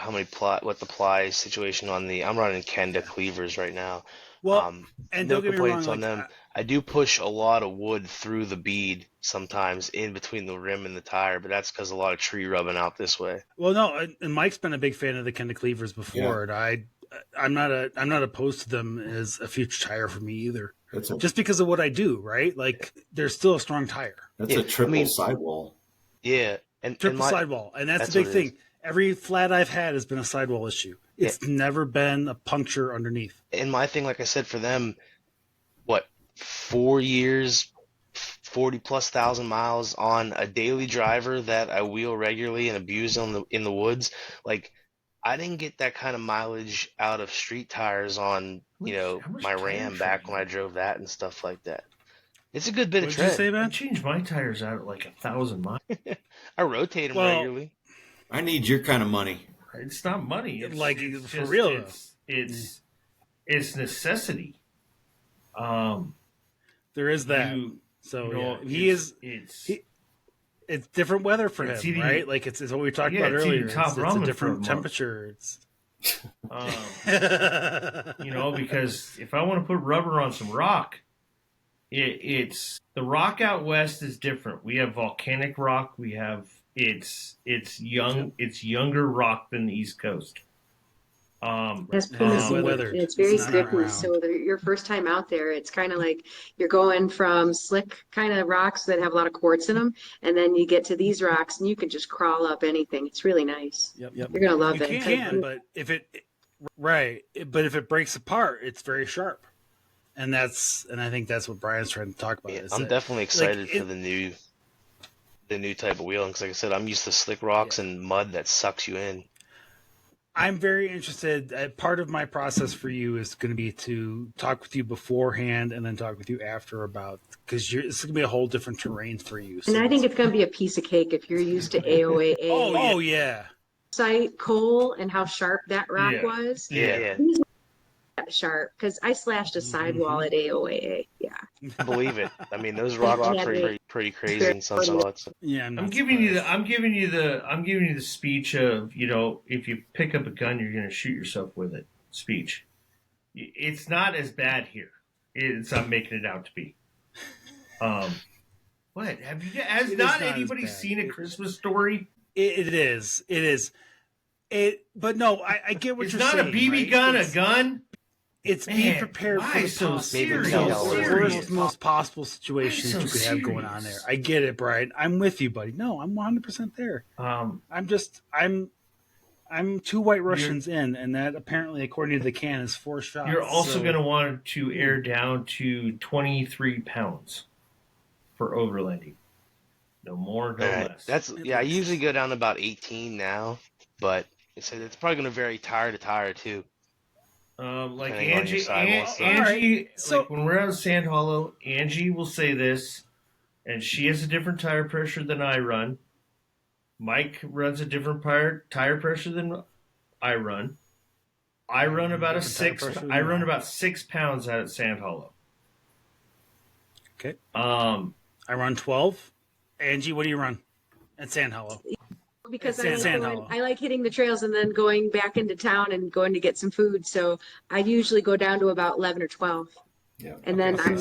A: what the ply situation on I'm running Kenda cleavers right now.
C: Well, and
A: no
C: don't get me wrong,
A: complaints on them. I do push a lot of wood through the bead sometimes in between the rim and the tire, but that's because a lot of tree rubbing out this way.
C: Well, no, and Mike's been a big fan of the Kenda Cleavers before, and I'm not opposed to them as a future tire for me either. Just because of what I do, right? Like, they're still a strong tire.
E: That's a triple sidewall.
A: Yeah, and
C: triple sidewall, and that's the big thing. Every flat I've had has been a sidewall issue. It's never been a puncture underneath.
A: And my thing, like I said, for them, 4 years, 40+ thousand miles on a daily driver that I wheel regularly and abuse in the woods. Like, I didn't get that kind of mileage out of street tires on, my Ram back when I drove that and stuff like that. It's a good bit of tread.
C: What did you say, man?
B: I changed my tires out at like 1,000 miles.
A: I rotate them regularly.
E: I need your kind of money.
B: It's not money. It's
C: like,
B: it's
C: for
B: just,
C: real.
B: It's necessity.
C: There is that. It's different weather for him, right? Like it's what we talked about earlier. It's a different temperature.
B: Because if I want to put rubber on some rock, it's the rock out west is different. We have volcanic rock. We have it's younger rock than the East Coast.
H: That's weather. It's very sticky. So your first time out there, it's kind of like you're going from slick kind of rocks that have a lot of quartz in them, and then you get to these rocks, and you can just crawl up anything. It's really nice.
C: Yep.
H: You're gonna love it.
C: You can, but if it breaks apart, it's very sharp, and I think that's what Brian's trying to talk about.
A: Yeah, I'm definitely excited for the new type of wheeling because, like I said, I'm used to slick rocks and mud that sucks you in.
C: I'm very interested. Part of my process for you is going to be to talk with you beforehand and then talk with you after about, because it's going to be a whole different terrain for you.
H: So. And I think it's going to be a piece of cake if you're used to AOAA.
C: Oh yeah.
H: Site coal and how sharp that rock was.
A: Yeah.
H: Sharp because I slashed a sidewall at AOAA. Yeah,
A: I believe it. I mean, those rocks are pretty crazy in some spots.
C: Yeah,
B: I'm giving you the speech of, if you pick up a gun, you're going to shoot yourself with it. Speech. It's not as bad here. I'm making it out to be. What has not anybody seen A Christmas Story?
C: It is. But no, I get what you're saying.
B: It's not a BB gun, a gun.
C: It's being prepared for the worst, most possible situations you could have going on there. I get it, Brian. I'm with you, buddy. No, I'm 100% there. I'm 2 White Russians in, and that apparently, according to the can, is 4 shots.
B: You're also going to want to air down to 23 pounds for overlanding. No more, no less.
A: I usually go down to about 18 now, but it's probably going to vary tire to tire too.
B: Like Angie, so when we're out of Sand Hollow, Angie will say this, and she has a different tire pressure than I run. Mike runs a different tire pressure than I run. I run about 6 pounds out at Sand Hollow.
C: Okay. I run 12. Angie, what do you run at Sand Hollow?
H: Because I like hitting the trails and then going back into town and going to get some food. So I usually go down to about 11 or 12. Yeah. And then I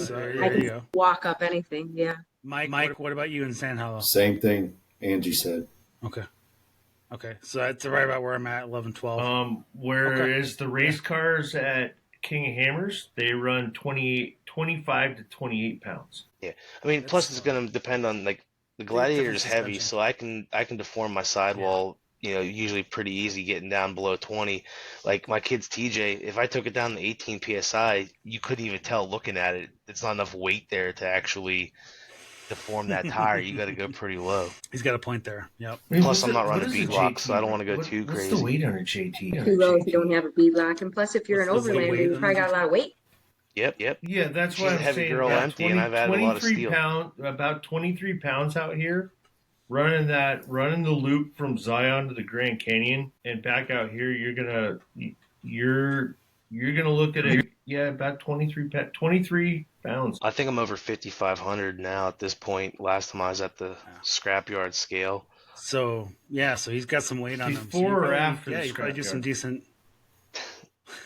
H: can walk up anything. Yeah.
C: Mike, what about you in Sand Hollow?
E: Same thing Angie said.
C: Okay. So that's right about where I'm at, 11, 12.
B: Whereas the race cars at King of Hammers, they run 25 to 28 pounds.
A: Yeah. I mean, plus it's going to depend on, like, the Gladiator is heavy, so I can deform my sidewall, usually pretty easy getting down below 20. Like my kid's TJ, if I took it down to 18 PSI, you couldn't even tell looking at it. It's not enough weight there to actually deform that tire. You got to go pretty low.
C: He's got a point there. Yep.
A: Plus, I'm not running bead lock, so I don't want to go too crazy.
B: What's the weight on a JT?
H: Too low if you don't have a bead lock, and plus if you're an overlander, you probably got a lot of weight.
A: Yep.
B: Yeah, that's why I'm
A: heavy
B: saying
A: girl empty, and I've added a lot of steel.
B: About 23 pounds out here, running the loop from Zion to the Grand Canyon and back out here. You're gonna look at about 23 pounds.
A: I think I'm over 5,500 now at this point. Last time I was at the scrapyard scale.
C: So he's got some weight on him.
B: Before or after?
C: Yeah, you probably do some decent.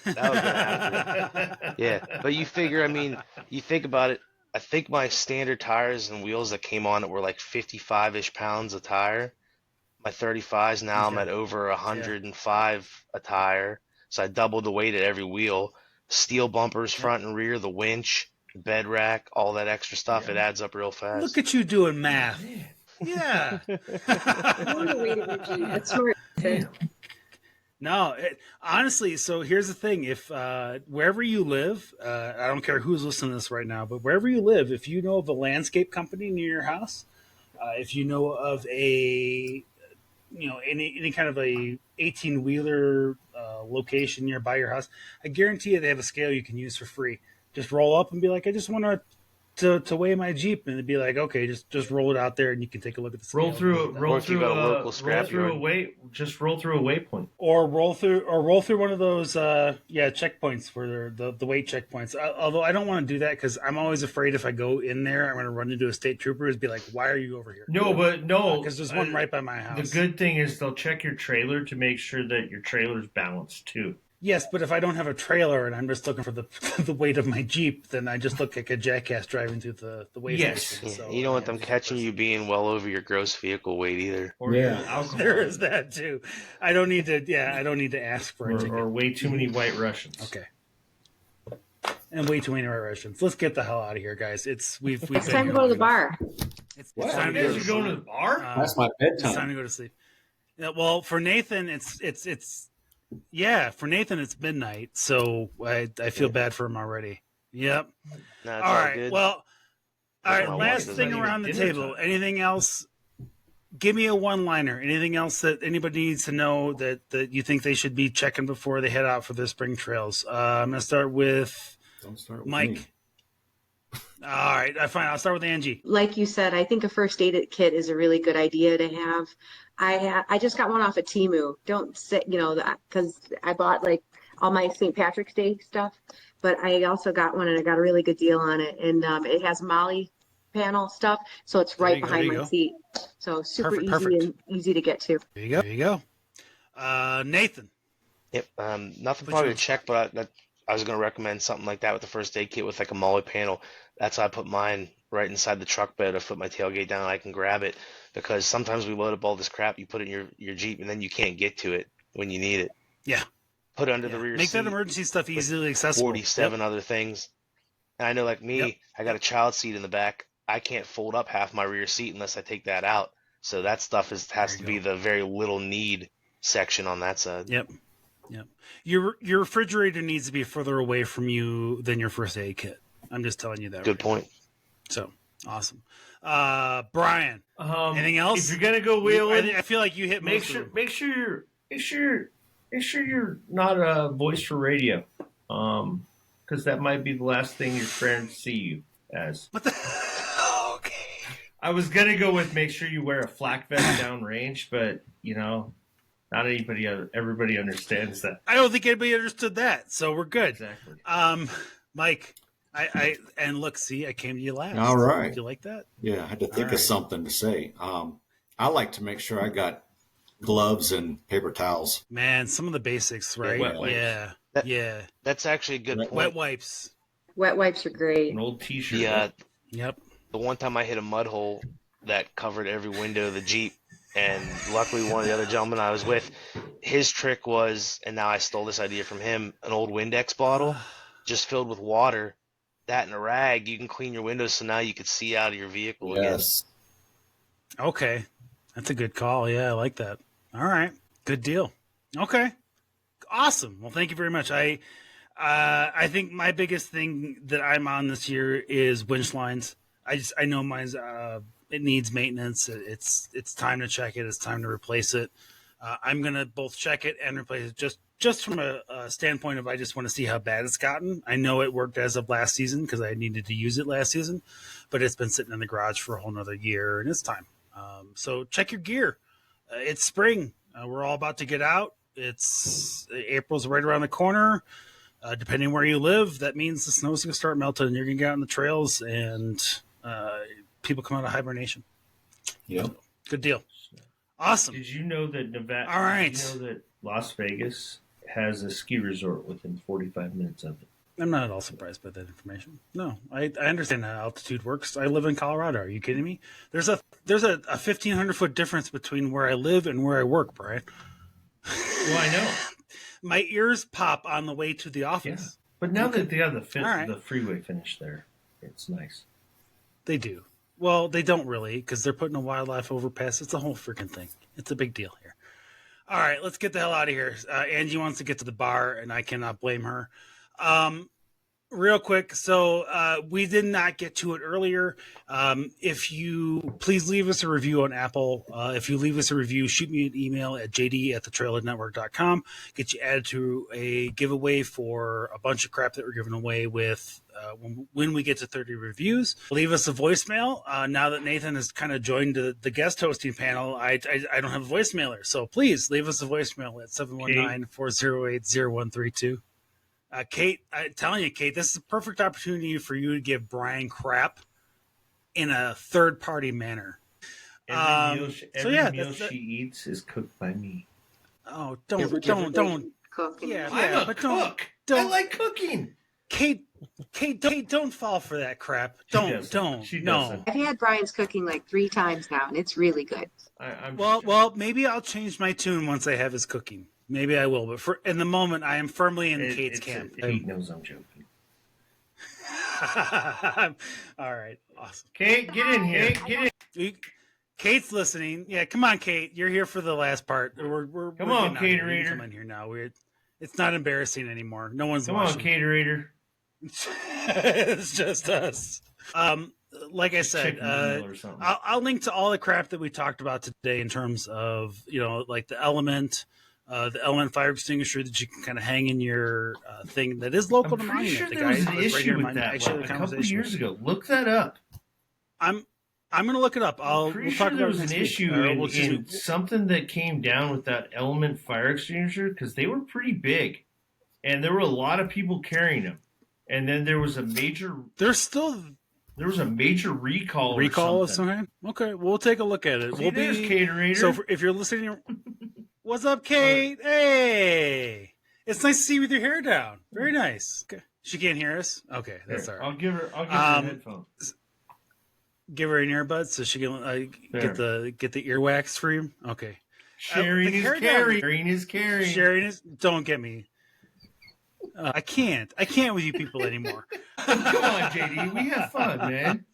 A: That was gonna happen. Yeah, but you figure, I mean, you think about it. I think my standard tires and wheels that came on it were like 55-ish pounds a tire. My 35s now I'm
C: Okay.
A: at over 105 a tire, so I doubled the weight at every wheel. Steel bumpers, front and rear, the winch, bed rack, all that extra stuff. It adds up real fast.
C: Look at you doing math. Yeah.
H: That's smart.
C: No, honestly, so here's the thing. If wherever you live, I don't care who's listening to this right now, but wherever you live, if you know of a landscape company near your house, if you know of a, any kind of a 18-wheeler location nearby your house, I guarantee you they have a scale you can use for free. Just roll up and be like, I just want to weigh my Jeep, and it'd be like, okay, just roll it out there and you can take a look at the scale.
B: Roll through a waypoint.
C: Or roll through one of those checkpoints for the weight checkpoints. Although I don't want to do that because I'm always afraid if I go in there, I'm going to run into a state trooper and be like, why are you over here?
B: No,
C: because there's one right by my house.
B: The good thing is they'll check your trailer to make sure that your trailer's balanced too.
C: Yes, but if I don't have a trailer and I'm just looking for the the weight of my Jeep, then I just look like a jackass driving through the weigh station.
A: Yeah,
C: So,
A: you don't want them catching you being well over your gross vehicle weight either.
B: Or alcohol.
C: There is that too. I don't need to ask for a ticket.
B: Or way too many White Russians.
C: Okay. And way too many White Russians. Let's get the hell out of here, guys. It's
H: time to go to the bar.
C: It's
E: What?
C: time to
B: You
C: go
B: guys
C: to
B: are going to
C: sleep.
B: the bar?
E: That's my
C: It's time
E: bedtime.
C: to go to sleep. Yeah, well, for Nathan, for Nathan, it's midnight, so I feel bad for him already. Yep.
A: No, it's
C: All right.
A: good.
C: Well, all right.
A: My
C: Last
A: wife
C: thing
A: doesn't
C: around the
B: even dinner
C: table.
B: time.
C: Anything else? Give me a one-liner. Anything else that anybody needs to know that you think they should be checking before they head out for their spring trails? I'm gonna start with
E: Don't start with
C: Mike.
E: me.
C: All right, fine. I'll start with Angie.
H: Like you said, I think a first aid kit is a really good idea to have. I just got one off of Temu. Don't sit, because I bought like all my St. Patrick's Day stuff, but I also got one and I got a really good deal on it. And it has Molly panel stuff, so it's right behind my seat. So super
C: Perfect.
H: and easy to get to.
C: There you go. Nathan.
A: Yep. Nothing probably to check, but I was going to recommend something like that with the first aid kit with like a MOLLE panel. That's how I put mine right inside the truck bed. I put my tailgate down, I can grab it because sometimes we load up all this crap, you put it in your Jeep, and then you can't get to it when you need it.
C: Yeah.
A: Put it under the rear
C: Make
A: seat.
C: that emergency stuff easily accessible.
A: 47 other things. And I know, like me, I got a child seat in the back. I can't fold up half my rear seat unless I take that out. So that stuff has to be the very little need section on that side.
C: Yep. Your refrigerator needs to be further away from you than your first aid kit. I'm just telling you that.
A: Good point.
C: So awesome. Bryan, anything else?
B: If you're gonna go wheeling,
C: I feel like you hit
B: make sure you're not a voice for radio, because that might be the last thing your friends see you as.
C: What the? Okay.
B: I was gonna go with make sure you wear a flak vest downrange, but not everybody understands that.
C: I don't think anybody understood that, so we're good.
B: Exactly.
C: Mike, I and look, see, I came to you last.
E: All right.
C: Did you like that?
E: Yeah, I had to think
C: right.
E: of something to say. I like to make sure I got gloves and paper towels.
C: Man, some of the basics, right?
B: wet wipes.
C: Yeah.
A: That's actually a good point.
C: Wet wipes.
H: Wet wipes are great.
B: An old T-shirt.
A: Yeah.
C: Yep.
A: The one time I hit a mud hole that covered every window of the Jeep, and luckily one of the other gentlemen I was with, his trick was, and now I stole this idea from him, an old Windex bottle just filled with water, that and a rag, you can clean your windows so now you can see out of your vehicle
E: Yes.
C: Okay. That's a good call. Yeah, I like that. All right. Good deal. Okay. Awesome. Well, thank you very much. I think my biggest thing that I'm on this year is winch lines. I know mine's it needs maintenance. It's time to check it. It's time to replace it. I'm gonna both check it and replace it just from a standpoint of I just want to see how bad it's gotten. I know it worked as of last season because I needed to use it last season, but it's been sitting in the garage for a whole nother year and it's time. So check your gear. It's spring. We're all about to get out. It's April's right around the corner. Depending where you live, that means the snow's going to start melting and you're going to get out on the trails and people come out of hibernation.
E: Yep.
C: Good deal. Awesome.
B: Did you know that Nevada?
C: All right.
B: Did you know that Las Vegas has a ski resort within 45 minutes of it.
C: I'm not at all surprised by that information. No, I understand how altitude works. I live in Colorado. Are you kidding me? There's a 1,500-foot difference between where I live and where I work, Brian.
B: Well, I know.
C: My ears pop on the way to the office.
B: Yeah. But now that they have
C: right.
B: the freeway finish there, it's nice.
C: They do. Well, they don't really, because they're putting a wildlife overpass. It's a whole freaking thing. It's a big deal here. All right, let's get the hell out of here. Angie wants to get to the bar, and I cannot blame her. Real quick, so we did not get to it earlier. If you please leave us a review on Apple. If you leave us a review, shoot me an email at jd@thetrailheadnetwork.com. Get you added to a giveaway for a bunch of crap that we're giving away with when we get to 30 reviews. Leave us a voicemail. Now that Nathan has kind of joined the guest hosting panel, I don't have a voicemailer. So please leave us a voicemail at 719-408-0132. Kate, I'm telling you, Kate, this is a perfect opportunity for you to give Bryan crap in a third-party manner.
B: Every meal she eats is cooked by me.
C: Oh, don't
H: cook.
C: Yeah,
B: I'm a
C: but
B: cook.
C: Don't.
B: I like cooking.
C: Kate, don't fall for that crap. Don't.
B: She
C: no.
B: doesn't.
H: I've had Bryan's cooking like 3 times now, and it's really good.
C: Well, maybe I'll change my tune once I have his cooking. Maybe I will, but in the moment, I am firmly in Kate's camp.
B: He knows I'm joking.
C: All right, awesome.
B: Kate, get in here. Get in.
C: Kate's listening. Yeah, come on, Kate. You're here for the last part. We're
B: come on, Caterator.
C: Come in here now. It's not embarrassing anymore. No one's watching.
B: Come on, Caterator.
C: It's just us. Like I said, I'll link to all the crap that we talked about today in terms of, like the element fire extinguisher that you can kind of hang in your thing that is local to Monument.
B: Sure there was an issue with that a couple of years ago. Look that up.
C: I'm going to look it up.
B: We'll talk there was an issue in something that came down with that element fire extinguisher because they were pretty big, and there were a lot of people carrying them. And then there was a major. There was a major recall.
C: Recall of some kind. Okay, we'll take a look at it.
B: We'll be Caterator.
C: So if you're listening. What's up, Kate? Hey, it's nice to see you with your hair down. Very nice. Okay. She can't hear us. Okay, that's all right.
B: I'll give her headphones.
C: Give her an earbud so she can get the earwax for you. Okay.
B: Sharing is caring.
C: Sharing is. Don't get me. I can't with you people anymore.
B: Come on, JD. We have fun, man.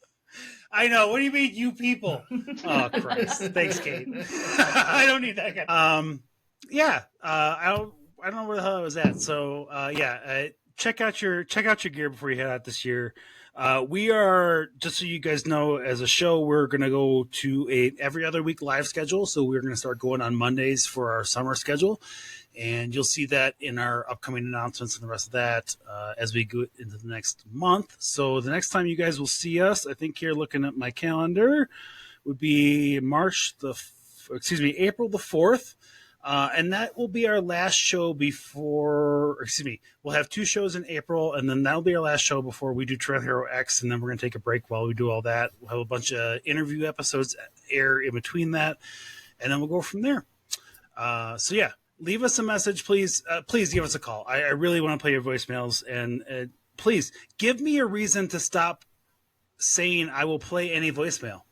C: I know. What do you mean, you people? Oh, Christ. Thanks, Kate. I don't need that guy. I don't know where the hell I was at. So, check out your gear before you head out this year. We are, just so you guys know, as a show, we're going to go to a every other week live schedule. So we're going to start going on Mondays for our summer schedule. And you'll see that in our upcoming announcements and the rest of that as we go into the next month. So the next time you guys will see us, I think here looking at my calendar, would be April the 4th. And that will be our last show we'll have 2 shows in April, and then that'll be our last show before we do Trail Hero X, and then we're going to take a break while we do all that. We'll have a bunch of interview episodes air in between that, and then we'll go from there. Leave us a message, please. Please give us a call. I really want to play your voicemails, and please give me a reason to stop saying I will play any voicemail.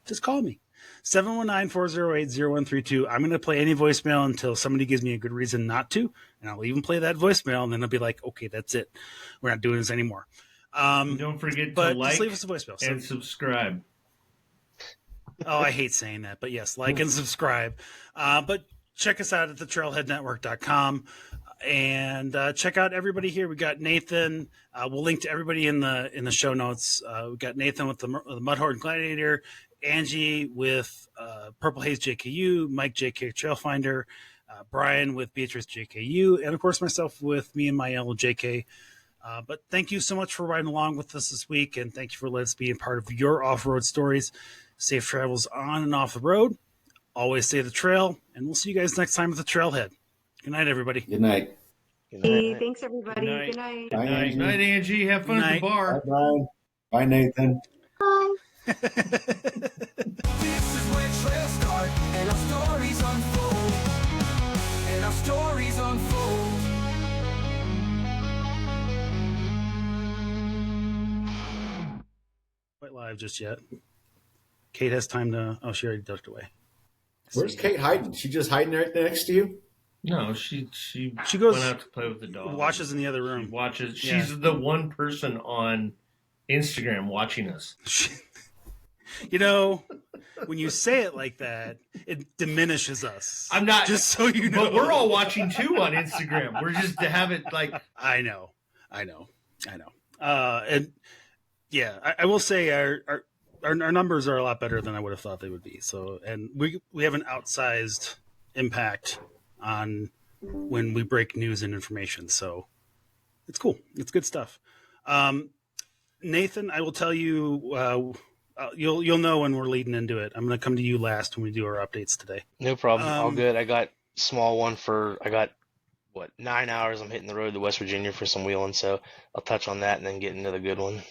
C: Just call me. 719-408-0132. I'm going to play any voicemail until somebody gives me a good reason not to, and I'll even play that voicemail, and then I'll be like, okay, that's it. We're not doing this anymore.
B: Don't forget to like
C: leave us a voicemail.
B: and subscribe.
C: Oh, I hate saying that, but yes, like and subscribe. But check us out at thetrailheadnetwork.com and check out everybody here. We got Nathan. We'll link to everybody in the show notes. We got Nathan with the MudhornGladiator, Angie with Purple Haze JKU, Mike JKTrlFnder, Bryan with Beatrice JKU, and of course myself with me and my yellow JK. But thank you so much for riding along with us this week, and thank you for letting us be a part of your off-road stories. Safe travels on and off the road. Always stay the trail, and we'll see you guys next time at the Trailhead. Good night, everybody.
E: Good night.
D: Hey, thanks, everybody.
B: Good
D: night.
B: Good night. Good night, Angie. Have fun at the bar.
E: Bye, Bryan. Bye, Nathan.
D: Bye.
G: This is where trails start and our stories unfold.
C: live just yet. Kate has time to. Oh, she already ducked away.
E: Where's Kate hiding? She just hiding right next to you?
B: No, she
C: goes,
B: went out to play with the dog.
C: Watches in the other room.
B: She watches.
C: Yeah.
B: She's the one person on Instagram watching us.
C: You know, when you say it like that, it diminishes us.
B: I'm not.
C: Just so you know.
B: But we're all watching too on Instagram. We're just to have it like.
C: I know. And yeah, I will say our numbers are a lot better than I would have thought they would be. So, and we have an outsized impact on when we break news and information. So it's cool. It's good stuff. Nathan, I will tell you, you'll know when we're leading into it. I'm going to come to you last when we do our updates today.
A: No problem. All good. I got small one I got 9 hours. I'm hitting the road to West Virginia for some wheeling, so I'll touch on that and then get into the good one.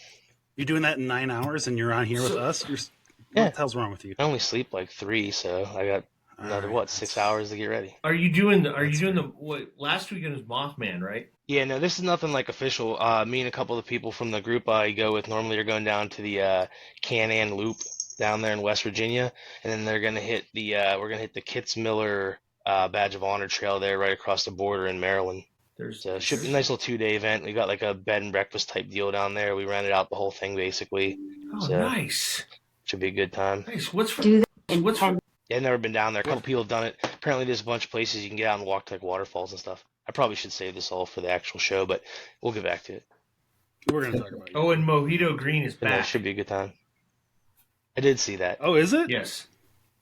C: You're doing that in 9 hours and you're on here with us? What the hell's wrong with you?
A: I only sleep like 3, so I got another 6 hours to get ready.
B: Are you doing the what last weekend was Mothman, right?
A: Yeah, no, this is nothing like official. Me and a couple of the people from the group I go with normally are going down to the Can-Am Loop down there in West Virginia, and then they're gonna hit we're gonna hit the Kitzmiller Badge of Honor Trail there right across the border in Maryland. Should be a nice little 2-day event. We got like a bed and breakfast type deal down there. We rented out the whole thing basically.
B: Oh, nice.
A: Should be a good time.
B: Nice. What's
A: Yeah, I've never been down there. A couple people have done it. Apparently there's a bunch of places you can get out and walk to like waterfalls and stuff. I probably should save this all for the actual show, but we'll get back to it.
C: We're going to talk about it.
B: Oh, and Mojito Green is back.
A: It should be a good time. I did see that.
C: Oh, is it?
B: Yes.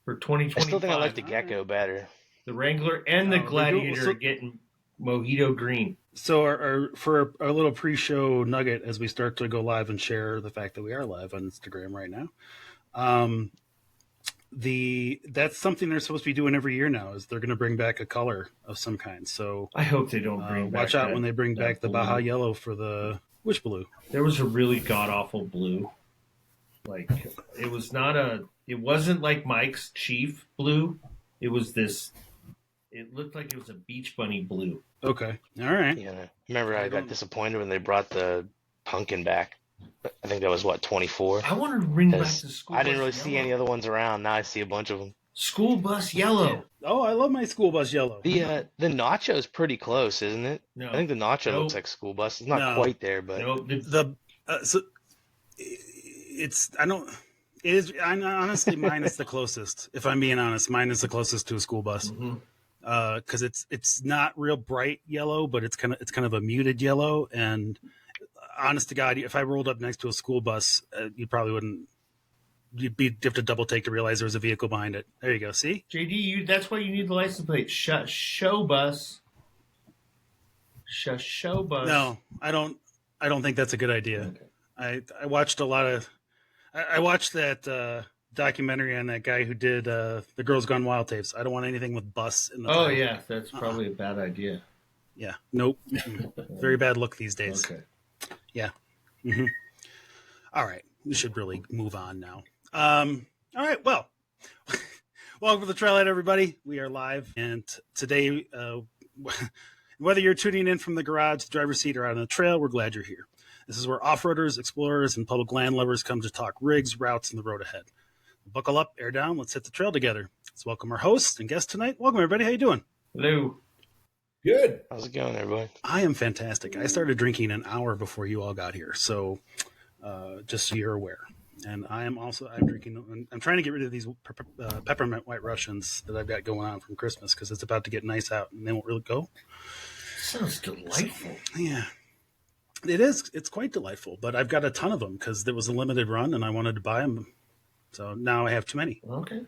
B: For 2025.
A: I still think I like the Gecko better.
B: The Wrangler and the Gladiator are getting Mojito Green.
C: So for our little pre-show nugget as we start to go live and share the fact that we are live on Instagram right now, that's something they're supposed to be doing every year now. Is they're going to bring back a color of some kind. So
B: I hope they don't bring back.
C: Watch out when they bring back the Baja Yellow for the which blue?
B: There was a really god awful blue. Like it wasn't like Mike's Chief blue. It was this. It looked like it was a beach bunny blue.
C: Okay. All right.
A: Yeah. Remember I got disappointed when they brought the pumpkin back. I think that was 24.
B: I wanted to bring back the school.
A: I didn't really see any other ones around. Now I see a bunch of them.
B: School bus yellow.
C: Oh, I love my school bus yellow.
A: The nacho is pretty close, isn't it?
B: No.
A: I think the nacho looks like school bus. It's not quite there, but
C: honestly mine is the closest. If I'm being honest, mine is the closest to a school bus.
B: Mm-hmm.
C: Because it's not real bright yellow, but it's kind of a muted yellow. And honest to God, if I rolled up next to a school bus, you probably wouldn't. You'd have to double take to realize there was a vehicle behind it. There you go. See,
B: JD, that's why you need the license plate. Show bus. Show bus.
C: No, I don't think that's a good idea. Okay. I watched a lot of. I watched that documentary on that guy who did the Girls Gone Wild tapes. I don't want anything with bus in the title.
B: Yeah, that's probably a bad idea.
C: Yeah, nope. Very bad look these days.
B: Okay.
C: Yeah. Mm-hmm. All right, we should really move on now. All right, well, welcome to the Trailhead, everybody. We are live, and today, whether you're tuning in from the garage, the driver's seat, or out on the trail, we're glad you're here. This is where off-roaders, explorers, and public land lovers come to talk rigs, routes, and the road ahead. Buckle up, air down, let's hit the trail together. Let's welcome our hosts and guests tonight. Welcome, everybody. How you doing?
B: Hello.
E: Good.
A: How's it going, everybody?
C: I am fantastic. I started drinking an hour before you all got here, so just so you're aware. And I'm drinking. I'm trying to get rid of these peppermint White Russians that I've got going on from Christmas because it's about to get nice out and they won't really go.
B: Sounds delightful.
C: Yeah. It is. It's quite delightful, but I've got a ton of them because there was a limited run and I wanted to buy them. So now I have too many.
B: Okay.